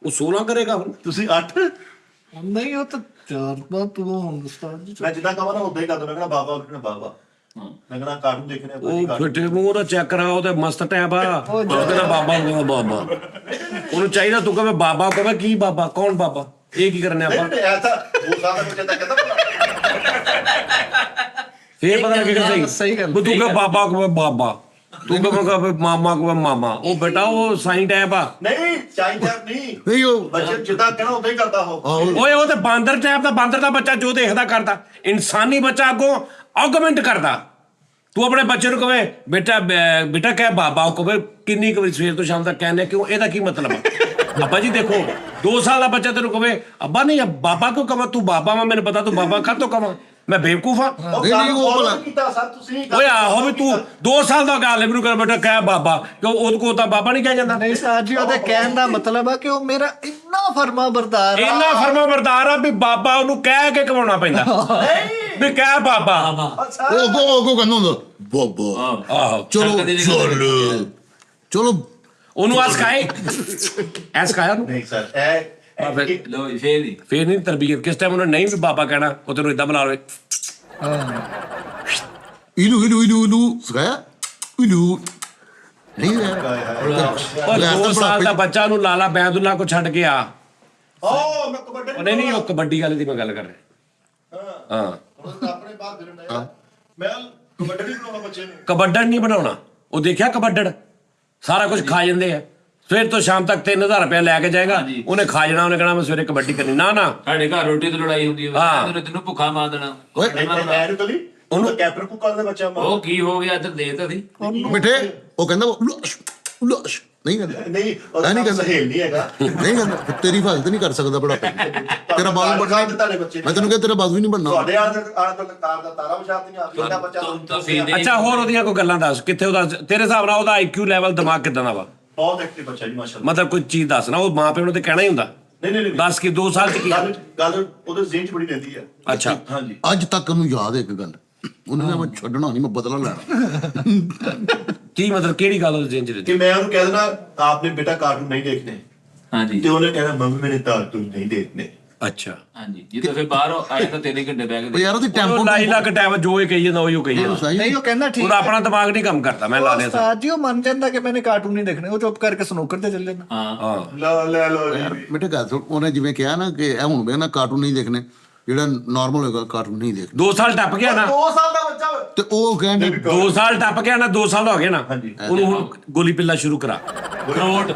ਉਹ 16 ਕਰੇਗਾ ਹੁਣ। ਤੁਸੀਂ 8, ਨਹੀਂ, ਉਹ ਤਾਂ 4 ਤੂੰ ਹੁਣ ਉਸਤਾਦ ਜੀ। ਮੈਂ ਜਿੱਦਾਂ ਕਹਾਂ ਨਾ ਉਦਾਂ ਹੀ ਕਰਦਾ। ਮੈਂ ਕਹਿੰਦਾ ਬਾਬਾ, ਉਹ ਕਹਿੰਦਾ ਬਾਬਾ, ਮੈਂ ਕਹਿੰਦਾ ਕਾਰਟੂਨ ਦੇਖਣੇ ਆ, ਉਹ ਫਿੱਟੇ ਮੂੰਹ ਦਾ ਚੈੱਕ ਕਰਾ, ਉਹਦੇ ਮਸਤ ਟੈਬ ਆ, ਉਹ ਕਹਿੰਦਾ ਬਾਬਾ, ਉਹ ਕਹਿੰਦਾ ਬਾਬਾ। ਉਹਨੂੰ ਚਾਹੀਦਾ ਤੂੰ ਕਹੇ ਬਾਬਾ, ਕਹੇ ਕੀ ਬਾਬਾ, ਕੌਣ ਬਾਬਾ, ਇਹ ਕੀ ਕਰਨੇ ਆਪਾਂ? ਐਸਾ 2 ਸਾਲ ਦਾ ਬੱਚਾ ਤਾਂ ਕਹਿੰਦਾ ਫੇਰ ਪਤਾ ਲੱਗੇਗਾ ਸਹੀ ਗੱਲ। ਤੂੰ ਕਹੇ ਬਾਬਾ, ਕਹੇ ਬਾਬਾ, ਤੂੰ ਕਹੇ ਮਾਮਾ, ਕਹੇ ਮਾਮਾ। ਉਹ ਬੇਟਾ ਉਹ ਸਾਈਨ ਟੈਬ ਆ। ਨਹੀਂ ਚਾਹੀਦਾ ਨਹੀਂ, ਨਹੀਂ ਉਹ ਬੱਚੇ ਜਿੱਦਾਂ ਕਹਿਣਾ ਉਦਾਂ ਹੀ ਕਰਦਾ ਉਹ। ਓਏ ਉਹ ਤੇ ਬਾਂਦਰ ਟੈਪ ਦਾ, ਬਾਂਦਰ ਦਾ ਬੱਚਾ ਜੋ ਦੇਖਦਾ ਕਰਦਾ, ਇਨਸਾਨੀ ਬੱਚਾ ਅੱਗੋਂ ਆਰਗੂਮੈਂਟ ਕਰਦਾ। ਤੂੰ ਆਪਣੇ ਬੱਚੇ ਨੂੰ ਕਹੇ ਬੇਟਾ, ਬੇਟਾ ਕਹਿ ਬਾਬਾ, ਉਹ ਕਹੇ ਕਿੰਨੀ ਕੁ ਸਵੇਰ ਤੋਂ ਸ਼ਾਮ ਤੱਕ ਕਹਿੰਦੇ, ਕਿਉਂ? ਇਹਦਾ ਕੀ ਮਤਲਬ ਆ? ਅੱਬਾ ਜੀ ਦੇਖੋ, 2 ਸਾਲ ਦਾ ਬੱਚਾ ਤੈਨੂੰ ਕਹੇ ਅੱਬਾ ਨਹੀਂ ਬਾਬਾ ਕਿਉਂ ਕਹਾਂ, ਤੂੰ ਬਾਬਾ ਵਾ, ਮੈਨੂੰ ਪਤਾ ਤੂੰ ਬਾਬਾ ਕਾਹਤੋਂ ਕਹਾਂ, ਮੈਂ ਬੇਵਕੂਫ ਆ? ਉਹ ਭਲਾ ਕੀਤਾ ਸਰ ਤੁਸੀਂ। ਓਏ ਆਹੋ ਵੀ ਤੂੰ 2 ਸਾਲ ਦਾ ਗੱਲ ਮੈਨੂੰ ਕਰ ਬੇਟਾ ਕਹਿ ਬਾਬਾ, ਕਿਉਂ ਉਹਦੇ ਕੋਲ ਤਾਂ ਬਾਬਾ ਨਹੀਂ ਕਿਹਾ ਜਾਂਦਾ। ਨਹੀਂ ਸਾਜ ਜੀ, ਉਹਦੇ ਕਹਿਣ ਦਾ ਮਤਲਬ ਆ ਕਿ ਉਹ ਮੇਰਾ ਇੰਨਾ ਫਰਮਾ ਬਰਦਾਰ ਆ। ਇੰਨਾ ਫਰਮਾ ਬਰਦਾਰ ਆ ਵੀ ਬਾਬਾ ਉਹਨੂੰ ਕਹਿ ਕੇ ਕਵਾਉਣਾ ਪੈਂਦਾ ਵੀ ਕਹਿ ਬਾਬਾ। ਉਹ ਕਹਿੰਦਾ ਹੁੰਦਾ ਬਾਬਾ, ਆਹੋ, ਚਲੋ ਚਲੋ ਉਹਨੂੰ ਆ ਸਿਖਾਏ, ਐ ਸਿਖਾਇਆ ਉਹਨੂੰ। ਨਹੀਂ ਸਰ, ਇਹ ਲੋ ਫੇਰ ਦੀ ਫੇਰ ਨਹੀਂ ਤਰਬੀਅਤ, ਕਿਸ ਟਾਈਮ ਉਹਨੇ ਨਹੀਂ ਵੀ ਬਾਬਾ ਕਹਿਣਾ, ਉਹ ਤੈਨੂੰ ਇਦਾਂ ਬੁਲਾ ਲਵੇ। ਇਲੂ ਸਗਾਇਆ ਇਲੂ ਨਹੀਂ ਉਹ 2 ਸਾਲ ਦਾ ਬੱਚਾ ਨੂੰ ਲਾਲਾ ਬੈਦੁੱਲਾ ਕੋ ਛੱਡ ਕੇ ਆ। ਓ ਮੈਂ ਕਬੱਡੀ ਉਹ ਨਹੀਂ ਉਹ ਕਬੱਡੀ ਵਾਲੇ ਦੀ ਮੈਂ ਗੱਲ ਕਰ ਰਿਹਾ। ਹਾਂ, ਆਪਣੇ ਬਾਹਰ ਫਿਰਨ ਡਿਆ। ਮੈਂ ਕਬੱਡੀ ਵੀ ਬਣਾਉਣਾ ਬੱਚੇ ਨੂੰ। ਕਬੱਡਣ ਨਹੀਂ ਬਣਾਉਣਾ। ਉਹ ਦੇਖਿਆ ਕਬੱਡਣ ਸਾਰਾ ਕੁਝ ਖਾ ਜਾਂਦੇ ਆ, ਸਵੇਰ ਤੋਂ ਸ਼ਾਮ ਤੱਕ 3000 ਰੁਪਏ ਲੈ ਕੇ ਜਾਏਗਾ, ਉਹਨੇ ਖਾ ਜਾਣਾ, ਉਹਨੇ ਕਹਿਣਾ ਮੈਂ ਸਵੇਰੇ ਕਬੱਡੀ ਕਰਨੀ। ਨਾ ਨਾ, ਸਾਡੇ ਘਰ ਰੋਟੀ ਤੇ ਲੜਾਈ ਹੁੰਦੀ ਹੈ, ਤੈਨੂੰ ਭੁੱਖਾ ਮਾਰ ਦੇਣਾ। ਐਨ ਕਲੀ ਉਹਨੂੰ ਕੈਪਟਨ ਕੁੱਕਾ ਦਾ ਬੱਚਾ ਮਾਰ। ਉਹ ਕੀ ਹੋ ਗਿਆ, ਇੱਧਰ ਦੇਖ ਤਾਂ ਸੀ। ਮਿੱਠੇ ਉਹ ਕਹਿੰਦਾ ਉਲਾਸ਼ ਨਹੀਂ ਕਹਿੰਦਾ, ਨਹੀਂ ਉਹ ਸਹੇਲ ਨਹੀਂ ਹੈਗਾ। ਨਹੀਂ ਕਹਿੰਦਾ, ਤੇਰੀ ਹਿਫਾਜ਼ਤ ਨਹੀਂ ਕਰ ਸਕਦਾ ਬੁਢਾਪੇ ਤੇਰਾ ਬਾਜ਼ੂ ਬਣਨਾ। ਤੁਹਾਡੇ ਬੱਚੇ ਮੈਂ ਤੈਨੂੰ ਕਿਹਾ ਤੇਰਾ ਬਾਜ਼ੂ ਨਹੀਂ ਬਣਨਾ। ਤੁਹਾਡੇ ਆਹ ਤਾਂ ਕਾਰ ਦਾ ਤਾਰਾ ਵਿਛਾਤੀਆਂ, ਇਹਦਾ ਬੱਚਾ ਅੱਛਾ ਹੋਰ ਉਹਦੀਆਂ ਕੋਈ ਗੱਲਾਂ ਦੱਸ, ਕਿੱਥੇ ਉਹਦਾ ਤੇਰੇ ਹਿਸਾਬ ਨਾਲ ਉਹਦਾ IQ ਲੈਵਲ, ਦਿਮਾਗ ਕਿਦਾਂ ਦਾ ਵਾ? ਬਹੁਤ ਐਕਟਿਵ ਬੱਚਾ ਜੀ ਮਾਸ਼ਾਅੱਲਾ। ਮਤਲਬ ਕੋਈ ਚੀਜ਼ ਦੱਸ ਨਾ, ਉਹ ਮਾਂ ਪਿਓ ਨੂੰ ਤੇ ਕਹਿਣਾ ਹੀ ਹੁੰਦਾ। ਨਹੀਂ ਦੱਸ ਕਿ 2 ਸਾਲ ਚ ਕੀ। ਗੱਲ ਉਹਦੇ ਜ਼ਿਹਨ ਚ ਬੜੀ ਰਹਿੰਦੀ ਹੈ। ਅੱਛਾ, ਹਾਂਜੀ, ਅੱਜ ਤੱਕ ਉਹਨੂੰ ਯਾਦ ਹੈ ਇੱਕ ਗੱਲ, ਉਹਨੇ ਕਿਹਾ ਮੈਂ ਛੱਡਣਾ ਨਹੀਂ, ਮੈਂ ਬਦਲਾ ਲੈਣਾ। ਕੀ ਮਤਲਬ, ਕਿਹੜੀ ਗੱਲ ਉਹਦੇ ਜ਼ਿਹਨ ਚ ਰਹਿੰਦੀ? ਕਿ ਮੈਂ ਉਹਨੂੰ ਕਹਿ ਦੇਣਾ ਆਪਨੇ ਬੇਟਾ ਕਾਰਟੂਨ ਨਹੀਂ ਦੇਖਣੇ, ਹਾਂਜੀ ਤੇ ਉਹਨੇ ਕਹਿਣਾ ਮੰਮੀ ਮੈਨੇ ਕਾਰਟੂਨ ਨਹੀਂ ਦੇਖਣੇ। ਅੱਛਾ, ਹਾਂਜੀ, ਜਿੱਦਾਂ ਫਿਰ ਬਾਹਰ ਆਏ ਤਾਂ 3 ਘੰਟੇ ਬਹਿ ਉਹ ਕੇ ਯਾਰ ਉਹਦੀ ਉਹ ਟੈਂਪੋ ਲਾਈ ਲੱਗ ਟਾਈਮ ਜੋ ਇਹ ਕਹੀ ਜਾਂਦਾ ਉਹੀ ਉਹ ਕਹੀ ਜਾਂਦਾ। ਨਹੀਂ, ਉਹ ਕਹਿੰਦਾ ਠੀਕ ਉਹਦਾ ਆਪਣਾ ਦਿਮਾਗ ਨਹੀਂ ਕੰਮ ਕਰਦਾ, ਮੈਂ ਲਾ ਲਿਆ ਸੀ। ਉਸਤਾਦ ਜੀ ਉਹ ਮੰਨ ਜਾਂਦਾ ਕਿ ਮੈਨੇ ਕਾਰਟੂਨ ਨਹੀਂ ਦੇਖਣੇ, ਉਹ ਚੁੱਪ ਕਰਕੇ ਸਨੂਕਰ ਤੇ ਚੱਲ ਜਾਂਦਾ। ਹਾਂ ਹਾਂ, ਲੈ ਲਓ ਜੀ। ਮਿੱਠੇ ਗੱਲ ਸੁਣ, ਉਹਨੇ ਜਿਵੇਂ ਕਿਹਾ ਨਾ ਕਿ ਇਹ ਹੁਣ ਵੇ ਨਾ ਕਾਰਟੂਨ ਨਹੀਂ ਦੇਖਣੇ, ਜਿਹੜਾ ਨਾਰਮਲ ਹੋਏਗਾ ਕਾਰਟੂਨ ਨਹੀਂ ਦੇਖਣਾ, 2 ਸਾਲ ਟੱਪ ਗਿਆ ਨਾ, 2 ਸਾਲ ਦਾ ਬੱਚਾ ਵਾ। ਤੇ ਉਹ ਕਹਿੰਦੇ 2 ਸਾਲ ਟੱਪ ਗਿਆ ਨਾ, 2 ਸਾਲ ਹੋ ਗਏ ਨਾ, ਹਾਂਜੀ। ਉਹਨੂੰ ਹੁਣ ਗੋਲੀ ਪਿੱਲਾ ਸ਼ੁਰੂ ਕਰਾ। ਕਰੋਟ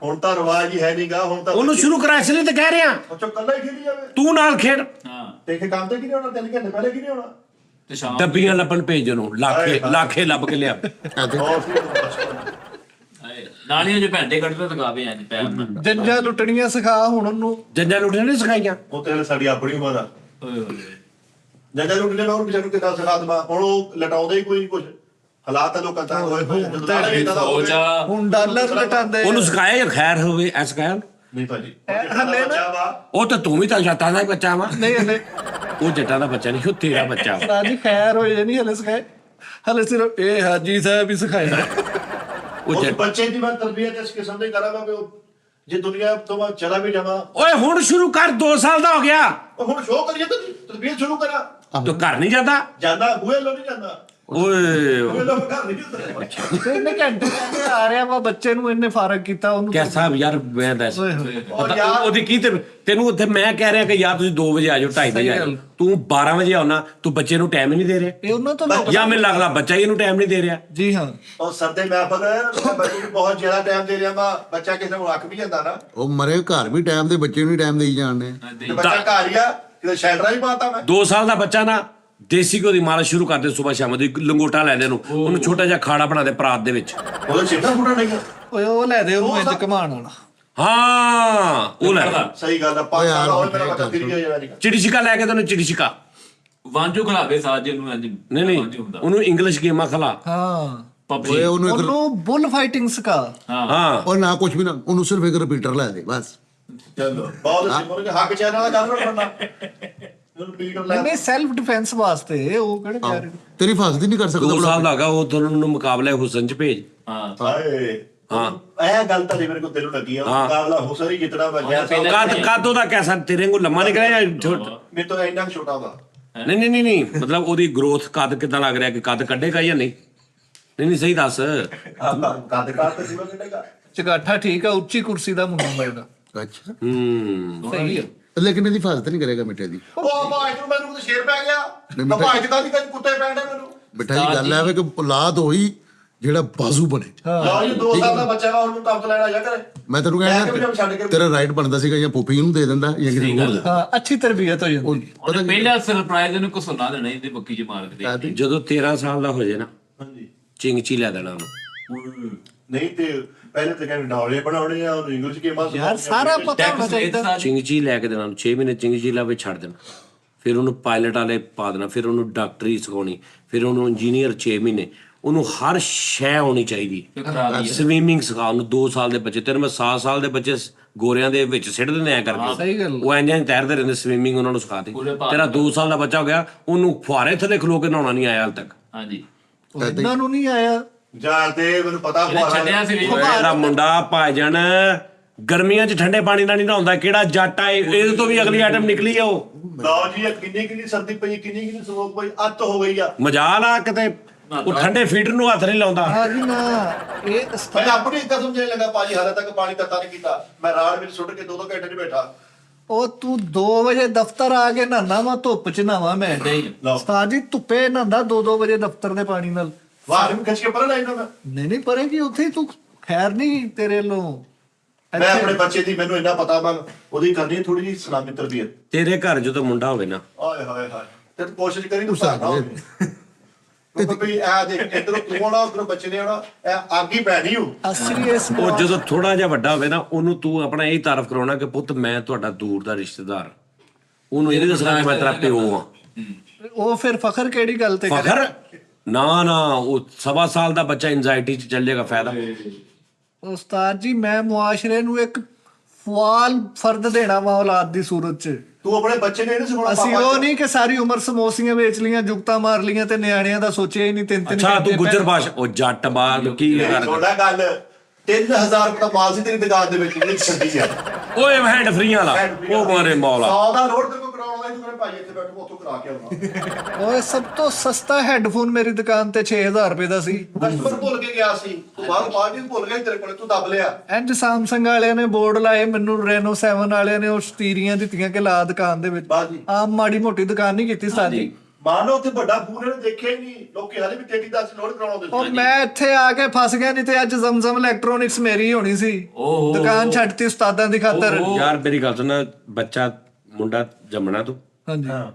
ਹੁਣ ਤਾਂ ਰਿਵਾਜ ਹੀ ਹੈ ਨਹੀਂਗਾ, ਹੁਣ ਤਾਂ ਉਹਨੂੰ ਸ਼ੁਰੂ ਕਰਾ, ਇਸ ਲਈ ਤਾਂ ਕਹਿ ਰਿਹਾ ਉਹ ਚੋ ਕੱਲਾ ਹੀ ਖੇਡੀ ਜਾਵੇ। ਤੂੰ ਨਾਲ ਖੇਡ। ਹਾਂ ਤੇ ਇਹ ਕੰਮ ਤੇ ਕੀ ਨਹੀਂ ਹੋਣਾ, 3 ਘੰਟੇ ਪਹਿਲੇ ਕੀ ਨਹੀਂ ਹੋਣਾ। ਤੇ ਸ਼ਾਮ ਡੱਬੀਆਂ ਲੱਭਣ ਭੇਜ ਉਹਨੂੰ, ਲਾਖੇ ਲੱਭ ਕੇ ਲਿਆ। ਨਾਲੀਆਂ ਜੋ ਘੰਟੇ ਕੱਢਦੇ ਤਕਾਵੇ ਆ ਪੈਰ ਨਾਲ। ਜੰਜਾਂ ਲੁੱਟਣੀਆਂ ਸਿਖਾ ਹੁਣ ਉਹਨੂੰ। ਜੰਜਾਂ ਲੁੱਟੀਆਂ ਨਹੀਂ ਸਿਖਾਈਆਂ। ਉਹ ਤੇ ਸਾਡੀ ਆਪਣੀ ਉਮਰ ਆ। ਓਏ ਹੋਏ ਜੱਜਾਂ ਨੂੰ ਕਿਹਨੇ ਹੋਰ ਵਿਚਾਰੂ ਕਿਦਾਂ ਸਿਖਾ ਦਵਾਂ, ਹੁਣ ਉਹ ਲਟਾਉਂਦੇ ਹੀ ਕੋਈ ਨਹੀਂ ਕੁਝ। ਹਾਲਾਤ ਤਾਂ ਲੋਕਾਂ ਤਾਂ ਹੋਏ ਹੋਏ ਜਦੋਂ ਦਾ ਇਦਾਂ ਦਾ ਹੋ ਸੋਚਾ ਹੁਣ ਡਾਲਰ ਲਟਾਉਂਦੇ ਉਹਨੂੰ ਸਿਖਾਇਆ ਜਾਂ ਖੈਰ ਹੋਵੇ ਐਸ ਕਹਿਣ। ਨਹੀਂ ਭਾਜੀ ਹਲੇ ਨਾ ਉਹ ਤਾਂ ਤੂੰ ਵੀ ਤਾਂ ਜੱਟਾਂ ਦਾ ਬੱਚਾ ਵਾ। ਨਹੀਂ ਹਲੇ ਉਹ ਜੱਟਾਂ ਦਾ ਬੱਚਾ ਨਹੀਂ, ਉਹ ਤੇਰਾ ਬੱਚਾ ਵਾ। ਰਾਜੀ ਖੈਰ ਹੋਏ ਨਹੀਂ ਹਲੇ ਸਿਖਾਏ, ਹਲੇ ਸਿਰਫ ਇਹ ਹਾਜੀ ਸਾਹਿਬ ਹੀ ਸਿਖਾਇਆ। ਉਹ ਉਸ ਜੱਟ ਬੱਚੇ ਦੀ ਮੈਂ ਤਰਬੀਅਤ ਇਸ ਕਿਸਮ ਦੀ ਕਰਾਂਗਾ ਕਿ ਉਹ ਜੇ ਦੁਨੀਆ ਤੋਂ ਮੈਂ ਚਲਾ ਵੀ ਜਾਵਾਂ, ਓਏ ਹੁਣ ਸ਼ੁਰੂ ਕਰ, 2 ਸਾਲ ਦਾ ਹੋ ਗਿਆ। ਉਹ ਹੁਣ ਸ਼ੋਅ ਕਰੀਏ ਤਾਂ ਤਰਬੀਅਤ ਸ਼ੁਰੂ ਕਰਾਂ। ਤੂੰ ਘਰ ਨਹੀਂ ਜਾਂਦਾ। ਜਾਂਦਾ ਬੂਹੇ ਲੋ ਨਹੀਂ ਜਾਂਦਾ, ਓਏ ਬੂਹੇ ਲੋ ਘਰ ਨਹੀਂ ਜਾਂਦਾ। ਤੇ ਇਹਨੇ ਘੰਟੇ ਕਹਿੰਦੇ ਆ ਰਿਹਾ ਵਾ, ਬੱਚੇ ਨੂੰ ਇਹਨੇ ਫਾਰਗ ਕੀਤਾ ਉਹਨੂੰ। ਕੈਸਾ ਯਾਰ ਮੈਂ ਦੱਸ ਓਏ ਹੋਏ। ਪਤਾ ਉਹਦੀ ਕੀ ਤੈਨੂੰ ਉੱਥੇ ਮੈਂ ਕਹਿ ਰਿਹਾ ਕਿ ਯਾਰ ਤੁਸੀਂ 2 ਵਜੇ ਆ ਜਾਓ, 2:30 ਵਜੇ ਆ ਜਾਓ, ਤੂੰ 12 ਵਜੇ ਆਉਣਾ, ਤੂੰ ਬੱਚੇ ਨੂੰ ਟਾਈਮ ਹੀ ਨਹੀਂ ਦੇ ਰਿਹਾ। ਇਹ ਉਹਨਾਂ ਤੋਂ ਲੋਕ ਜਾਂ ਮੈਨੂੰ ਲੱਗਦਾ ਬੱਚਾ ਹੀ ਇਹਨੂੰ ਟਾਈਮ ਨਹੀਂ ਦੇ ਰਿਹਾ। ਜੀ ਹਾਂ। ਉਹ ਸਰਦੇ ਮਹਿਫਲ ਮੈਂ ਬੱਚੇ ਨੂੰ ਬਹੁਤ ਜ਼ਿਆਦਾ ਟਾਈਮ ਦੇ ਰਿਹਾ ਵਾ, ਬੱਚਾ ਕਿਸੇ ਨੂੰ ਅੱਖ ਵੀ ਜਾਂਦਾ ਨਾ। ਉਹ ਮਰੇ ਘਰ ਵੀ ਟਾਈਮ ਦੇ ਬੱਚੇ ਨੂੰ ਟਾਈਮ ਦੇਈ ਜਾਣਦੇ। ਤੇ ਬੱਚਾ ਘਰ ਹੀ ਆ, ਕਿਤੇ ਸ਼ੈਲਟਰ ਹੀ ਪਾਤਾ ਮੈਂ। 2 ਸਾਲ ਦਾ ਬੱਚਾ ਨਾ ਦੇਸੀ ਘਿਓ ਦੀ ਮਾਲਿਸ਼ ਸ਼ੁਰੂ ਕਰਦੇ ਸਵੇਰ ਸ਼ਾਮ ਦੀ, ਲੰਗੋਟਾ ਲੈ ਦੇ ਉਹਨੂੰ ਛੋਟਾ ਜਿਹਾ ਖਾੜਾ ਬਣਾ ਦੇ ਪਰਾਤ ਦੇ ਵਿੱਚ। ਉਹਦਾ ਚਿੱਟਾ ਫੁੱਟਾ ਨਹੀਂ ਆ। ਓਏ ਉਹ ਲੈ ਦੇ ਉਹਨੂੰ ਇੰਜ ਘਮਾਣ ਵਾਲਾ। ਹਾਂ ਉਹ ਲੈ ਸਹੀ ਗੱਲ ਆ, 5 ਸਾਲ ਹੋਏ ਮੇਰਾ ਬੱਚਾ ਫਿਰ ਗਿਆ ਯਾਰ। ਚਿੜੀ ਛਿੱਕਾ ਲੈ ਕੇ ਤੈਨੂੰ ਚਿੜੀ ਛਿੱਕਾ। ਵਾਂਝੋ ਖਲਾਵੇ ਸਾਜ ਨੂੰ ਇੰਜ ਨਹੀਂ ਉਹਨੂੰ ਇੰਗਲਿਸ਼ ਗੇਮਾਂ ਖਿਲਾ। ਹਾਂ ਪਬਜੀ। ਓਏ ਉਹਨੂੰ ਇੱਕ ਉਹਨੂੰ ਬੁੱਲ ਫਾਈਟਿੰਗ ਸਿਖਾ। ਹਾਂ ਉਹ ਨਾ ਕੁਝ ਵੀ ਨਾ, ਉਹਨੂੰ ਸਿਰਫ ਇੱਕ ਰਿਪੀਟਰ ਲੈ ਦੇ ਬਸ। ਚਲੋ ਬਹੁਤ ਸਿੰਪਲ ਕਿ ਹੱਕ ਚੈਨਲ ਦਾ ਗੱਲ ਕਰਨਾ। ਉਹਨੂੰ ਪੀਟਰ ਲੈ ਨਹੀਂ ਸੈਲਫ ਡਿਫੈਂਸ ਵਾਸਤੇ ਉਹ ਕਿਹੜੇ ਕਹਿ ਰਹੇ। ਤੇਰੀ ਫਾਸਦੀ ਨਹੀਂ ਕਰ 2 ਸਕਦਾ ਸਾਲ ਦਾ ਹੈਗਾ ਉਹ, ਤੁਹਾਨੂੰ ਮੁਕਾਬਲੇ ਹੁਸਨ ਚ ਭੇਜ। ਹਾਂ ਹਾਏ ਹਾਂ ਇਹ ਗੱਲ ਤਾਂ ਮੇਰੇ ਕੋਲ ਦਿਲੋਂ ਲੱਗੀ ਆ। ਮੁਕਾਬਲਾ ਹੁਸਨ ਹੀ ਜਿੱਤਣਾ ਵੱਜਿਆ। ਕੱਦ ਉਹਦਾ ਕੈਸਾ ਤੇਰੇ ਨੂੰ ਲੰਮਾ ਨਿਕਲਿਆ ਜਾਂ ਛੋਟਾ? ਮੇਰੇ ਤੋਂ ਇੰਨਾ ਕੁ ਛੋਟਾ ਵਾ। ਨਹੀਂ ਮਤਲਬ ਉਹਦੀ ਗਰੋਥ ਕੱਦ ਕਿਦਾਂ ਲੱਗ ਰਿਹਾ, ਕਿ ਕੱਦ ਕੱਢੇਗਾ ਜਾਂ ਨਹੀਂ? ਨਹੀਂ ਸਹੀ ਦੱਸ। ਕੱਦ ਕਾਟ ਤੇ ਜੀਵਨ ਕੱਢੇਗਾ। ਚਗਾਠਾ ਠੀਕ ਆ, ਉੱਚੀ ਕੁਰਸੀ ਦਾ ਮੁੰਡਾ ਲੱਗਦਾ। ਅੱਛਾ ਸਹੀ ਆ। ਲੇਕਿਨ ਇਹਦੀ ਫਾਸਤ ਨਹੀਂ ਕਰੇਗਾ ਮਿੱਠੇ ਦੀ। ਉਹ ਭਾਈ ਨੂੰ ਮੈਨੂੰ ਤਾਂ ਸ਼ੇਰ ਪੈ ਗਿਆ। ਭਾਈ ਜਗਾ ਦੀ ਕੁੱਤੇ ਪੈਣੇ ਮੈਨੂੰ। ਮਿੱਠਾ ਦੀ ਗੱਲ ਹੈ ਕਿ ਔਲਾਦ ਹੋਈ ਜਿਹੜਾ ਬਾਜ਼ੂ ਬਣੇ। ਲਓ ਜੀ 2 ਸਾਲ ਦਾ ਬੱਚਾ ਵਾ, ਉਹਨੂੰ ਕੰਮ ਲੈਣਾ ਜਾ ਕਰੇ। ਮੈਂ ਤੈਨੂੰ ਮੈਂ ਕਿਹਾ ਵੀ ਛੱਡ ਕਹਿੰਦਾ ਕੇ ਤੇਰਾ ਰਾਈਟ ਬਣਦਾ ਸੀਗਾ ਜਾਂ ਪੋਪੀ ਨੂੰ ਦੇ ਦਿੰਦਾ ਜਾਂ ਕਿਸੇ ਹੋਰ ਦੇ। ਹਾਂ ਅੱਛੀ ਤਰਬੀਅਤ ਹੋ ਜਾਂਦੀ। ਉਹਨੇ ਪਹਿਲਾ ਸਰਪ੍ਰਾਈਜ਼ ਇਹਨੂੰ ਘਸੁਲਾ ਦੇਣਾ ਇਹਦੇ ਬੱਕੀ ਚ ਮਾਰ ਕੇ ਦੇ। ਜਦੋਂ 13 ਸਾਲ ਦਾ ਹੋ ਜਾਏ ਨਾ, ਹਾਂਜੀ ਚਿੰਗਚੀ ਲੈ ਦੇਣਾ ਉਹਨੂੰ। ਨਹੀਂ ਤੇ ਪਹਿਲੇ ਤੇ ਕਹਿੰਦੇ ਨਾਵਲੇ ਬਣਾਉਣੇ ਆ, ਉਹਨੂੰ ਇੰਗਲਿਸ਼ ਗੇਮਾਂ ਯਾਰ ਸਾਰਾ ਪਤਾ ਹੋਣਾ ਚਾਹੀਦਾ। ਚਿੰਗਚੀ ਲੈ ਕੇ ਦੇਣਾ ਉਹਨੂੰ, 6 ਮਹੀਨੇ ਚਿੰਗਚੀ ਲਾਵੇ ਛੱਡ ਦੇਣਾ। ਫਿਰ ਉਹਨੂੰ ਪਾਇਲਟ ਵਾਲੇ ਪਾ ਦੇਣਾ, ਫਿਰ ਉਹਨੂੰ ਡਾਕਟਰੀ ਸਿਖਾਉਣੀ, ਫਿਰ ਉਹਨੂੰ ਇੰਜੀਨੀਅਰ 6 ਮਹੀਨੇ। ਉਹਨੂੰ ਹਰ ਸ਼ੈ ਆਉਣੀ ਚਾਹੀਦੀ। ਸਵੀਮਿੰਗ ਸਿਖਾ ਉਹਨੂੰ। 2 ਸਾਲ ਦੇ ਬੱਚੇ, ਤੈਨੂੰ ਮੈਂ 7 ਸਾਲ ਦੇ ਬੱਚੇ ਗੋਰਿਆਂ ਦੇ ਵਿੱਚ ਸਿੱਟ ਦਿੰਦੇ ਐ ਕਰਕੇ। ਸਹੀ ਗੱਲ। ਉਹ ਇੰਜਾਂ ਤੈਰਦੇ ਰਹਿੰਦੇ, ਸਵੀਮਿੰਗ ਉਹਨਾਂ ਨੂੰ ਸਿਖਾਤੀ। ਤੇਰਾ 2 ਸਾਲ ਦਾ ਬੱਚਾ ਹੋ ਗਿਆ, ਉਹਨੂੰ ਫੁਹਾਰੇ ਥੱਲੇ ਖਲੋ ਕੇ ਨਹਾਉਣਾ ਨਹੀਂ ਆਇਆ ਹਾਲ ਤੱਕ। ਹਾਂਜੀ ਇਹਨਾਂ ਨੂੰ ਨਹੀਂ ਆਇਆ। ਜਾਂ ਤੇ ਮੈਨੂੰ ਪਤਾ ਛੱਡਿਆ ਸੀ ਵੀ ਇਹਦਾ ਮੁੰਡਾ ਭਾਜਣ ਗਰਮੀਆਂ 'ਚ ਠੰਡੇ ਪਾਣੀ ਨਾਲ ਨਹੀਂ ਨਹਾਉਂਦਾ। ਕਿਹੜਾ ਜੱਟ ਆ ਇਹਦੇ ਤੋਂ ਵੀ ਅਗਲੀ ਆਈਟਮ ਨਿਕਲੀ ਆ ਉਹ। ਲਓ ਜੀ ਇਹ ਕਿੰਨੀ ਸਰਦੀ ਪਈ, ਕਿੰਨੀ ਸਮੋਕ ਪਈ, ਅੱਤ ਹੋ ਗਈ ਆ। ਮਜਾਲ ਆ ਕਿਤੇ, ਉਹ ਠੰਡੇ ਫੀਟਰ ਨੂੰ ਹੱਥ ਨਹੀਂ ਲਾਉਂਦਾ। ਹਾਂ ਜੀ ਨਾ ਇਹ ਮੈਂ ਆਪਣੀ ਕਸਮ ਜੇ ਲਗਾ ਭਾਜੀ ਹਾਲੇ ਤੱਕ ਪਾਣੀ ਤੱਤਾ ਨਹੀਂ ਕੀਤਾ। ਮੈਂ ਰਾੜ ਵਿੱਚ ਸੁੱਟ ਕੇ 2-2 ਘੰਟੇ ਨਹੀਂ ਬੈਠਾ। ਉਹ ਤੂੰ 2 ਵਜੇ ਦਫ਼ਤਰ ਆ ਕੇ ਨਹਾਨਾ ਵਾ, ਧੁੱਪ ਚ ਨਹਾਵਾ ਮੈਂ। ਲਓ ਉਸਤਾਦ ਜੀ ਧੁੱਪੇ ਨਹਾਉਂਦਾ 2 ਵਜੇ ਦਫ਼ਤਰ ਦੇ ਪਾਣੀ ਨਾਲ। ਵਾਹ ਨੂੰ ਖਿੱਚ ਕੇ ਪਰਾਂ ਲੈਣਾ ਮੈਂ। ਨਹੀਂ ਪਰੇਗੀ ਉੱਥੇ ਤੂੰ। ਖੈਰ ਨਹੀਂ ਤੇਰੇ ਵੱਲੋਂ। ਮੈਂ ਆਪਣੇ ਬੱਚੇ ਦੀ ਮੈਨੂੰ ਇੰਨਾ ਪਤਾ ਵਾ, ਉਹਦੀ ਕਰਨੀ ਥੋੜੀ ਜਿਹੀ ਇਸਲਾਮੀ ਤਰਬੀਅਤ। ਤੇਰੇ ਘਰ ਜਦੋਂ ਮੁੰਡਾ ਹੋਵੇ ਨਾ, ਆਏ ਹਾਏ ਹਾਏ ਤੇ ਤੂੰ ਕੋਸ਼ਿਸ਼ ਕਰੀ ਤੂੰ ਸਾਡਾ ਹੋਵੇ। ਤੂੰ ਵੀ ਆ ਦੇਖ ਇਧਰੋਂ ਤੂੰ ਆਉਣਾ, ਉਧਰੋਂ ਬੱਚੇ ਨੇ ਆਉਣਾ, ਇਹ ਅੱਗ ਹੀ ਪੈਣੀ ਹੋ। ਸੀਰੀਅਸ ਉਹ ਜਦੋਂ ਥੋੜਾ ਜਿਹਾ ਵੱਡਾ ਹੋਵੇ ਨਾ, ਉਹਨੂੰ ਤੂੰ ਆਪਣਾ ਇਹ ਤਾਰਫ ਕਰਾਉਣਾ ਕਿ ਪੁੱਤ ਮੈਂ ਤੁਹਾਡਾ ਦੂਰ ਦਾ ਰਿਸ਼ਤੇਦਾਰ। ਉਹਨੂੰ ਇਹ ਦੱਸਣਾ ਕਿ ਮੈਂ ਤੇਰਾ ਪਿਓ ਆ। ਉਹ ਫਿਰ ਫਖਰ ਕਿਹੜੀ ਗੱਲ ਤੇ ਕਰੇ? ਫਖਰ ਨਾ ਉਹ 1.25 ਸਾਲ ਦਾ ਬੱਚਾ ਐਂਜ਼ਾਇਟੀ 'ਚ ਚੱਲ ਜਾਏਗਾ, ਫਾਇਦਾ। ਉਸਤਾਦ ਜੀ ਮੈਂ ਮੁਆਸ਼ਰੇ ਨੂੰ ਇੱਕ ਫਵਾਲ ਫਰਦ ਦੇਣਾ ਵਾ ਔਲਾਦ ਦੀ ਸੂਰਤ 'ਚ। ਤੂੰ ਆਪਣੇ ਬੱਚੇ ਨੇ ਇਹਨੂੰ ਸਿਖਾਉਣਾ। ਅਸੀਂ ਉਹ ਨਹੀਂ ਕਿ ਸਾਰੀ ਉਮਰ ਸਮੋਸੀਆਂ ਵੇਚ ਲੀਆਂ, ਜੁਗਤਾਂ ਮਾਰ ਲੀਆਂ ਤੇ ਨਿਆਣਿਆਂ ਦਾ ਸੋਚਿਆ ਹੀ ਨਹੀਂ। 3-3 ਅੱਛਾ ਤੂੰ ਗੁੱਜਰ ਬਾਸ਼, ਉਹ ਜੱਟ ਬਾਲ ਕੀ ਕਰ। ਥੋੜਾ ਗੱਲ 3000 ਰੁਪਏ ਦਾ ਮਾਲ ਸੀ ਤੇਰੀ ਦੁਕਾਨ ਦੇ ਵਿੱਚ ਜਿਹੜੀ ਛੱਡੀ ਆ। ਓਏ ਹੈਂਡ ਫਰੀ ਵਾਲਾ ਉਹ ਮਾਰੇ ਮੌਲਾ। 100 ਦਾ ਨੋਟ ਤੇ ਕੋਈ ਕਰਾਉਣਾ ਤੂੰ ਕਹਿੰਦਾ ਭਾਈ ਇੱਥੇ ਬੈਠੋ ਉੱਥੋਂ ਕਰਾ ਕੇ ਆਉਣਾ। ਓਏ ਸਭ ਤੋਂ ਸਸਤਾ ਹੈੱਡਫੋਨ ਮੇਰੀ ਦੁਕਾਨ ਤੇ 6000 ਰੁਪਏ ਦਾ ਸੀ। ਕਸਟਮਰ ਭੁੱਲ ਕੇ ਗਿਆ ਸੀ, ਤੂੰ ਬਾਹਰ ਪਾਰਟੀ ਭੁੱਲ ਗਿਆ ਤੇਰੇ ਕੋਲੇ, ਤੂੰ ਦੱਬ ਲਿਆ। ਇੰਜ ਸੈਮਸੰਗ ਵਾਲਿਆਂ ਨੇ ਬੋਰਡ ਲਾਏ, ਮੈਨੂੰ ਰੈਨੋ 7 ਵਾਲਿਆਂ ਨੇ ਉਹ ਸਟੀਰੀਆਂ ਦਿੱਤੀਆਂ ਕਿ ਲਾ ਦੁਕਾਨ ਦੇ ਵਿੱਚ। ਬਾਜੀ ਆਮ ਮਾੜੀ ਮੋਟੀ ਦੁਕਾਨ ਨਹੀਂ ਕੀਤੀ ਸਾਡੀ। ਮੰਨ ਲਓ ਉੱਥੇ ਵੱਡਾ ਫੂਲ ਇਹਨੇ ਦੇਖਿਆ ਹੀ ਨਹੀਂ, ਲੋਕੀ ਹਾਲੇ ਵੀ ਤੇਰੀ ਦੱਸ ਲੋਡ ਕਰਾਉਣਦੇ ਉਹ ਮੈਂ ਇੱਥੇ ਆ ਕੇ ਫਸ ਗਿਆ, ਨਹੀਂ ਤੇ ਅੱਜ ਜ਼ਮਜ਼ਮ ਇਲੈਕਟ੍ਰੋਨਿਕਸ ਮੇਰੀ ਹੋਣੀ ਸੀ। ਓਹੋ। ਦੁਕਾਨ ਛੱਡਤੀ ਉਸਤਾਦਾਂ ਦੀ ਖਾਤਰ। ਯਾਰ ਮੇਰੀ ਗੱਲ ਸੁਣ, ਬੱਚਾ ਮੁੰਡਾ ਜੰਮਣਾ ਤੂੰ ਹਾਂਜੀ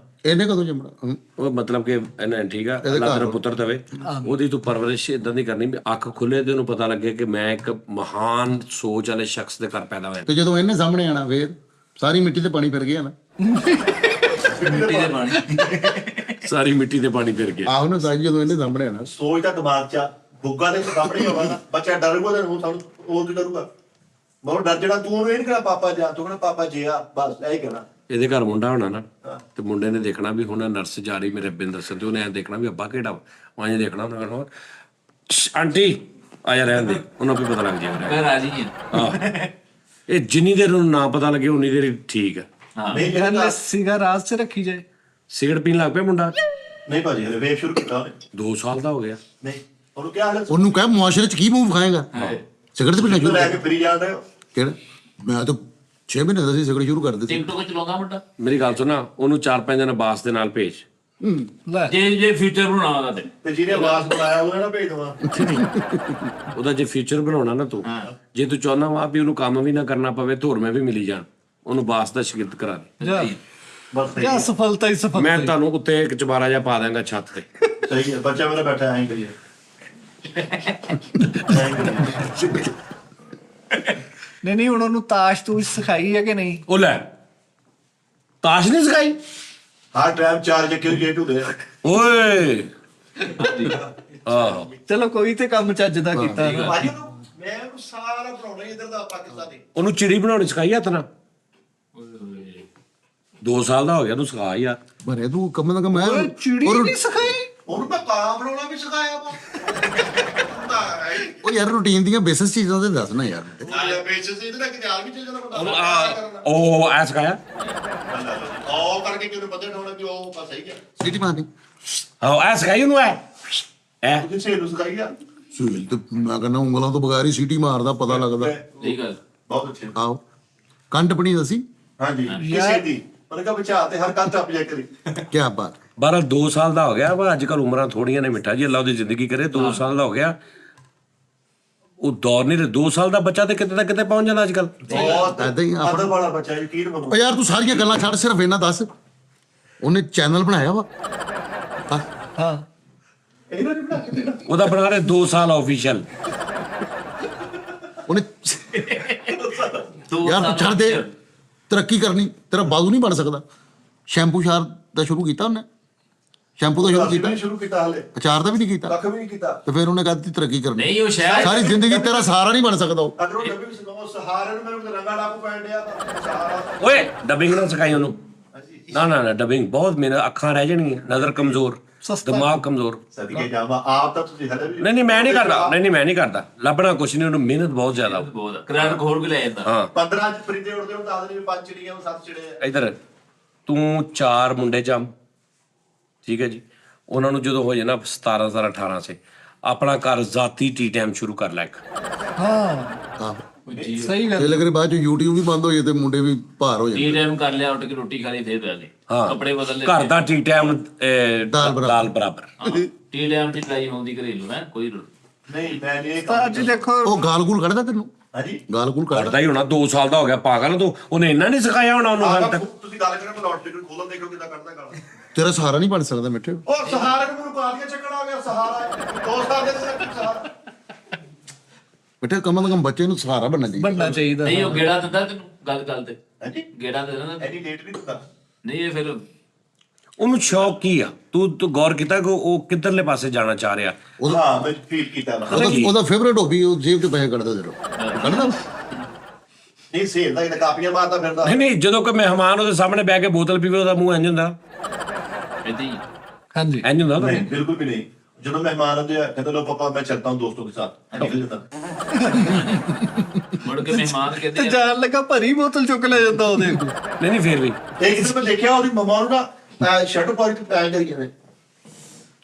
ਇਹਨੇ ਕਦੋਂ ਜੰਮਣਾ? ਉਹ ਮਤਲਬ ਕਿ ਇਹਨਾਂ ਠੀਕ ਆ ਅੱਲਾਹ ਤੇਰਾ ਪੁੱਤਰ ਦੇਵੇ, ਉਹਦੀ ਤੂੰ ਪਰਵਰਿਸ਼ ਇਦਾਂ ਦੀ ਕਰਨੀ ਵੀ ਅੱਖ ਖੁੱਲੇ ਤੇ ਉਹਨੂੰ ਪਤਾ ਲੱਗੇ ਕਿ ਮੈਂ ਇੱਕ ਮਹਾਨ ਸੋਚ ਵਾਲੇ ਸ਼ਖਸ ਦੇ ਘਰ ਪੈਦਾ ਹੋਇਆ। ਤੇ ਜਦੋਂ ਇਹਨੇ ਸਾਹਮਣੇ ਆਣਾ ਫੇਰ ਸਾਰੀ ਮਿੱਟੀ ਤੇ ਪਾਣੀ ਫਿਰ ਗਿਆ ਨਾ। ਮਿੱਟੀ ਦੇ ਪਾਣੀ ਸਾਰੀ ਮਿੱਟੀ ਤੇ ਪਾਣੀ ਫਿਰ ਗਿਆ। ਆਹੋ ਨਾ ਸਾਜੀ, ਜਦੋਂ ਇਹਨੇ ਸਾਹਮਣੇ ਆਣਾ। ਸੋਚ ਤਾਂ ਦਿਮਾਗ 'ਚ ਆ, ਬੁੱਗਾ ਦੇ ਸਾਹਮਣੇ ਹੋਵਾ ਨਾ, ਬੱਚਾ ਡਰੂਗਾ ਤਾਂ ਉਹ ਸਾਨੂੰ ਉਹ ਡਰੂਗਾ ਬਹੁਤ ਡਰ ਜਿਹੜਾ। ਤੂੰ ਉਹਨੂੰ ਇਹ ਨੀ ਕਹਿਣਾ ਪਾਪਾ ਜਾ, ਤੂੰ ਕਹਿਣਾ ਪਾਪਾ ਜੀ ਆ, ਬਸ ਇਹ ਹੀ ਕਹਿਣਾ। ਇਹਦੇ ਘਰ ਮੁੰਡਾ ਹੋਣਾ ਨਾ ਤੇ ਮੁੰਡੇ ਨੇ ਦੇਖਣਾ ਵੀ ਹੁਣ ਨਰਸ ਜਾ ਰਹੀ ਮੇਰੇ ਬਿੰਦਰ ਸਿੰਘ ਤੇ ਉਹਨੇ ਐਂ ਦੇਖਣਾ ਵੀ ਅੱਬਾ ਕਿਹੜਾ ਵਾਂਝ ਦੇਖਣਾ ਉਹਨੇ ਕਹਿਣਾ ਆਂਟੀ ਆ ਜਾ ਰਹਿਣ ਦੇ, ਉਹਨੂੰ ਵੀ ਪਤਾ ਲੱਗ ਜਾਏਗਾ। ਮੈਂ ਰਾਜੀ ਹਾਂ। ਆਹ ਇਹ ਜਿੰਨੀ ਦੇਰ ਉਹਨੂੰ ਨਾ ਪਤਾ ਲੱਗੇ ਉਨੀ ਦੇਰ ਹੀ ਠੀਕ ਆ। ਹਾਂ ਨਹੀਂ ਇਹਨੇ ਸਿਗਾ ਰਾਜ 'ਚ ਰੱਖੀ ਜਾਏ। ਸਿਗਰਟ ਪੀਣ ਲੱਗ ਪਿਆ ਮੁੰਡਾ, ਨਹੀਂ ਭਾਜੀ ਹਲੇ ਵੇਖ ਸ਼ੁਰੂ ਕੀਤਾ ਉਹਨੇ। 2 ਸਾਲ ਦਾ ਹੋ ਗਿਆ। ਨਹੀਂ ਉਹਨੂੰ ਕਿਹਾ ਹਲੇ ਉਹਨੂੰ ਕਹਿ ਮੁਆਸ਼ਰੇ 'ਚ ਕੀ ਮੂੰਹ ਵਿਖਾਏਗਾ? ਸਿਗਰਟ ਪੀਣਾ ਸ਼ੁਰੂ ਲੈ ਕੇ ਫਿਰੀ ਜਾ ਰਹੇ ਹੋ। ਕਿਹੜਾ? ਮੈਂ ਤਾਂ 6 ਮਹੀਨੇ ਦਾ ਸੀ, ਸਿਗਰਟ ਸ਼ੁਰੂ ਕਰ ਦਿੱਤੀ। ਟਿਕਟੋਕ ਚਲਾਉਂਦਾ ਮੁੰਡਾ। ਮੇਰੀ ਗੱਲ ਸੁਣਾ, ਉਹਨੂੰ 4-5 ਦਿਨ ਬਾਸ ਦੇ ਨਾਲ ਭੇਜ। ਲੈ ਜੇ ਫਿਊਚਰ ਬਣਾਉਣਾ ਉਹਦਾ ਤੇ ਜਿਹਨੇ ਆਵਾਜ਼ ਬਣਾਇਆ ਉਹਨੇ ਨਾ ਭੇਜ ਦਵਾ। ਉਹਦਾ ਜੇ ਫਿਊਚਰ ਬਣਾਉਣਾ ਨਾ ਤੂੰ, ਜੇ ਤੂੰ ਚਾਹੁੰਦਾ ਵਾ ਵੀ ਉਹਨੂੰ ਕੰਮ ਵੀ ਨਾ ਕਰਨਾ ਪਵੇ, ਧੁਰਮੇ ਵੀ ਮਿਲੀ ਜਾਣ, ਉਹਨੂੰ ਬਾਸ ਦਾ ਸ਼ਾਗਿਰਦ ਕਰਾ ਦੇ। ਜਾ ਬਸ ਸਹੀ ਕਿਆ ਸਫਲਤਾ ਹੀ ਸਫਲਤਾ। ਮੈਂ ਤੁਹਾਨੂੰ ਉੱਤੇ ਇੱਕ ਚਬਾਰਾ ਜਿਹਾ ਪਾ ਦਾਂਗਾ ਛੱਤ ਤੇ। ਸਹੀ ਹੈ, ਬੱਚਾ ਮੇਰਾ ਬੈਠਾ ਐਂ ਕਰੀਏ। ਨਹੀਂ ਹੁਣ ਉਹਨੂੰ ਤਾਸ਼ ਤੂਸ਼ ਸਿਖਾਈ ਹੈ ਕਿ ਨਹੀਂ? ਉਹ ਲੈ ਤਾਸ਼ ਨਹੀਂ ਸਿਖਾਈ ਹਰ ਟਾਈਮ ਚਾਰਜ ਕਿਉਂ ਜੇ ਢੂਦੇ ਓਏ। ਆਹੋ ਚਲੋ ਕੋਈ ਤੇ ਕੰਮ ਚੱਜ ਦਾ ਕੀਤਾ। ਭਾਜੀ ਮੈਂ ਉਹਨੂੰ ਸਾਰਾ ਬਣਾਉਣਾ ਹੀ ਇੱਧਰ ਦਾ ਪਾਕਿਸਤਾਨੀ। ਉਹਨੂੰ ਚਿੜੀ ਬਣਾਉਣੀ ਸਿਖਾਈ ਹੱਥ ਨਾਲ। 2 ਸਾਲ ਦਾ ਹੋ ਗਿਆ, ਤੂੰ ਸਿਖਾ ਯਾਰ। ਬਰੇ ਤੂੰ ਕਮ ਨਾ ਕਮ ਮੈਂ ਓਏ ਚਿੜੀ ਨਹੀਂ ਸਿਖਾਈ? ਉਹਨੂੰ ਮੈਂ ਕਾਂ ਬਣਾਉਣਾ ਵੀ ਸਿਖਾਇਆ ਵਾ। ਉਹ ਯਾਰ ਰੂਟੀਨ ਦੀਆਂ ਬੇਸਿਸ ਚੀਜ਼ਾਂ ਤੇ ਦੱਸ ਨਾ ਯਾਰ। ਨਾਲੇ ਬੇਸਿਸ ਇਹਦੇ ਨਾਲ ਕਿਤਾਬ ਵੀ ਚੱਲ ਜਾਂਦਾ ਬੰਦਾ। ਉਹ ਐ ਸਿਖਾਇਆ। ਉਹ ਕਰਕੇ ਕਿਉਂ ਪਤਾ ਹੋਣਾ ਕਿ ਉਹ ਬਸ ਸਹੀ ਹੈ। ਸਿਟੀ ਮਾਰਨੀ ਆਹੋ ਐ ਸਿਖਾਈ ਉਹਨੂੰ ਐ ਐ। ਉਹਦੀ ਸਹੇਲ ਨੂੰ ਸਿਖਾਈ ਆ। ਸੂਲ ਤੇ ਮੈਂ ਕਹਿੰਦਾ ਉਂਗਲਾਂ ਤੋਂ ਬਗੈਰ ਹੀ ਸੀਟੀ ਮਾਰਦਾ ਪਤਾ ਲੱਗਦਾ। ਸਹੀ ਗੱਲ। ਬਹੁਤ ਅੱਛੇ। ਆਹੋ ਕੰਨ ਟਪਣੀ ਦਸੀ ਹਾਂਜੀ ਕਿਸੇ ਦੀ ਉਹਨੇ ਕਹਾ ਬਚਾ ਤੇ ਹਰ ਕੰਨ ਟੱਪ ਜਾ ਕਰੀ। ਕੀ ਬਾਤ। 2 ਸਾਲ ਦਾ ਹੋ ਗਿਆ ਵਾ। ਅੱਜ ਕੱਲ ਉਮਰਾਂ ਥੋੜੀਆਂ ਨੇ ਮਿੱਠਾ ਜੀ, ਅੱਲਾ ਉਹਦੀ ਜ਼ਿੰਦਗੀ ਕਰੇ। 2 ਸਾਲ ਦਾ ਹੋ ਗਿਆ, ਉਹ ਦੌਰ ਨਹੀਂ ਰਿਹਾ। 2 ਸਾਲ ਦਾ ਬੱਚਾ ਤੇ ਕਿਤੇ ਨਾ ਕਿਤੇ ਪਹੁੰਚ ਜਾਂਦਾ ਅੱਜ ਕੱਲ। ਬਹੁਤ ਏਦਾਂ ਹੀ ਆਦਰ ਵਾਲਾ ਬੱਚਾ ਯਕੀਨ ਮੰਨੋ। ਓ ਯਾਰ ਤੂੰ ਸਾਰੀਆਂ ਗੱਲਾਂ ਛੱਡ, ਸਿਰਫ ਇਹਨਾਂ ਦੱਸ ਉਹਨੇ ਚੈਨਲ ਬਣਾਇਆ ਵਾ? ਹਾਂ ਹਾਂ ਇਹਨਾਂ ਨੇ ਬਣਾ ਕੇ ਦੇਣਾ। ਉਹਦਾ ਬਣਾ ਰਹੇ 2 ਸਾਲ ਆਫੀਸ਼ੀਅਲ। ਉਹਨੇ ਯਾਰ ਤੂੰ ਛੱਡ ਦੇ, ਤਰੱਕੀ ਕਰਨੀ ਤੇਰਾ ਬਾਦੂ ਨਹੀਂ ਬਣ ਸਕਦਾ। ਸ਼ੈਂਪੂ ਸ਼ਾਰ ਦਾ ਸ਼ੁਰੂ ਕੀਤਾ ਉਹਨੇ? ਸ਼ੈਂਪੂ ਦਾ ਸ਼ੁਰੂ ਅਸੀਂ ਕੀਤਾ, ਵੀ ਸ਼ੁਰੂ ਕੀਤਾ ਹਲੇ, ਅਚਾਰ ਦਾ ਵੀ ਨਹੀਂ ਕੀਤਾ। ਕੱਖ ਵੀ ਨਹੀਂ ਕੀਤਾ। ਤੇ ਫਿਰ ਉਹਨੇ ਕਹਤੀ ਤਰੱਕੀ ਕਰਨੀ। ਨਹੀਂ ਉਹ ਸ਼ਾਇਦ ਸਾਰੀ ਜ਼ਿੰਦਗੀ ਤੇਰਾ ਸਹਾਰਾ ਨਹੀਂ ਬਣ ਸਕਦਾ ਉਹ। ਅਗਰ ਉਹ ਨਬੀ ਸਿਖਾਓ ਸਹਾਰੇ ਨੂੰ ਮੈਨੂੰ ਰੰਗਾ ਡਾਕੂ ਪੈਣ ਡਿਆ ਤਾਂ ਸਹਾਰਾ। ਓਏ ਡਬਿੰਗ ਨਾ ਸਿਖਾਈ ਉਹਨੂੰ। ਨਾ ਡਬਿੰਗ ਬਹੁਤ, ਮੇਰੇ ਅੱਖਾਂ ਰਹਿ ਜਾਣਗੀਆਂ, ਨਜ਼ਰ ਕਮਜ਼ੋਰ, ਦਿਮਾਗ ਕਮਜ਼ੋਰ। ਸਦਕੇ ਜਾਵਾ ਆਪ ਤਾਂ ਤੁਸੀਂ ਹਲੇ ਵੀ ਨਹੀਂ ਮੈਂ ਨਹੀਂ ਕਰਦਾ। ਨਹੀਂ ਮੈਂ ਨਹੀਂ ਕਰਦਾ। ਲੱਭਣਾ ਕੁਛ ਨਹੀਂ, ਉਹਨੂੰ ਮਿਹਨਤ ਬਹੁਤ ਜ਼ਿਆਦਾ। ਬਹੁਤ ਕਰੰਟ ਖੋਲ ਕੇ ਲੈ ਜਾਂਦਾ। ਹਾਂ 15 ਚ ਫਰੀਦੇ ਉੜਦੇ ਉਹ ਦੱਸ ਨਹੀਂ 5 ਚਿੜੀਆਂ 7 ਚਿੜੇ ਆ। ਇਧਰ ਤੂੰ 4 ਮੁੰਡੇ ਜੰਮ, ਠੀਕ ਹੈ ਜੀ। ਉਹਨਾਂ ਨੂੰ ਜਦੋਂ ਹੋ ਜਾਏ ਨਾ 17 18 ਸੇ, ਆਪਣਾ ਘਰ ਜ਼ਾਤੀ ਟੀ ਟਾਈਮ ਸ਼ੁਰੂ ਕਰ ਲੈ ਇੱਕ। ਹਾਂ ਆਹੋ ਸਹੀ ਗੱਲ। ਇਹ ਲੱਗਰੇ ਬਾਅਦ ਚ YouTube ਵੀ ਬੰਦ ਹੋ ਜਾਏ ਤੇ ਮੁੰਡੇ ਵੀ ਭਾਰ ਹੋ ਟੀ ਜਾਂਦੇ। ਟਾਈਮ ਕਰ ਲਿਆ, ਉੱਠ ਕੇ ਰੋਟੀ ਖਾ ਲਈ, ਫੇਰ ਪੈ ਗਏ ਹਾਂ ਕੱਪੜੇ ਬਦਲ ਲਏ। ਘਰ ਦਾ ਟੀ ਟਾਈਮ ਦਾਲ ਬਰਾਬਰ। ਟੀ ਟਾਈਮ ਦੀ ਲੜਾਈ ਹੁੰਦੀ ਘਰੇਲੂ ਹੈ ਕੋਈ ਨਹੀਂ ਮੈਂ ਨਹੀਂ ਇਹ ਤਾਂ ਕੰਮ ਅੱਜ ਦੇਖੋ ਉਹ ਗਾਲ ਗੂਲ ਕੱਢਦਾ ਤੈਨੂੰ? ਹਾਂਜੀ ਗਾਲ ਗੂਲ ਕੱਢਦਾ? ਕਰਦਾ ਹੀ ਹੋਣਾ। 2 ਸਾਲ ਦਾ ਹੋ ਗਿਆ, ਪਾਗਲ ਤੂੰ। ਉਹਨੇ ਇੰਨਾ ਨਹੀਂ ਸਿਖਾਇਆ ਹੋਣਾ ਉਹਨੂੰ ਹਾਲੇ ਤੱਕ। ਤੁਸੀਂ ਗੱਲ ਕਰੋ ਲਾਉਡ ਸਪੀਕਰ ਖੋਲੋ ਦੇਖੋ ਕਿੱਦਾਂ ਕੱਢਦਾ ਗਾਲ। ਤੇਰਾ ਸਹਾਰਾ ਨਹੀਂ ਬਣ ਸਕਦਾ ਮਿੱਠੇ। ਉਹ ਸਹਾਰੇ ਨੂੰ ਮੈਨੂੰ ਕਾਦੀਆਂ ਚੱਕਣ ਆ ਗਿਆ ਸਹਾਰਾ 2 ਸਾਲ ਦੇ ਵਿੱਚ ਸਹਾਰਾ। ਮਿੱਠੇ ਕਮ ਤੋਂ ਕਮ ਬੱਚੇ ਨੂੰ ਸਹਾਰਾ ਬਣਨਾ ਚਾਹੀਦਾ। ਬਣਨਾ ਚਾਹੀਦਾ। ਨਹੀਂ ਉਹ ਗੇੜਾ ਦਿੰਦਾ ਤੈਨੂੰ ਗੱਲ ਤੇ ਹਾਂਜੀ ਗੇੜਾ ਦੇ ਦਿੰਦਾ। ਐਨੀ ਲੇਟ ਨਹੀਂ ਹੁੰਦਾ। ਨਹੀਂ ਇਹ ਫਿਰ ਉਹਨੂੰ ਸ਼ੌਕ ਕੀ ਆ? ਤੂੰ ਗੌਰ ਕੀਤਾ ਕਿ ਉਹ ਕਿੱਧਰਲੇ ਪਾਸੇ ਜਾਣਾ ਚਾਹ ਰਿਹਾ? ਹਾਂ ਮੈਂ ਫੀਲ ਕੀਤਾ ਵਾ। ਉਹਦਾ ਫੇਵਰੇਟ ਹੌਬੀ ਉਹ ਜੇਬ ਚ ਪੈਸੇ ਕੱਢਦਾ ਜ਼ਰੂਰ ਕੱਢਦਾ। ਨਹੀਂ ਸੇਲ ਦਾ ਇਹ ਕਾਪੀਆਂ ਮਾਰਦਾ ਫਿਰਦਾ। ਨਹੀਂ ਜਦੋਂ ਕੋਈ ਮਹਿਮਾਨ ਉਹਦੇ ਸਾਹਮਣੇ ਬਹਿ ਕੇ ਬੋਤਲ ਪੀਵੇ, ਉਹਦਾ ਮੂੰਹ ਇੰਝ ਹੁੰਦਾ। ਏਦਾਂ ਹੀ ਹਾਂਜੀ ਇੰਝ ਹੁੰਦਾ ਉਹਦਾ। नहीं बिल्कुल भी नहीं। ਜਦੋਂ ਮਹਿਮਾਨ ਆਉਂਦੇ ਆ ਕਹਿੰਦੇ ਲੋ ਪਾਪਾ ਮੈਂ ਚਲਤਾ ਹੂੰ ਦੋਸਤੋਂ ਕੇ ਸਾਥ ਨਿਕਲ ਜਾਂਦਾ। ਮੁੜ ਕੇ ਮਹਿਮਾਨ ਤੇ ਕਹਿੰਦੇ ਆ, ਜਾਣ ਲੱਗਾ ਭਰੀ ਬੋਤਲ ਚੁੱਕ ਲੈ ਜਾਂਦਾ ਉਹਦੇ ਕੋਲ। ਨਹੀਂ ਫੇਰ ਵੀ ਇੱਕ ਦਿਨ ਮੈਂ ਦੇਖਿਆ ਉਹਦੀ ਮਮਾ ਨੂੰ ਨਾ ਸ਼ਰਟ ਪਾਈ ਤੇ ਪੈਂ ਕਰੀ ਜਾਂਦੇ।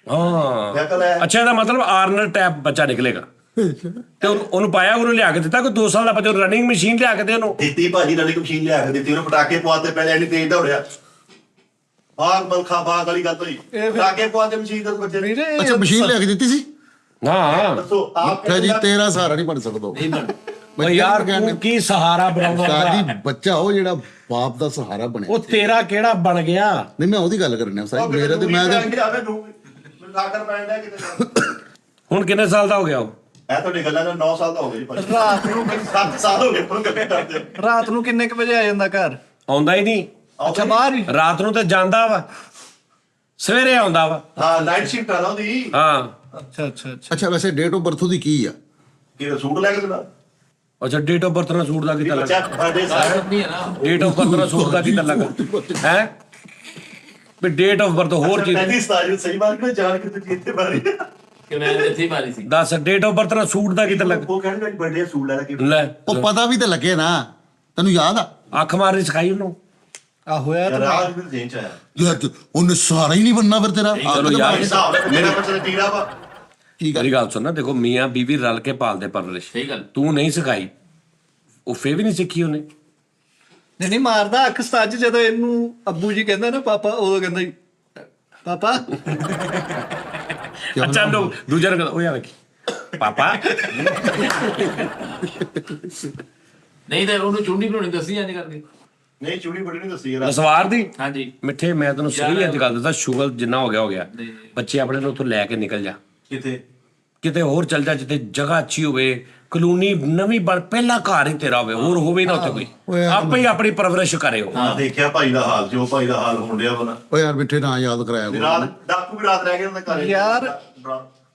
ਹਾਂ ਮੈਂ ਕਹਿੰਦਾ ਅੱਛਾ, ਇਹਦਾ ਮਤਲਬ ਆਰਨਰ ਟੈਪ ਬੱਚਾ ਨਿਕਲੇਗਾ। ਤੇ ਉਹਨੂੰ ਪਾਇਆ, ਉਹਨੂੰ ਲਿਆ ਕੇ ਦਿੱਤਾ ਕੋਈ 2 ਸਾਲ ਦਾ ਬੱਚਾ, ਰਨਿੰਗ ਮਸ਼ੀਨ ਲਿਆ ਕੇ ਦੇ ਉਹਨੂੰ। ਦਿੱਤੀ ਭਾਜੀ ਨਾਲ ਇੱਕ ਮਸ਼ੀਨ ਲਿਆ ਕੇ ਦਿੱਤੀ ਉਹਨੇ, ਪਟਾਕੇ ਪਵਾਤੇ ਪਹਿਲੇ ਐਨੀ ਤੇਜ਼ ਦੌੜਿਆ। ਬਾਗ ਮਲਖਾ ਬਾਗ ਵਾਲੀ ਗੱਲ ਹੋਈ ਲਾਗੇ ਪਵਾਦੇ ਮਸ਼ੀਨ ਦੇ ਬੱਚੇ ਨੇ। ਵੀਰੇ ਅੱਛਾ ਮਸ਼ੀਨ ਲਿਆ ਕੇ ਦਿੱਤੀ ਸੀ ਹਾਂ ਦੱਸੋ ਆਪ ਮਿੱਠਾ ਜੀ ਤੇਰਾ ਸਹਾਰਾ ਨਹੀਂ ਬਣ ਸਕਦਾ ਉਹ ਯਾਰ ਤੂੰ ਕੀ ਸਹਾਰਾ ਬਣਾਉਂਦਾ ਸਾਡੀ ਬੱਚਾ ਉਹ ਜਿਹੜਾ ਬਾਪ ਦਾ ਸਹਾਰਾ ਬਣਿਆ ਉਹ ਤੇਰਾ ਕਿਹੜਾ ਬਣ ਗਿਆ? ਨਹੀਂ ਮੈਂ ਉਹਦੀ ਗੱਲ ਕਰਨੀ ਆ ਸਾਰੀ ਮੇਰੇ ਤੇ ਮੈਂ ਲਾਗਰ ਪੈਂਦਾ ਕਿਤੇ ਹੁਣ ਕਿੰਨੇ ਸਾਲ ਦਾ ਹੋ ਗਿਆ ਉਹ? ਇਹ ਤੁਹਾਡੀ ਗੱਲਾਂ ਦਾ 9 ਸਾਲ ਦਾ ਹੋ ਗਿਆ ਜੀ ਭਾਜੀ। ਰਾਤ ਨੂੰ 7 ਸਾਲ ਹੋ ਗਏ ਪਰ ਕਿਵੇਂ ਕਰਦੇ ਰਾਤ ਨੂੰ ਕਿੰਨੇ ਕੁ ਵਜੇ ਆ ਜਾਂਦਾ ਘਰ? ਆਉਂਦਾ ਹੀ ਨਹੀਂ। ਅੱਛਾ ਬਾਹਰ ਹੀ। ਰਾਤ ਨੂੰ ਤੇ ਜਾਂਦਾ ਵਾ, ਸਵੇਰੇ ਆਉਂਦਾ ਵਾ। ਹਾਂ ਨਾਈਟ ਸ਼ਿਫਟ ਆ ਨਾ ਉਹਦੀ ਹਾਂ ਅੱਛਾ ਅੱਛਾ ਅੱਛਾ ਅੱਛਾ ਵੈਸੇ ਡੇਟ ਆਫ ਬਰਥ ਉਹਦੀ ਕੀ ਆ? ਕਿ ਸੂਟ ਲੈ ਕੇ ਦਿੰਦਾ ਅੱਛਾ ਡੇਟ ਆਫ ਬਰਥ ਨਾਲ ਸੂਟ ਦਾ ਕਿਤਾ ਬੱਚਾ ਲੱਗਾ? ਬਰਥਡੇ ਸਾਰਾ ਨਹੀਂ ਹੈ ਨਾ ਡੇਟ ਆਫ ਬਰਥ ਨਾਲ ਸੂਟ ਦਾ ਕਿਤਾ ਲੱਗਾ ਹੈ? ਵੀ ਡੇਟ ਆਫ ਬਰਥ ਹੋਰ ਚੀਜ਼। 35 ਸਾਲ ਸਹੀ ਬਾਤ ਕਿ ਜਾਣ ਕੇ ਤੂੰ ਇੱਥੇ ਬਾਰੀ ਕਿ ਮੈਂ ਇੱਥੇ ਹੀ ਮਾਰੀ ਸੀ। ਦੱਸ ਡੇਟ ਆਫ ਬਰਥ ਨਾਲ ਸੂਟ ਦਾ ਕਿਤਾ ਲੱਗਾ? ਉਹ ਕਹਿੰਦੇ ਬਰਥਡੇ ਸੂਟ ਲੈ ਕੇ ਲੈ ਉਹ ਪਤਾ ਵੀ ਤੇ ਲੱਗੇ ਨਾ, ਤੈਨੂੰ ਯਾਦ ਆ? ਅੱਖ ਮਾਰਨੀ ਸਿਖਾਈ ਉਹਨੂੰ। ਆਹੋ ਯਾਰ ਰਾਜ ਵੀ ਦੇਣ ਚ ਆਇਆ ਯਾਰ ਉਹਨੇ ਸਹਾਰਾ ਹੀ ਨਹੀਂ ਬਣਨਾ ਫਿਰ ਤੇਰਾ। ਚਲੋ ਯਾਰ ਹਿਸਾਬ ਨਾਲ ਮੇਰਾ ਬੱਚਾ ਟੀਰਾ ਵਾ ਠੀਕ ਆ ਮੇਰੀ ਗੱਲ ਸੁਣ ਨਾ, ਦੇਖੋ ਮੀਆਂ ਬੀਵੀ ਰਲ ਕੇ ਪਾਲਦੇ ਪਰਵਰਿਸ਼। ਸਹੀ ਗੱਲ। ਤੂੰ ਨਹੀਂ ਸਿਖਾਈ, ਉਹ ਫੇਰ ਵੀ ਨਹੀਂ ਸਿੱਖੀ ਉਹਨੇ। ਨਹੀਂ ਮਾਰਦਾ ਅੱਖ ਸੱਜ ਜਦੋਂ ਇਹਨੂੰ ਅੱਬੂ ਜੀ ਕਹਿੰਦਾ ਨਾ ਪਾਪਾ, ਉਦੋਂ ਕਹਿੰਦਾ ਜੀ ਪਾਪਾ। ਅੱਛਾ ਲੋਕ ਦੂਜਾ ਨੂੰ ਕਹਿੰਦਾ ਉਹ ਯਾਰ ਵੇਖੀ ਪਾਪਾ। ਨਹੀਂ ਤਾਂ ਉਹਨੂੰ ਚੁੰਡੀ ਬਣਾਉਣੀ ਦੱਸੀ ਜਾਂਦੇ ਕਰਕੇ। ਨਹੀਂ ਚੂੜੀ ਬੜੀ ਨਹੀਂ ਦੱਸੀ ਯਾਰ ਅਸਵਾਰ ਦੀ ਹਾਂਜੀ ਮਿੱਠੇ, ਮੈਂ ਤੈਨੂੰ ਸਹੀ ਅੱਜ ਗੱਲ ਦੱਸਦਾ, ਸ਼ੁਗਰ ਜਿੰਨਾ ਹੋ ਗਿਆ ਜੀ। ਬੱਚੇ ਆਪਣੇ ਨੂੰ ਉੱਥੋਂ ਲੈ ਕੇ ਨਿਕਲ ਜਾ, ਕਿਤੇ ਕਿਤੇ ਹੋਰ ਚੱਲ ਜਾ ਜਿੱਥੇ ਜਗ੍ਹਾ ਅੱਛੀ ਹੋਵੇ, ਕਲੋਨੀ ਨਵੀਂ ਬਣ, ਪਹਿਲਾ ਘਰ ਹੀ ਤੇਰਾ ਹੋਵੇ, ਹੋਰ ਹੋਵੇ ਨਾ ਉੱਥੇ ਕੋਈ, ਆਪੇ ਹੀ ਆਪਣੀ ਪਰਵਰਿਸ਼ ਕਰਿਓ। ਹਾਂ ਦੇਖਿਆ ਭਾਈ ਦਾ ਹਾਲ, ਜੋ ਭਾਈ ਦਾ ਹਾਲ ਹੋਣ ਡਿਆ ਵਾ ਓ ਯਾਰ ਮਿੱਠੇ ਨਾ ਯਾਦ ਕਰਾਇਆ ਕਰੋ। ਰਾਤ ਡਾਕੂ ਵੀ ਰਾਤ ਰਹਿ ਗਏ ਉਹਨਾਂ ਦੇ ਘਰੇ ਯਾਰ।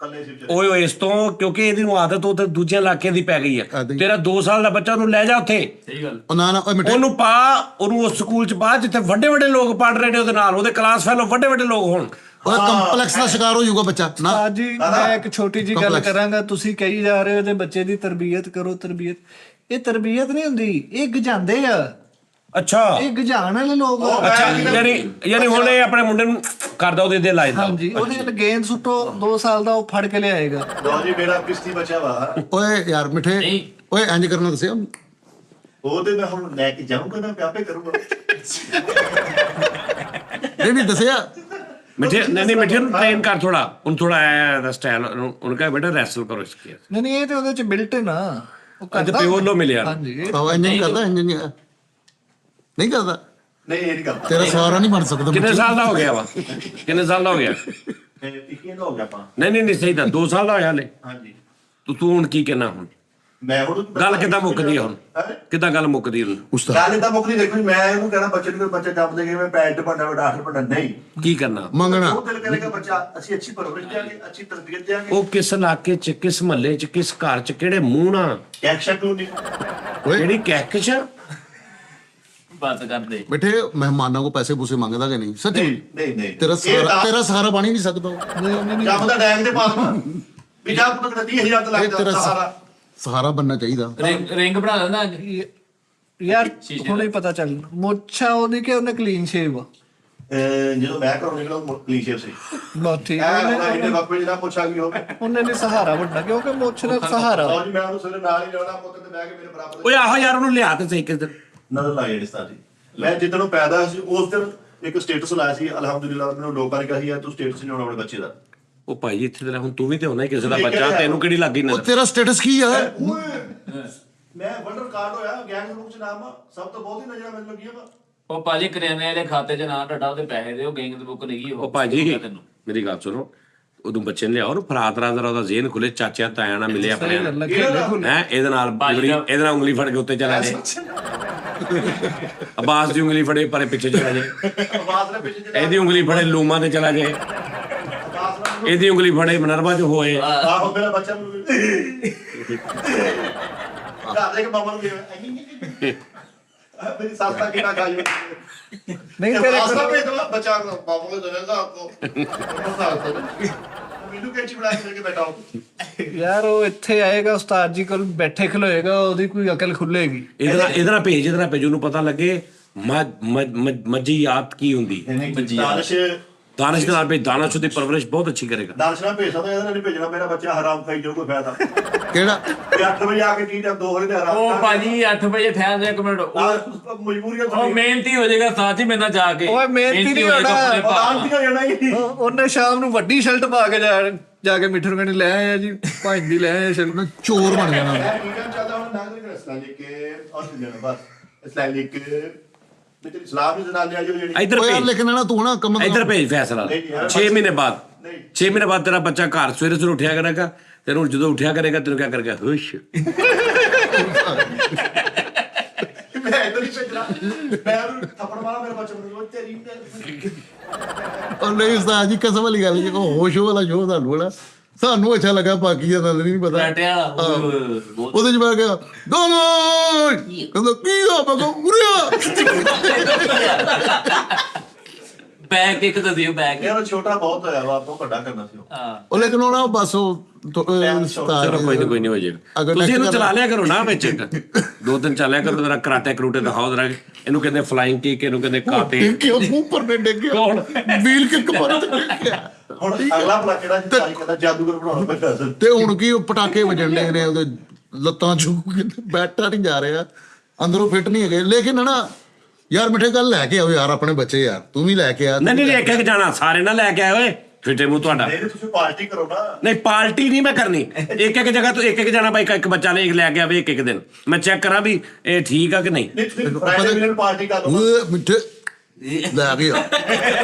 ਕੱਲੇ ਸੀ ਵਿਚਾਰੇ। ਓਏ ਓਏ ਇਸ ਤੋਂ ਕਿਉਂਕਿ ਇਹਦੀ ਨੂੰ ਆਦਤ ਉਹ ਤੇ ਦੂਜੇ ਇਲਾਕੇ ਦੀ ਪੈ ਗਈ ਹੈ। ਆਦਤ ਹੀ। ਤੇਰਾ 2 ਸਾਲ ਦਾ ਬੱਚਾ ਉਹਨੂੰ ਲੈ ਜਾ ਉੱਥੇ, ਸਹੀ ਗੱਲ। ਉਹ ਨਾ ਓਏ ਮਿੱਠੇ ਉਹਨੂੰ ਪਾ, ਉਹਨੂੰ ਉਸ ਸਕੂਲ ਚ ਪਾ ਜਿੱਥੇ ਵੱਡੇ ਵੱਡੇ ਲੋਕ ਪੜ ਰਹੇ ਨੇ ਉਹਦੇ ਨਾਲ, ਉਹਦੇ ਕਲਾਸ ਫੈਲੋ ਵੱਡੇ ਵੱਡੇ ਲੋਕ ਹੋਣ। ਓਏ ਕੰਪਲੈਕਸ ਦਾ ਸ਼ਿਕਾਰ ਹੋ ਜਾਊਗਾ ਬੱਚਾ ਨਾ। ਜੀ ਮੈਂ ਇੱਕ ਛੋਟੀ ਜੀ ਗੱਲ Complex। ਕਰਾਂਗਾ। ਤੁਸੀਂ ਕਹੀ ਜਾ ਰਹੇ ਹੋ ਤੇ ਬੱਚੇ ਦੀ ਤਰਬੀਅਤ ਕਰੋ, ਤਰਬੀਅਤ। ਇਹ ਤਰਬੀਅਤ ਨਹੀਂ ਹੁੰਦੀ, ਇਹ ਗਜਾਂਦੇ ਆ, ਅੱਛਾ ਇਹ ਗਜਾਣ ਵਾਲੇ ਲੋਕ ਆ। ਅੱਛਾ ਯਾਨੀ ਹੁਣ ਇਹ ਆਪਣੇ ਮੁੰਡੇ ਨੂੰ ਕਰਦਾ ਉਹਦੇ ਦੇ ਲਾਇਦਾ। ਹਾਂਜੀ ਉਹਦੇ ਨਾਲ ਗੇਂਦ ਸੁੱਟੋ, 2 ਸਾਲ ਦਾ ਉਹ ਫੜ ਕੇ ਲਿਆਏਗਾ। ਲਓ ਜੀ ਮੇਰਾ ਕਿਸ਼ਤੀ ਬਚਿਆ ਵਾ ਓਏ ਯਾਰ ਮਿੱਠੇ ਨਹੀਂ। ਓਏ ਇੰਜ ਕਰਨਾ ਦੱਸਿਆ। ਉਹ ਤੇ ਮੈਂ ਹੁਣ ਲੈ ਕੇ ਜਾਊਂਗਾ ਨਾ ਆਪੇ ਕਰੂੰਗਾ ਨਹੀਂ ਦੱਸਿਆ। ਮਿੱਠੇ ਨਹੀਂ ਮਿੱਠੇ ਨੂੰ ਟ੍ਰੇਨ ਕਰ ਥੋੜਾ, ਉਹਨੂੰ ਥੋੜਾ ਆਇਆ ਦਾ ਸਟਾਈਲ, ਉਹਨੂੰ ਕਹੇ ਬੇਟਾ ਰੈਸਲ ਕਰੋ ਇਸਕੀ। ਨਹੀਂ ਇਹ ਤੇ ਉਹਦੇ ਚ ਬਿਲਟ ਹੈ ਨਾ, ਉਹ ਅੱਜ ਕਰਦਾ। ਪਿਓ ਵੱਲੋਂ ਮਿਲਿਆ। ਹਾਂਜੀ ਉਹ ਇੰਜ ਨਹੀਂ ਕਰਦਾ, ਇੰਜ ਨਹੀਂ ਕਰਦਾ। ਨਹੀਂ ਇਹ ਨਹੀਂ ਕਰਦਾ ਤੇਰਾ ਸਹਾਰਾ ਨਹੀਂ ਬਣ ਸਕਦਾ। ਕਿੰਨੇ ਸਾਲ ਦਾ ਹੋ ਗਿਆ ਵਾ? ਕਿੰਨੇ ਸਾਲ ਦਾ ਹੋ ਗਿਆ? ਇਹ ਹੋ ਗਿਆ ਆਪਾਂ ਨਹੀਂ ਸਹੀ ਤਾਂ 2 ਸਾਲ ਦਾ ਹੋਇਆ ਹਲੇ। ਹਾਂਜੀ ਤੂੰ ਹੁਣ ਕੀ ਕਹਿਣਾ? ਹੁਣ ਮੈਂ ਹੁਣ ਗੱਲ ਕਿੱਦਾਂ ਮੁੱਕਦੀ ਆ? ਹੁਣ ਕਿੱਦਾਂ ਗੱਲ ਮੁੱਕਦੀ ਹੁਣ? ਉਸਤਾਦ ਗੱਲ ਇਦਾਂ ਮੁੱਕਦੀ ਦੇਖੋ ਜੀ, ਮੈਂ ਇਹਨੂੰ ਕਹਿਣਾ ਬੱਚੇ ਨੂੰ ਬੱਚਾ ਜੰਮਦੇ ਕਿ ਮੈਂ ਪੈਡ ਪੜਨਾ ਵੱਡਾ ਆਖਰ ਪੜਨਾ ਨਹੀਂ, ਕੀ ਕਰਨਾ? ਮੰਗਣਾ। ਉਹ ਦਿਲ ਕਰੇਗਾ ਬੱਚਾ ਅਸੀਂ ਅੱਛੀ ਪਰਵਰਿਸ਼ ਦਿਆਂਗੇ, ਅੱਛੀ ਤਰਬੀਅਤ ਦਿਆਂਗੇ। ਉਹ ਕਿਸ ਇਲਾਕੇ ਚ, ਕਿਸ ਮਹੱਲੇ ਚ, ਕਿਸ ਘਰ ਚ, ਕਿਹੜੇ ਮੂੰਹ ਨਾਲ, ਐਕਸ਼ਨ ਕਿਉਂ ਨਹੀਂ ਓਏ ਕਿਹੜੀ ਕਹਿਕਸ਼? ਬਾਤ ਕਰਦੇ। ਮਿੱਠੇ ਮਹਿਮਾਨਾਂ ਕੋ ਪੈਸੇ ਪੂਸੇ ਮੰਗਦਾ ਕਿ ਨਹੀਂ ਸੱਚੀ? ਨਹੀਂ ਤੇਰਾ ਸਹਾਰਾ ਬਣ ਹੀ ਨਹੀਂ ਸਕਦਾ। ਜੰਮਦਾ ਡੈਮ ਦੇ ਪਾਸ ਵਾ ਵੀ ਜਾਂ ਪੁੱਤ 30,000 ਤੇ ਇਹ ਲੱਗਦਾ ਤੇਰਾ ਸਹਾਰਾ ਸਹਾਰਾ ਬਣਨਾ ਚਾਹੀਦਾ। ਰਿੰਗ ਬਣਾ ਲੈਂਦਾ ਅੱਜ। ਯਾਰ ਹੁਣੇ ਹੀ ਪਤਾ ਚੱਲ ਮੋਛਾ ਉਹਦੀ ਕਿ ਉਹਨੇ ਕਲੀਨ ਸ਼ੇਵ ਆ। ਜਦੋਂ ਮੈਂ ਘਰੋਂ ਨਿਕਲਾਂ ਕਲੀਨ ਸ਼ੇਪ ਸੀ ਬਹੁਤ ਠੀਕ ਐ ਉਹਨੇ- ਉਹਨਾਂ ਇਹਨੇ ਵਕਤ ਜਿਹੜਾ ਪੁੱਛਾ ਕੀ ਹੋਵੇ ਉਹਨੇ ਨਹੀਂ ਸਹਾਰਾ ਵੱਡਾ, ਕਿਉਂਕਿ ਮੁੱਛ ਦਾ ਸਹਾਰਾ। ਲਓ ਜੀ ਮੈਂ ਉਹਨੂੰ ਸਵੇਰੇ ਨਾਲ ਹੀ ਲਿਆਉਣਾ ਪੁੱਤ ਤੇ ਬਹਿ ਕੇ ਮੇਰੇ ਬਰਾਬਰ ਓਏ ਆਹੋ ਯਾਰ ਉਹਨੂੰ ਲਿਆ ਤੇ ਸਹੀ ਕਿਸ ਦਿਨ। ਨਜ਼ਰ ਲਾਈ ਜਿਹੜੀ ਸਤਾਜੀ ਮੈਂ ਜਿੱਦਣ ਉਹ ਪੈਦਾ ਸੀ ਉਸ ਦਿਨ ਇੱਕ ਸਟੇਟਸ ਲਾਇਆ ਸੀ ਅਲਹਮਦੁਲਿਲਾ ਮੈਨੂੰ ਲੋਕਾਂ ਨੇ ਕਿਹਾ ਸੀ ਯਾਰ ਤੂੰ ਸਟੇਟਸ ਨਹੀਂ ਲਾਉਣਾ ਆਪਣੇ ਬੱਚੇ ਦਾ। ਉਹ ਭਾਈ ਇੱਥੇ ਤੇ ਹੁਣ ਤੂੰ ਵੀ ਤੇ ਹੋਣਾ ਹੀ ਕਿਸੇ ਦਾ ਬੱਚਾ, ਤੈਨੂੰ ਕਿਹੜੀ ਲੱਗੀ ਉਹ ਨਜ਼ਰ? ਤੇਰਾ ਸਟੇਟਸ ਕੀ ਆ? ਮੈਂ ਵਰਲਡ ਰਿਕਾਰਡ ਹੋਇਆ ਗੈਂਗ ਗਰੁੱਪ ਚ ਨਾਮ ਆ, ਸਭ ਤੋਂ ਬਹੁਤ ਹੀ ਨਜ਼ਰਾਂ ਮੈਨੂੰ ਲੱਗੀਆਂ ਵਾ। ਉਹ ਭਾਜੀ ਕਰਿਆਨੇ ਵਾਲੇ ਖਾਤੇ 'ਚ ਨਾਂ ਤੁਹਾਡਾ ਉਹਦੇ ਪੈਸੇ ਦਿਓ, ਗੈਂਗ ਦੀ ਬੁੱਕ ਨਹੀਂ ਗਈ ਉਹ ਭਾਜੀ ਮੇਰੀ ਗੱਲ ਸੁਣੋ, ਉਦੋਂ ਬੱਚੇ ਨੇ ਲਿਆਓ, ਫਰਾਤ ਰਾਤ ਉਹਦਾ ਜ਼ੇਨ ਖੁੱਲੇ, ਚਾਚਿਆਂ ਤਾਇਆਂ ਨਾਲ ਮਿਲੇ ਆਪਣੇ ਹੈ, ਇਹਦੇ ਨਾਲ ਉਂਗਲੀ ਫੜ ਕੇ ਉੱਤੇ ਚਲਾ ਜੇ, ਅਬਾਸ ਦੀ ਉਂਗਲੀ ਫੜੇ ਪਰੇ ਪਿੱਛੇ ਚਲਾ ਜੇ, ਆਵਾਜ਼ ਨੇ ਪਿੱਛੇ ਜਿਹੜਾ ਇਹਦੀ ਉਂਗਲੀ ਫੜੇ ਲੂਮਾ ਤੇ ਚਲਾ ਜੇ, ਆਵਾਜ਼ ਨਾਲ ਇਹਦੀ ਉਂਗਲੀ ਫੜੇ ਮਨਰਵਾ ਚ ਹੋਏ। ਆਹੋ ਮੇਰਾ ਬੱਚਾ ਮੈਨੂੰ ਘਰ ਦੇ ਕੇ ਮਾਮਾ ਨੂੰ ਗਿਆ ਮੇਰੀ ਸੱਸ ਤਾਂ ਕਿਹੜਾ ਖਾਈ ਨਹੀਂ ਤੇਰੇ ਆਸਾ ਪੇ ਤਾਂ ਬੱਚਾ ਬਾਬੂ को दलेगा आपको ਮੈਨੂੰ ਕਿਹੜੀ ਬਣਾ ਕੇ ਬੈਠਾ ਹੋ ਯਾਰ ਉਹ ਇੱਥੇ ਆਏਗਾ ਉਸਤਾਦ ਜੀ ਕੋਲ ਬੈਠੇ ਖਲੋਏਗਾ, ਉਹਦੀ ਕੋਈ ਅਕਲ ਖੁੱਲੇਗੀ। ਇਹਦੇ ਨਾਲ ਭੇਜ ਉਹਨੂੰ ਪਤਾ ਲੱਗੇ ਮੱਝੀਆਤ ਕੀ ਹੁੰਦੀ। ਦਾਨਿਸ਼ ਦਾਨਿਸ਼ ਦੇ ਨਾਲ ਭੇਜ, ਦਾਨਿਸ਼ ਉਹਦੀ ਪਰਵਰਿਸ਼ ਬਹੁਤ ਅੱਛੀ ਕਰੇਗਾ। ਦਰਸ਼ਨਾ ਭੇਜ ਸਕਦਾ, ਇਹਦਾ ਨਹੀਂ ਭੇਜਣਾ, ਮੇਰਾ ਬੱਚਾ ਹਰਾਮ ਖਾਈ ਜਾਊ, ਕੋਈ ਫਾਇਦਾ ਕਿਹੜਾ ਇਹ 8 ਵਜੇ ਆ ਕੇ ਚੀਜ਼ 2 ਵਜੇ ਤੇ ਹਰਾਮ ਉਹ ਭਾਜੀ 8 ਵਜੇ ਠਹਿਰ ਜਾ, ਇੱਕ ਮਿੰਟ। ਮਜਬੂਰੀਆਂ ਉਹ ਮਿਹਨਤੀ ਹੋ ਜਾਏਗਾ ਸਾਥ ਹੀ ਮੇਰੇ ਨਾਲ ਜਾ ਕੇ। ਓਏ ਮਿਹਨਤੀ ਨਹੀਂ ਹੋਏਗਾ ਹੋਣਾ। ਆਪਣੇ ਭਾਅ। ਆਂਟੀ ਹੋ ਜਾਣਾ ਹੀ। ਉਹਨੇ ਸ਼ਾਮ ਨੂੰ ਵੱਡੀ ਸ਼ਰਟ ਪਾ ਕੇ ਜਾ ਕੇ ਮਿੱਠੂ ਨੂੰ ਕਹਿੰਦੀ ਲੈ ਆਇਆ ਜੀ, ਭਾਂਜ ਦੀ ਲੈ ਆਇਆ ਸ਼ਰਟ। ਚੋਰ ਬਣ ਜਾਣਾ ਇਹ ਵੀਡੀਓ ਚੱਲਦਾ ਹੁਣ ਨਾਗਰਿਕ ਇਸਲਾਮਿਕ ਔਰ ਸੁਣਨਾ ਬਸ ਇਸਲਾਮਿਕ ਤੇ ਤੇਰੀ ਸਲਾਹ ਵੀ ਜਨਾਬ ਨੇ ਜਿਹੜੀ ਇੱਧਰ ਓਏ ਯਾਰ ਭੇਜ, ਲਿਖਣਾ ਨਾ ਤੂੰ ਨਾ ਕੰਮ ਇੱਧਰ ਭੇਜ ਫੈਸਲਾ। 6 ਮਹੀਨੇ ਬਾਅਦ, 6 ਮਹੀਨੇ ਬਾਅਦ ਤੇਰਾ ਬੱਚਾ ਘਰ ਸਵੇਰੇ ਉੱਠਿਆ ਕਰੇਗਾ, ਤੈਨੂੰ ਜਦੋਂ ਉੱਠਿਆ ਕਰੇਗਾ ਤੈਨੂੰ ਕਿਆ ਕਰੇਗਾ, ਹੁਸ਼। ਮੈਂ ਇਧਰ ਹੀ ਭੇਜਣਾ, ਮੈਂ ਉਹਨੂੰ ਥੱਪੜ ਮਾਰਾਂ, ਮੇਰੇ ਬੱਚੇ ਨੂੰ ਤੇਰੀ ਉਹ ਨਹੀਂ ਉਸਤਾਦ ਜੀ, ਕਸਮ ਵਾਲੀ ਗੱਲ ਜੀ, ਉਹ ਹੋਸ਼ ਵਾਲਾ ਸ਼ੋਅ ਤੁਹਾਨੂੰ ਵਾਲਾ ਸਾਨੂੰ ਅੱਛਾ ਲੱਗਾ, ਬਾਕੀ ਦਾ ਨਹੀਂ ਪਤਾ। ਬੈਠਿਆ ਉਹਦੇ ਚ ਮੈਂ ਕਿਹਾ ਦੋਨੋਂ ਕਹਿੰਦਾ ਕੀ ਆ, ਮੈਂ ਕਿਹਾ ਉਰਿਆ। ਬੈਕ ਇੱਕ ਤਾਂ ਦਿਓ ਬੈਕ। ਯਾਰ ਛੋਟਾ ਬਹੁਤ ਹੋਇਆ ਵਾ, ਆਪਾਂ ਵੱਡਾ ਕਰਨਾ ਸੀ ਉਹ ਲੇਕਿਨ ਉਹ ਨਾ ਬਸ ਉਹ ਉਸਤਾਦ ਚਲੋ ਕੋਈ ਨਹੀਂ ਹੋ ਜਾਏਗਾ। ਅਗਰ ਤੁਸੀਂ ਇਹਨੂੰ next ਚਲਾ ਲਿਆ ਕਰੋ ਨਾ ਵਿੱਚ, 2 ਦਿਨ ਚੱਲਿਆ ਕਰੋ, ਜਰਾ ਕਰਾਟੇ ਕਰੂਟੇ ਦਿਖਾਓ ਜਰਾ। ਇਹਨੂੰ ਕਹਿੰਦੇ ਫਲਾਈਂਗ ਕਿਕ, ਇਹਨੂੰ ਕਹਿੰਦੇ ਕਾਟੇ। ਕਿਉਂ ਮੂੰਹ ਪਰ ਨੇ ਡਿੱਗਿਆ ਕੌਣ? ਵੀਲ ਕਿੱਕ ਪਰ ਡਿੱਗਿਆ। ਹੁਣ ਅਗਲਾ ਭਲਾ ਕਿਹੜਾ ਸਾਈ ਕਹਿੰਦਾ ਜਾਦੂਗਰ ਬਣਾਉਣਾ ਪੈਂਦਾ ਸੀ। ਤੇ ਹੁਣ ਕੀ ਉਹ ਪਟਾਕੇ ਵਜਣ ਡੇ ਨੇ ਉਹਦੇ ਲੱਤਾਂ ਚੋਂ, ਬੈਠਾ ਨਹੀਂ ਜਾ ਰਿਹਾ, ਅੰਦਰੋਂ ਫਿੱਟ ਨਹੀਂ ਹੈਗੇ। ਲੇਕਿਨ ਨਾ ਯਾਰ ਮਿੱਠੇ ਗੱਲ ਲੈ ਕੇ ਆਓ ਯਾਰ ਆਪਣੇ ਬੱਚੇ, ਯਾਰ ਤੂੰ ਵੀ ਲੈ ਕੇ ਆ। ਨਹੀਂ ਇੱਕ ਇੱਕ ਜਾਣਾ, ਸਾਰੇ ਨਾ ਲੈ ਕੇ ਆਏ ਓਏ, ਫਿੱਟੇ ਮੂੰਹ ਤੁਹਾਡਾ। ਨਹੀਂ ਤੁਸੀਂ ਪਾਰਟੀ ਕਰੋ ਨਾ। ਨਹੀਂ ਪਾਰਟੀ ਨਹੀਂ ਮੈਂ ਕਰਨੀ, ਇੱਕ ਜਗ੍ਹਾ ਤੋਂ ਇੱਕ ਜਾਣਾ ਭਾਈ, ਇੱਕ ਬੱਚਾ ਲੈ ਕੇ ਆਵੇ ਇੱਕ ਦਿਨ, ਮੈਂ ਚੈੱਕ ਕਰਾਂ ਵੀ ਇਹ ਠੀਕ ਆ ਕਿ ਨਹੀਂ। ਨਹੀਂ ਤੁਸੀਂ ਫਰਾਈਡੇ ਮਿਲਣ ਪਾਰਟੀ ਕਰ ਲਓ। ਓਏ ਮਿੱਠੇ ਲੈ ਕੇ ਆ।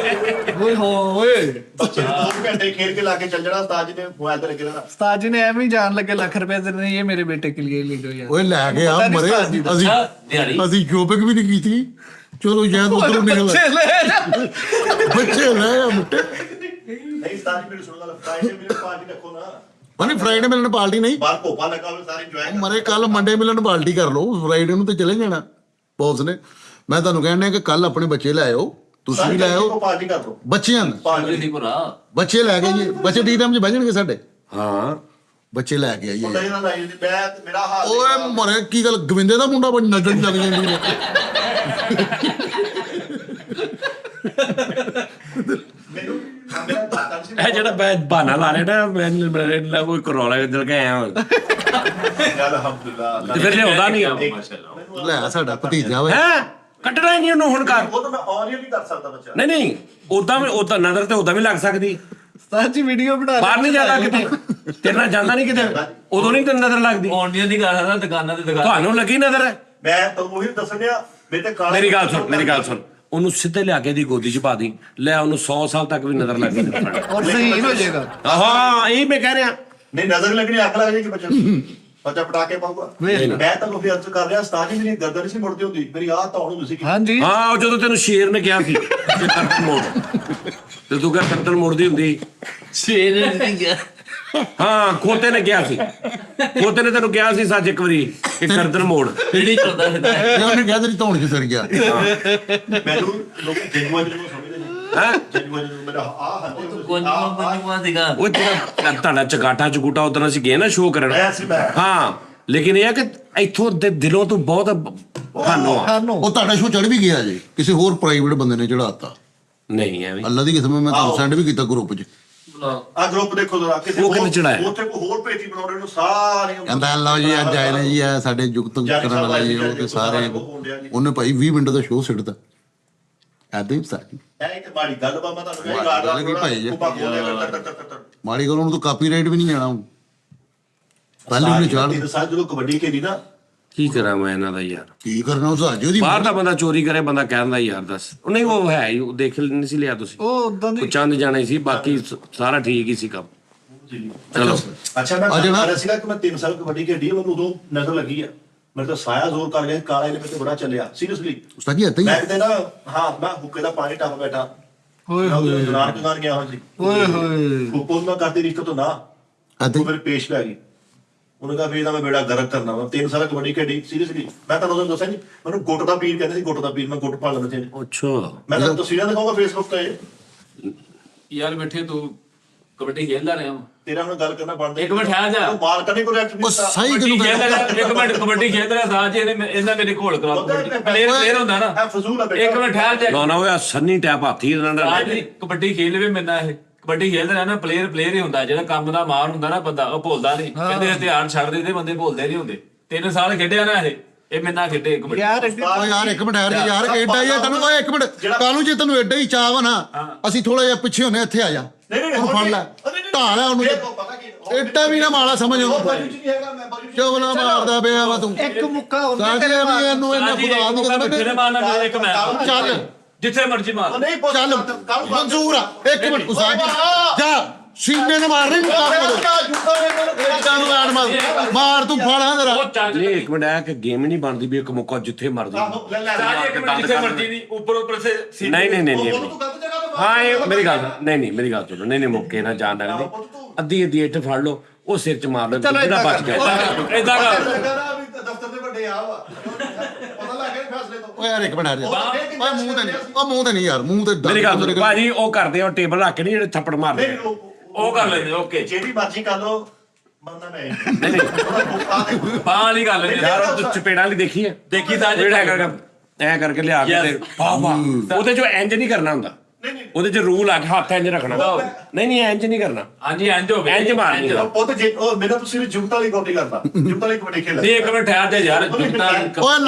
ਓਏ ਹੋਏ, ਬੱਚੇ ਨੂੰ 2 ਘੰਟੇ ਖੇਡ ਕੇ ਲਾ ਕੇ ਚੱਲ ਜਾਣਾ, ਉਸਤਾਦ ਜੀ ਨੇ ਮੋਬਾਈਲ ਤੇ ਲੱਗੇ ਰਹਿਣਾ। ਉਸਤਾਦ ਜੀ ਨੇ ਐਵੇਂ ਹੀ ਜਾਣ ਲੱਗੇ ਲੱਖ ਰੁਪਏ ਦੇ ਨੇ, ਇਹ ਮੇਰੇ ਬੇਟੇ ਕੇ ਲਈ ਲੈ ਲਓ ਯਾਰ। ਓਏ ਲੈ ਕੇ ਆ ਪਤਾ ਨੀ ਮਰੇ, ਉਸਤਾਦ ਜੀ ਦਾ। ਅਸੀਂ ਸ਼ੋਪਿੰਗ ਵੀ ਨਹੀਂ ਕੀਤੀ। ਚਲੋ ਸ਼ਾਇਦ ਉਧਰੋਂ ਨਿਕਲ ਬੱਚੇ ਲੈ ਜਾ। ਬੱਚੇ ਲੈ ਆ ਮਿੱਠੇ। ਨਹੀਂ ਉਸਤਾਦ ਜੀ ਮੇਰੀ ਸੁਣੋ ਗੱਲ, ਫਰਾਈਡੇ ਮਿਲਣ ਪਾਰਟੀ ਰੱਖੋ ਨਾ। ਮਨੇ ਫਰਾਈਡੇ ਮਿਲਣ ਪਾਰਟੀ ਨਹੀਂ, ਬਾਹਰ ਭੋਪਾ ਲੱਗਾ ਹੋਵੇ, ਸਾਰੇ ਇੰਜੋਏ ਕਰੋ। ਮਰੇ ਕੱਲ ਮੰਡੇ ਮਿਲਣ ਪਾਰਟੀ ਕਰ ਲਓ, ਫਰਾਈਡੇ ਨੂੰ ਤੇ ਚਲੇ ਜਾਣਾ ਬੌਸ ਨੇ। ਮੈਂ ਤੁਹਾਨੂੰ ਕਹਿਣਾ ਕਿ ਕੱਲ ਆਪਣੇ ਬੱਚੇ ਲੈ ਆਓ, ਤੁਸੀਂ ਵੀ ਲੈ ਆਓ ਪਾਰਟੀ ਕਰ ਲਓ। ਬੱਚਿਆਂ ਨੂੰ। ਪਾਰਟੀ ਨਹੀਂ ਭਰਾ ਬੱਚੇ ਲੈ ਕੇ ਆਈਏ, ਬੱਚੇ ਡੀ ਟਾਈਮ 'ਚ ਬਹਿ ਸਾਡੇ। ਹਾਂ ਬੱਚੇ ਲੈ ਕੇ ਆਈਏ। ਮੁੰਡਾ ਇਹਨਾਂ ਦਾ ਆਈ ਮੈਂ ਮੇਰਾ ਹਾਲ ਓਏ ਮਰੇ ਕੀ ਗੱਲ, ਗਵਿੰਦੇ ਦਾ ਮੁੰਡਾ ਬਣ ਨਜ਼ਰ ਲੱਗ ਜਾਂਦੀ ਨੇ। ਮੈਨੂੰ ਮੇਰਾ ਦਾਦਾ ਸੀ। ਇਹ ਜਿਹੜਾ ਬਹਾਨਾ ਲਾ ਰਿਹਾ ਨਾ, ਮੈਂ ਕੋਈ ਕਰੋਲਾ ਦਿਲ ਕੇ ਆਇਆ ਹੁਣ। ਅਲਹਮਦੁਲਿਲਾ। ਤੇ ਫਿਰ ਲਿਆਉਂਦਾ ਨਹੀਂ ਆ। ਲੈ ਸਾਡਾ ਭਤੀਜਾ ਵੇ। ਹੈ ਕੱਟਣਾ ਹੀ ਨਹੀਂ ਉਹਨੂੰ ਹੁਣ ਕਰ। ਉਹ ਤਾਂ ਮੈਂ ਆਡੀਓ ਨਹੀਂ ਕਰ ਸਕਦਾ ਬੱਚਾ। ਨਹੀਂ ਉਦਾਂ ਨਜ਼ਰ ਤੇ ਉਦਾਂ ਵੀ ਲੱਗ ਸਕਦੀ। ਉਸਤਾਦ ਜੀ ਵੀਡੀਓ ਬਣਾ ਬਾਹਰ ਨਹੀਂ ਜਾਂਦਾ ਕਿਤੇ, ਤੇਰੇ ਨਾਲ ਜਾਂਦਾ ਨਹੀਂ ਕਿਤੇ, ਉਦੋਂ ਨਹੀਂ ਤੈਨੂੰ ਨਜ਼ਰ ਲੱਗਦੀ। ਆਉਂਦੀਆਂ ਦੀ ਗੱਲ ਹੈ, ਦੁਕਾਨਾਂ ਤੇ ਦੁਕਾਨ। ਤੁਹਾਨੂੰ ਲੱਗੀ ਨਜ਼ਰ। ਮੈਂ ਤਾਂ ਉਹੀ ਦੱਸਣ ਡਿਆ, ਮੇਰੇ ਤੇ ਕਾਲਾ। ਮੇਰੀ ਗੱਲ ਸੁਣ, ਉਹਨੂੰ ਸਿੱਧੇ ਲਿਆ ਕੇ ਦੀ ਗੋਦੀ 'ਚ ਪਾ ਦੀ, ਲੈ ਉਹਨੂੰ 100 ਸਾਲ ਤੱਕ ਵੀ ਨਜ਼ਰ ਲੱਗ ਨਹੀਂ। ਔਰ ਸਹੀ ਹੋ ਜਾਏਗਾ। ਹਾਂ ਇਹ ਮੈਂ ਕਹਿ ਰਿਹਾ। ਨਹੀਂ ਨਜ਼ਰ ਲੱਗਣੀ, ਅੱਖ ਲੱਗ ਜਾਏਗੀ ਬੱਚੇ ਨੂੰ, ਬੱਚਾ ਪਟਾਕੇ ਪਾਊਗਾ। ਮੈਂ ਤਾਂ ਕੋਈ ਅਰਜ਼ ਕਰ ਰਿਹਾ, ਉਸਤਾਦ ਜੀ ਮੇਰੀ ਗਰਦਨ ਨਹੀਂ ਮੁੜਦੀ ਹੁੰਦੀ, ਮੇਰੀ ਆਹ ਧੌਣ ਹੁੰਦੀ ਸੀ। ਹਾਂਜੀ ਹਾਂ ਉਹ ਜਦੋਂ ਤੈਨੂੰ ਸ਼ੇਰ ਨੇ ਕਿਹਾ ਸੀ ਕਿ ਕਰਤਨ ਮੋੜ, ਤੇ ਤੂੰ ਕਿਹਾ ਕਰਤਨ ਮੋੜਦੀ ਹੁੰਦੀ। ਸ਼ੇਰ ਨਹੀਂ ਗਿਆ। ਹਾਂ ਖੋਤੇ ਨੇ ਕਿਹਾ ਸੀ, ਖੋਤੇ ਨੇ ਤੈਨੂੰ ਕਿਹਾ ਸੀ ਸੱਚ ਇੱਕ ਵਾਰੀ ਕਿ ਕਰਤਨ ਮੋੜ। ਜਿਹੜੀ ਚਲਦਾ ਫਿਰਦਾ ਹੈ। ਉਹਨੇ ਕਿਹਾ ਤੇਰੀ ਧੌਣ 'ਚ ਸਰ ਗਿਆ। ਮੈਨੂੰ ਲੋਕ ਜੈਨੂਅਨ ਜਿਹਨੂੰ ਸਮਝਦੇ ਨੇ। ਹੈ ਜੈਨੂਅਨ ਜਿਹਨੂੰ ਮੇਰਾ ਆਹ ਹੱਥ ਗੁੰਜੂਆ ਸੀਗਾ। ਉਹ ਤੇਰਾ ਤੁਹਾਡਾ ਚਗਾਟਾ ਚਗੂਟਾ ਉਦੋਂ ਅਸੀਂ ਗਏ ਨਾ ਸ਼ੋਅ ਕਰਨ। ਐਸੀ ਮੈਂ ਹਾਂ ਲੇਕਿਨ ਇਹ ਆ ਕਿ ਇੱਥੋਂ ਦੇ ਦਿਲੋਂ ਤੂੰ ਬਹੁਤ ਖਾਨੋ ਆ। ਖਾਨੋ ਉਹ ਤੁਹਾਡਾ ਸ਼ੋ ਚੜ ਵੀ ਗਿਆ ਜੀ, ਕਿਸੇ ਹੋਰ ਪ੍ਰਾਈਵੇਟ ਬੰਦੇ ਨੇ ਚੜਾਤਾ। ਨਹੀਂ ਐਵੇਂ ਅੱਲਾ ਦੀ ਕਿਸਮ, ਮੈਂ ਤੁਹਾਨੂੰ ਸੈਂਡ ਵੀ ਕੀਤਾ ਗਰੁੱਪ 'ਚ। ਆ ਗਰੁੱਪ ਦੇਖੋ ਜ਼ਰਾ, ਕਿਸੇ ਉਹ ਕਿਹਨੇ ਚੜਾਇਆ? ਉੱਥੇ ਕੋਈ ਹੋਰ ਭੇਤੀ ਬਣਾਉਣੇ ਨੂੰ ਸਾਰੀਆਂ ਕਹਿੰਦਾ ਲਓ ਜੀ ਅੱਜ ਆਏ ਨੇ ਜੀ, ਆ ਸਾਡੇ ਜੁਗਤ ਕਰਨ ਵਾਲਾ ਜੀ, ਉਹ ਤੇ ਸਾਰੇ ਉਹਨੇ ਭਾਈ 20 ਮਿੰਟ ਦਾ ਸ਼ੋਅ ਸਿੱਟਦਾ ਐਦਾਂ ਹੀ ਸਾਡੀ। ਇਹ ਇੱਕ ਮਾੜੀ ਗੱਲ ਬਾ, ਮੈਂ ਤੁਹਾਨੂੰ ਇਹ ਮਾੜੀ ਗੱਲ ਕੀ ਭਾਈ ਜੀ? ਕੁਪਾ ਖੋਲ ਲਿਆ ਕਰ। ਮਾੜੀ ਗੱਲ, ਉਹਨੂੰ ਤਾਂ ਕਾਪੀਰਾਈਟ ਵੀ ਨਹੀਂ ਜਾਣਾ। ਪਹਿਲੇ ਉਹਨੇ ਚਾੜ ਤੇ ਸਾਜ ਜਦੋਂ ਕਬੱਡੀ ਖੇਡੀ ਨਾ, ਕੀ ਕਰਾਂ ਮੈਂ ਇਹਨਾਂ ਦਾ ਯਾਰ। ਕੀ ਕਰਨਾ ਉਸ ਅੱਜ ਉਹਦੀ ਬਾਹਰ ਦਾ ਬੰਦਾ ਚੋਰੀ ਕਰੇ, ਬੰਦਾ ਕਹਿੰਦਾ ਯਾਰ ਦੱਸ। ਉਹ ਨਹੀਂ ਉਹ ਹੈ ਹੀ, ਉਹ ਦੇਖ ਨਹੀਂ ਸੀ ਲਿਆ ਤੁਸੀਂ। ਉਹ ਉਦਾਂ ਉਹ ਦੀ ਚੰਦ ਜਾਣੇ ਸੀ, ਬਾਕੀ ਸਾਰਾ ਠੀਕ ਹੀ ਸੀ ਕੰਮ। ਚਲੋ ਅੱਛਾ ਮੈਂ ਕਹਿੰਦਾ ਸੀਗਾ ਕਿ ਮੈਂ 3 ਸਾਲ ਕਬੱਡੀ ਖੇਡੀ, ਮੈਨੂੰ ਉਦੋਂ ਨਜ਼ਰ ਲੱਗੀ ਆ, ਮੇਰੇ ਤਾਂ ਸਾਇਆ ਜ਼ੋਰ ਕਰ ਗਿਆ, ਕਾਲਾ ਇਹਨੇ ਤੇ ਬੜਾ ਚੱਲਿਆ ਸੀਰੀਅਸਲੀ। ਉਸਤਾਦ ਜੀ ਏਦਾਂ ਹੀ ਮੈਂ ਕਿਤੇ ਨਾ ਹਾਂ ਮੈਂ ਹੁੱਕੇ ਦਾ ਪਾਣੀ ਟੱਪ ਬੈਠਾ, ਓਏ ਹੋਏ ਦੁਨਾਰ ਕਿਨਾਰ ਗਿਆ ਹਾਂ ਜੀ, ਓਏ ਹੋਏ ਹੁੱਕੋ ਨਾ ਕਰਦੀ ਰਿਸ਼ਤੇ ਤੋਂ ਨਾ, ਏਦਾਂ ਉਹ ਮੇਰੇ ਪੇਸ਼ ਪੈ ਗਈ। ਉਹਨੇ ਕਹਾ ਵੀ ਇਹਦਾ ਮੈਂ ਬੇੜਾ ਗਰਕ ਕਰਨਾ ਵਾ। 3 ਸਾਲ ਕਬੱਡੀ ਖੇਡੀ ਸੀਰੀਅਸਲੀ। ਮੈਂ ਤੁਹਾਨੂੰ ਦੱਸਿਆ ਨਹੀਂ, ਮੈਨੂੰ ਗੁੱਟ ਦਾ ਪੀਰ ਕਹਿੰਦੇ ਸੀ, ਗੁੱਟ ਦਾ ਪੀਰ, ਮੈਂ ਗੁੱਟ ਪਾ ਲੈਂਦਾ ਸੀ। ਅੱਛਾ ਮੈਂ ਤੁਹਾਨੂੰ ਤਸਵੀਰਾਂ ਦਿਖਾਊਂਗਾ ਫੇਸਬੁੱਕ ਤੇ। ਯਾਰ ਬੈਠੇ ਤੂੰ ਕਬੱਡੀ ਖੇਡਦਾ ਰਿਹਾ ਤੇਰਾ ਹੁਣ ਗੱਲ ਕਰਨਾ ਬਣਦਾ ਇੱਕ ਮਿੰਟ ਠਹਿਰ ਜਾ। ਮਾਲਕਾਂ ਨੇ ਕੋਈ ਰਿਐਕਟ ਉਹ ਸਹੀ ਕਬੱਡੀ ਕਿਉਂ ਖੇਡ ਰਿਹਾ, ਇੱਕ ਮਿੰਟ ਕਬੱਡੀ ਖੇਡ ਰਿਹਾ ਸਾਹ ਜੀ ਇਹਨਾਂ ਮੇਰੇ ਘੋਲ ਕਰਾ ਪਲੇਅਰ ਹੁੰਦਾ ਨਾ। ਇਹ ਫਜ਼ੂਲ ਆ ਇੱਕ ਮਿੰਟ ਠਹਿਰ ਜਾ। ਨਾ ਨਾ ਉਹ ਸੰਨੀ ਟੈਪ ਹਾਥੀ ਇਹਨਾਂ ਸਾਹ ਦਾ ਜੀ ਕਬੱਡੀ ਖੇਡ ਲਵੇ ਮੈਨਾਂ ਇਹ ਕਬੱਡੀ ਖੇਡ ਰਿਹਾ ਨਾ ਪਲੇਅਰ ਹੀ ਹੁੰਦਾ ਜਿਹੜਾ ਕੰਮ ਦਾ ਮਾਰ ਹੁੰਦਾ ਨਾ ਬੰਦਾ ਉਹ ਭੁੱਲਦਾ ਨਹੀਂ ਕਹਿੰਦੇ ਧਿਆਨ ਛੱਡ ਦੇ ਬੰਦੇ ਭੁੱਲਦੇ ਨਹੀਂ ਹੁੰਦੇ 3 ਸਾਲ ਖੇਡਿਆ ਨਾ ਇਹ ਮੈਨਾਂ ਖੇਡੇ ਕਬੱਡੀ। ਓ ਯਾਰ ਇੱਕ ਮਿੰਟ ਯਾਰ ਐਡਾ ਹੀ ਆ ਤੈਨੂੰ ਓਏ ਇੱਕ ਮਿੰਟ ਕਾਲੂ ਜੇ ਤੈਨੂੰ ਐਡਾ ਹੀ ਚਾਹ ਵਾ ਨਾ ਅਸੀਂ ਥੋੜਾ ਜਿਹਾ ਪਿੱਛੇ ਹੁੰਨੇ ਇੱਥੇ ਆ ਜਾ ਉਹਨੂੰ ਫੜ ਲੈ ਢਾ ਲੈ ਉਹਨੂੰ ਐਡਾ ਵੀ ਨਾ ਮਾੜਾ ਸਮਝ ਉਹਨੂੰ ਕਿਉਂ ਨਾ ਮਾਰਦਾ ਪਿਆ ਵਾ ਤੂੰ ਇੱਕ ਮੁੱਕਾ ਹੁੰਦਾ ਸਾਡੀ ਵੀ ਇਹਨੂੰ ਇਹਨਾਂ ਖੁਦਾ ਨਹੀਂ ਤੇਰੇ ਕਹਿੰਦਾ ਮਾਰਨਾ ਇੱਕ ਮੈਂ ਚੱਲ ਜਿੱਥੇ ਮਰਜ਼ੀ ਮਾਰ। ਨਹੀਂ ਚੱਲ ਮਨਜ਼ੂਰ ਆ ਇੱਕ ਮਿੰਟ ਉਸਾਜ ਜਾ ਸੀਨੇ ਨੇ ਮਾਰ ਨਹੀਂ ਐਡਾ ਨੂੰ ਆਣ ਮਾਰ ਤੂੰ ਫਾਲਾਂ ਤੇਰਾ ਉਹ ਚੱਲ ਨਹੀਂ ਇੱਕ ਮਿੰਟ ਆ ਕਿ ਗੇਮ ਨਹੀਂ ਬਣਦੀ ਵੀ ਇੱਕ ਮੌਕਾ ਜਿੱਥੇ ਮਰਦੀ ਸਾਹ ਜੀ ਇੱਕ ਮਿੰਟ ਜਿੱਥੇ ਮਰਜ਼ੀ ਨਹੀਂ ਉੱਪਰ ਸੇ ਨਹੀਂ ਨਹੀਂ ਨਹੀਂ ਨਹੀਂ ਹਾਂ ਇਹ ਮੇਰੀ ਗੱਲ ਨਹੀਂ ਮੇਰੀ ਗੱਲ ਸੁਣੋ ਨਹੀਂ ਮੌਕੇ ਨਾ ਜਾਣ ਲੱਗਦੀ ਅੱਧੀ ਇੱਟ ਫੜ ਲਓ ਉਹ ਸਿਰ ਚ ਮਾਰ ਲਓ ਜਿਹੜਾ ਬਚ ਗਿਆ ਇਦਾਂ ਕਰ ਦਫ਼ਤਰ ਦੇ ਵੱਡੇ ਆ ਵਾ ਪਤਾ ਲੱਗ ਗਿਆ ਫੈਸਲੇ ਤੋਂ ਓ ਯਾਰ ਇੱਕ ਮਿੰਟ ਓਏ ਮੂੰਹ ਤੇ ਨਹੀਂ ਯਾਰ ਮੂੰਹ ਤੇ ਮੇਰੀ ਗੱਲ ਸੁਣੋ ਭਾਜੀ ਉਹ ਕਰਦੇ ਆ ਟੇਬਲ ਰੱਖ ਕੇ ਨਹੀਂ ਜਿਹੜੇ ਥੱਪੜ ਮਾਰਦੇ ਉਹ ਕਰ ਲੈਂਦੇ ਓਕੇ ਜਿਹੜੀ ਮਰਜ਼ੀ ਕਰ ਲੋ ਬੰਦਾ ਮੈਂ ਨਹੀਂ ਨਹੀਂ ਬਾਹ ਵਾਲੀ ਗੱਲ ਨਹੀਂ ਯਾਰ ਉਹ ਤੂੰ ਚਪੇੜਾਂ ਵਾਲੀ ਦੇਖੀ ਹੈ ਦੇਖੀ ਤਾਂ ਜਿਹੜਾ ਐ ਕਰਕੇ ਲਿਆ ਕੇ ਤੇ ਵਾਹ ਵਾਹ ਉਹਦੇ ਚੋਂ ਇੰਜ ਨਹੀਂ ਕਰਨਾ ਹੁੰਦਾ ਉਹਦੇ ਚ ਰੂਲ ਆ ਕੇ ਹੱਥ ਇੰਜ ਰੱਖਣਾ ਨਹੀਂ ਇੰਜ ਨਹੀਂ ਕਰਨਾ ਹਾਂਜੀ ਇੰਜ ਹੋਵੇ ਇੰਜ ਮਾਰਨੀ ਉਹ ਤੇ ਜੇ ਉਹ ਮੇਰਾ ਤੁਸੀਂ ਵੀ ਜੁਗਤ ਵਾਲੀ ਕਬੱਡੀ ਕਰਦਾ ਜੁਗਤ ਵਾਲੀ ਕਬੱਡੀ ਖੇਡਦਾ ਨਹੀਂ ਇੱਕ ਮਿੰਟ ਠਹਿਰ ਜਾ ਯਾਰ ਜੁੱਤਾ ਓਏ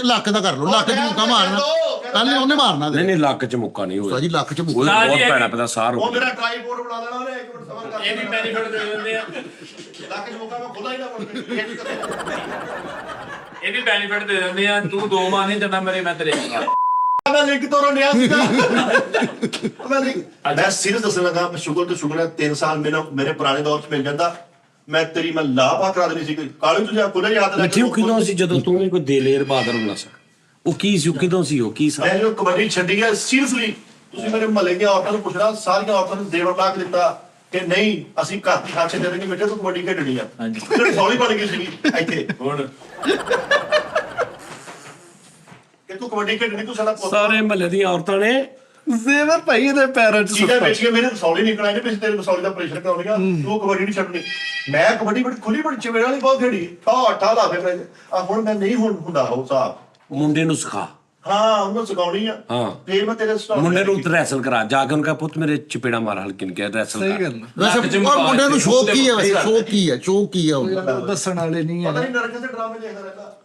ਲੱਕ ਦਾ ਕਰ ਲੋ ਲੱਕ ਚ ਮੁੱਕਾ ਮਾਰਨਾ ਪਹਿਲੇ ਉਹਨੇ ਮਾਰਨਾ ਨਹੀਂ ਲੱਕ ਚ ਮੁੱਕਾ ਨਹੀਂ ਹੋਇਆ ਸਾਜੀ ਲੱਕ ਚ ਮੁੱਕਾ ਬਹੁਤ ਪੈਣਾ ਪਤਾ ਸਾਰ ਉਹ ਮੇਰਾ ਟ੍ਰਾਈਪੋਡ ਬਣਾ ਦੇਣਾ ਉਹਨੇ 1 ਮਿੰਟ ਸਬਰ ਕਰ ਇਹ ਵੀ ਬੈਨੀਫਿਟ ਦੇ ਦਿੰਦੇ ਆ ਲੱਕ ਜੋਗਾ ਮੈਂ ਖੁਦਾ ਹੀ ਨਾ ਪੜ ਇਹ ਵੀ ਬੈਨੀਫਿਟ ਦੇ ਦਿੰਦੇ ਆ ਤੂੰ 2 ਮਾਹ ਨਹੀਂ ਜਨਾ ਮੇਰੇ ਮੈਂ ਤੇਰੇ ਮੈਂ ਲਿੰਕ ਤੋੜਨ ਡਿਆ ਸੀਗਾ ਮੈਂ ਸੀਰੀਅਸ ਦੱਸਣ ਲੱਗਾ ਮੈਂ ਸ਼ੁਕਰ ਹੈ 3 ਸਾਲ ਮੇਰੇ ਪੁਰਾਣੇ ਦੌਰ 'ਚ ਮਿਲ ਜਾਂਦਾ ਮੈਂ ਲਾਪਾ ਕਰਾ ਦੇਣੀ ਸੀ ਕਾਲੂ ਤੁਸੀਂ ਖੁਦਾ ਯਾਦ ਰੱਖ ਕਿਉਂ ਕਿਦੋਂ ਸੀ ਜਦੋਂ ਤੂੰ ਵੀ ਕੋਈ ਦੇਲੇਰ ਬਹਾਦਰ ਹੁੰਦਾ ਸੀ ਉਹ ਕੀ ਸੀ ਕਿਦੋਂ ਸੀ ਉਹ ਕੀ ਸੀ ਮੈਂ ਜੋ ਕਬੱਡੀ ਛੱਡੀ ਹੈ ਸੀਰੀਅਸਲੀ ਤੁਸੀਂ ਮੇਰੇ ਮਹੱਲੇ ਦੀਆਂ ਔਰਤਾਂ ਨੂੰ ਪੁੱਛਣਾ ਸਾਰੀਆਂ ਔਰਤਾਂ ਨੂੰ ਦੇਵਰ ਲਾ ਕੇ ਦਿੱਤਾ ਕਿ ਨਹੀਂ ਅਸੀਂ ਘਰ ਦੀ ਖਾਂਚੇ ਦੇ ਦੇਣਗੇ ਬੇਟੇ ਤੂੰ ਕਬੱਡੀ ਖੇਡਣੀ ਆ ਹਾਂਜੀ ਸੌਲੀ ਬਣ ਗਈ ਸੀਗੀ ਇੱਥੇ ਹੁਣ ਕਿ ਤੂੰ ਕਬੱਡੀ ਖੇਡਣੀ ਤੂੰ ਸਾਡਾ ਪੁੱਤ ਸਾਰੇ ਮਹੱਲੇ ਦੀਆਂ ਔਰਤਾਂ ਨੇ ਜ਼ੇਵਰ ਭਾਈ ਇਹਦੇ ਪੈਰਾਂ 'ਚ ਚੀਜ਼ਾਂ ਸੁੱਟਾ ਵੇਚ ਕੇ ਮੇਰੇ ਸੌਲੀ ਨਿਕਲ ਆਏ ਨੇ ਤੇਰੇ ਸੌਲੀ ਦਾ ਪ੍ਰੈਸ਼ਰ ਕਰਾਉਣੀਗਾ ਤੂੰ ਕਬੱਡੀ ਨਹੀਂ ਛੱਡਣੀ ਮੈਂ ਕਬੱਡੀ ਬੜੀ ਖੁੱਲੀ ਬੜੀ ਚਵੇੜ ਵਾਲੀ ਬਹੁਤ ਖੇਡੀ ਠਾ ਲਾ ਫੇ ਆ ਹੁਣ ਮੈਂ ਨਹੀਂ ਹੁੰਦਾ ਉਹ ਸਾਹਿਬ ਮੁੰਡੇ ਨੂੰ ਸਿਖਾ ਹਾਂ ਉਹਨੂੰ ਸਿਖਾਉਣੀ ਆ ਹਾਂ। ਫੇਰ ਮੈਂ ਤੇਰੇ ਮੁੰਡੇ ਨੂੰ ਰੈਸਲ ਕਰਾ ਜਾ ਕੇ ਉਹਨੂੰ ਪੁੱਤ ਮੇਰੇ ਚਪੇੜਾ ਮਾਰ ਹਲਕੀ ਨੇ ਕਿਹਾ ਰੈਸਲ ਸਹੀ ਕਰ ਗੱਲ ਵੈਸੇ ਉਹ ਮੁੰਡੇ ਨੂੰ ਸ਼ੌਕ ਕੀ ਹੈ ਵੈਸੇ ਸ਼ੌਕ ਕੀ ਹੈ ਉਹਦਾ ਦੱਸਣ ਵਾਲੇ ਨਹੀਂ ਪਤਾ ਆ ਨਹੀਂ ਨਰਕ ਦੇ ਡਰਾਮੇ ਦੇਖਦਾ ਰਹਿੰਦਾ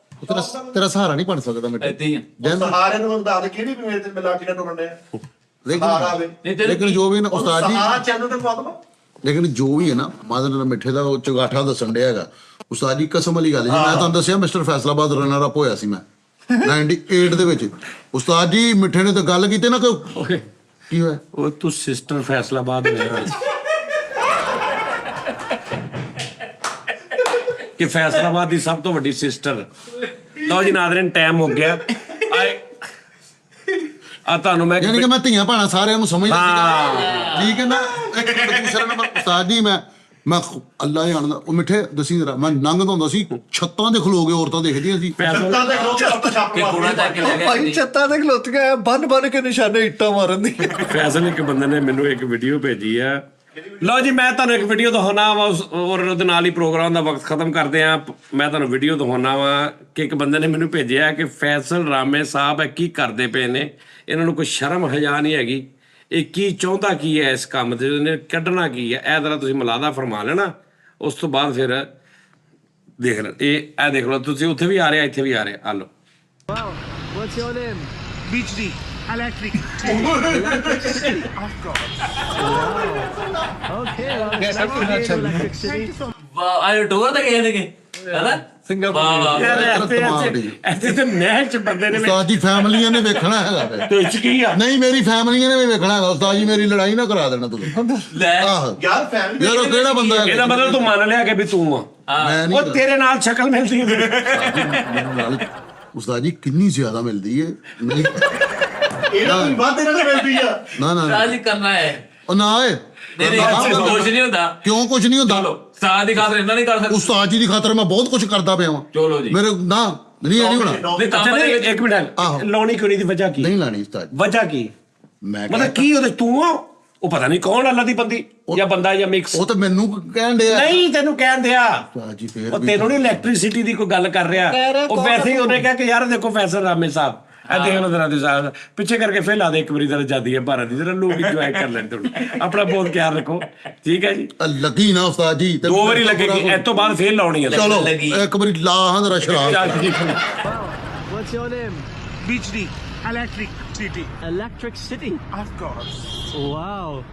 ਤੇਰਾ ਸਹਾਰਾ ਨਹੀਂ ਬਣ ਸਕਦਾ ਮੇਰੇ ਏਦਾਂ ਹੀ ਆ ਸਹਾਰੇ ਨੂੰ ਦੱਸ ਦੇ ਕਿਹੜੀ ਵੀ ਮੇਰੇ ਤੇ ਮਿਲਾਟੀ ਨਾਲ ਟੁੱਟਣ ਡਿਆ ਸਹਾਰਾ ਆਵੇ ਨਹੀਂ ਤੇਰੇ ਲੇਕਿਨ ਜੋ ਵੀ ਨਾ ਉਸਤਾਦ ਜੀ ਸਹਾਰਾ ਚੈਨਲ ਤੇ ਪਾਦਮਾ ਲੇਕਿਨ ਜੋ ਵੀ ਹੈ ਨਾ ਮਾਦਨ ਮਿੱਠੇ ਦਾ ਉਹ ਚਗਾਠਾ ਦੱਸਣ ਡਿਆ ਹੈਗਾ ਉਸਤਾਦ ਜੀ ਕਸਮ ਵਾਲੀ ਗੱਲ ਹੈ ਮੈਂ ਤੁਹਾਨੂੰ ਦੱਸਿਆ ਮਿਸਟਰ ਫੈਸਲਾਬਾਦ ਰਨਰ ਅਪ ਹੋਇਆ ਸੀ ਮੈਂ 98 ਦੇ ਵਿੱਚ ਉਸਤਾਦ ਜੀ ਮਿੱਠੇ ਨੇ ਤਾਂ ਗੱਲ ਕੀਤੀ ਨਾ ਕਿ ਕੀ ਹੋਇਆ ਉਹ ਤੂੰ ਸਿਸਟਰ ਫੈਸਲਾਬਾਦ ਹੋਇਆ ਕਿ ਫੈਸਲਾਬਾਦ ਦੀ ਸਭ ਤੋਂ ਵੱਡੀ ਸਿਸਟਰ ਲਓ ਜੀ ਨਾਜ਼ਰੀਨ ਟਾਈਮ ਹੋ ਗਿਆ ਆ ਤੁਹਾਨੂੰ ਮੈਂ ਯਾਨੀ ਕਿ ਮੈਂ ਧੀਆਂ ਭਾਣਾ ਸਾਰਿਆਂ ਨੂੰ ਸਮਝਦਾ ਸੀਗਾ ਠੀਕ ਹੈ ਨਾ ਇੱਕ ਦੂਸਰਾ ਨੰਬਰ ਉਸਤਾਦ ਜੀ ਮੈਂ ਅੱਲਾ ਜਾਣਦਾ ਉਹ ਮਿੱਠੇ ਦਸੀ ਜਰਾ ਮੈਂ ਲੰਘਦਾ ਹੁੰਦਾ ਸੀ ਛੱਤਾਂ ਦੇ ਖਲੋ ਕੇ ਔਰਤਾਂ ਦੇਖਦੀਆਂ ਸੀ ਸੱਤਾਂ ਦੇ ਖਲੋਤੇ ਆਪਾਂ ਛਾਪ ਕਿ ਕੋਣਾ ਚੱਕ ਕੇ ਲੈ ਭਾਈ ਗਿਆ ਚੱਤਾਂ ਦੇ ਖਲੋਤੀਆਂ ਬੰਨ ਕੇ ਨਿਸ਼ਾਨੇ ਇੱਟਾਂ ਮਾਰਨ ਦੀ ਫੈਸਲ ਇੱਕ ਬੰਦੇ ਨੇ ਮੈਨੂੰ ਇੱਕ ਵੀਡੀਓ ਭੇਜੀ ਆ ਲਓ ਜੀ ਮੈਂ ਤੁਹਾਨੂੰ ਇੱਕ ਵੀਡੀਓ ਦਿਖਾਉਣਾ ਵਾ ਔਰ ਉਹਦੇ ਨਾਲ ਹੀ ਪ੍ਰੋਗਰਾਮ ਦਾ ਵਕਤ ਖਤਮ ਕਰਦੇ ਆ ਮੈਂ ਤੁਹਾਨੂੰ ਵੀਡੀਓ ਦਿਖਾਉਣਾ ਵਾ ਕਿ ਇੱਕ ਬੰਦੇ ਨੇ ਮੈਨੂੰ ਭੇਜਿਆ ਕਿ ਫੈਸਲ ਰਾਮੇ ਸਾਹਿਬ ਇਹ ਕੀ ਕਰਦੇ ਪਏ ਨੇ ਇਹਨਾਂ ਨੂੰ ਕੋਈ ਸ਼ਰਮ ਹਜਾ ਨਹੀਂ ਹੈਗੀ ਇਹ ਕੀ ਚਾਹੁੰਦਾ ਕੀ ਹੈ ਇਸ ਕੰਮ ਤੇ ਇਹਨੇ ਕੱਢਣਾ ਕੀ ਹੈ ਇਹ ਤਰ੍ਹਾਂ ਤੁਸੀਂ ਮਲਾਦਾ ਫਰਮਾ ਲੈਣਾ ਉਸ ਤੋਂ ਬਾਅਦ ਫਿਰ ਦੇਖ ਲੈ ਇਹ ਦੇਖ ਲਓ ਤੁਸੀਂ ਉੱਥੇ ਵੀ ਆ ਰਿਹਾ ਇੱਥੇ ਵੀ ਆ ਰਿਹਾ ਆ ਲਓ What's your name? BHD electric. ਵਾਹ ਆਏ ਟੋਰ ਤਾਂ ਗਏ ਨੇਗੇ ਹੈਨਾ ਸਿੰਗਾਪੁਰ ਵਾਹ ਵਾਹ ਇੱਥੇ ਤੇ ਮਹਿਲ ਚ ਬੰਦੇ ਨੇ ਉਸਤਾਦ ਜੀ ਫੈਮਲੀਆਂ ਨੇ ਵੇਖਣਾ ਹੈਗਾ ਵੇ। ਤੇ ਚ ਕੀ ਆ ਨਹੀਂ ਮੇਰੀ ਫੈਮਲੀਆਂ ਨੇ ਵੀ ਵੇਖਣਾ ਹੈਗਾ ਉਸਤਾਦ ਜੀ ਮੇਰੀ ਲੜਾਈ ਨਾ ਕਰਾ ਦੇਣਾ ਤੁਸੀਂ ਲੈ ਆਹੋ ਯਾਰ ਫੈਮਿਲੀ ਯਾਰ ਉਹ ਕਿਹੜਾ ਬੰਦਾ ਹੈ ਇਹਦਾ ਮਤਲਬ ਤੂੰ ਮੰਨ ਲਿਆ ਕਿ ਵੀ ਤੂੰ ਆ ਮੈਂ ਨਹੀਂ ਉਹ ਤੇਰੇ ਨਾਲ ਸ਼ਕਲ ਮਿਲਦੀ ਹੈ ਮੈਨੂੰ ਨਾਲ ਉਸਤਾਦ ਜੀ ਕਿੰਨੀ ਜ਼ਿਆਦਾ ਮਿਲਦੀ ਹੈ ਨਹੀਂ ਇਹਨਾਂ ਨੂੰ ਵੱਧ ਇਹਨਾਂ ਨੂੰ ਮਿਲਦੀ ਆ ਨਾ ਸਾਜੀ ਕਰਨਾ ਹੈ ਉਹ ਨਾ ਏ ਨਹੀਂ ਕੁਝ ਨਹੀਂ ਹੁੰਦਾ ਕਿਉਂ ਕੁਝ ਨਹੀਂ ਹੁੰਦਾ ਚਲੋ ਸਾਹ ਦੀ ਖਾਤਰ ਇਹਨਾਂ ਨਹੀਂ ਕਰ ਸਕਦੇ ਉਸਤਾਦ ਜੀ ਦੀ ਖਾਤਰ ਮੈਂ ਬਹੁਤ ਕੁਝ ਕਰਦਾ ਪਿਆ ਵਾਂ ਚਲੋ ਜੀ ਮੇਰੇ ਨਾ ਨਹੀਂ ਇਹ ਨਹੀਂ ਹੋਣਾ ਨਹੀਂ ਕੰਮ ਅੱਛਾ ਦੇ ਨਹੀਂ ਵਿੱਚ ਇੱਕ ਮਿੰਟ ਲਾਉਣੀ ਕਿਉਂ ਨਹੀਂ ਦੀ ਵਜ੍ਹਾ ਕੀ ਨਹੀਂ ਲਾਣੀ ਉਸਤਾਦ ਜੀ। ਵਜ੍ਹਾ ਕੀ ਮੈਂ ਮਤਲਬ ਕੀ ਉਹਦੇ ਤੂੰ ਆ ਉਹ ਪਤਾ ਨਹੀਂ ਕੌਣ ਅੱਲਾ ਦੀ ਬੰਦੀ ਜਾਂ ਬੰਦਾ ਜਾਂ ਮਿਕਸ। ਉਹ ਤਾਂ ਮੈਨੂੰ ਕਹਿਣ ਡਿਆ ਨਹੀਂ ਤੈਨੂੰ ਕਹਿਣ ਦਿਆ, ਉਸਤਾਦ ਜੀ ਫੇਰ ਉਹ ਵੀ ਤੈਨੂੰ ਨਹੀਂ ਇਲੈਕਟ੍ਰਿਸਿਟੀ ਦੀ ਕੋਈ ਗੱਲ ਕਰ ਰਿਹਾ। ਉਹ ਵੈਸੇ ਹੀ ਉਹਨੇ ਕਿਹਾ ਕਿ ਯਾਰ ਦੇਖੋ ਫੈਸਲ ਰਾਮੇ ਸਾਹਿਬ ਇਹ ਦੇਖ ਲਓ ਜਰਾ ਦੇ ਸਾਹਿਬ ਪਿੱਛੇ ਕਰਕੇ ਫੇਰ ਲਾ ਦੇ ਇੱਕ ਵਾਰੀ ਜਰਾ ਜਾਂਦੀ ਹੈ ਭਾਰਤ ਦੀ, ਜਰਾ ਲੋਕ ਇੰਜੋਏ ਕਰ ਲੈਣ। ਤੁਹਾਨੂੰ ਆਪਣਾ ਬਹੁਤ ਖਿਆਲ ਰੱਖੋ, ਠੀਕ ਹੈ ਜੀ। ਲੱਗੀ ਨਾ ਉਸਤਾਦ ਜੀ ਤੇ 2 ਵਾਰੀ ਲੱਗੇਗੀ, ਇਸ ਤੋਂ ਬਾਅਦ ਫੇਰ ਲਾਉਣੀ ਹੈ। ਚਲੋ ਇੱਕ ਵਾਰੀ ਲਾ ਹਾਂ ਜਰਾ ਸ਼ਰਾਬ। ਚੱਲ ਠੀਕ ਹੈ। What's your name? BHD. Electric City. Electric City. Of course. Wow.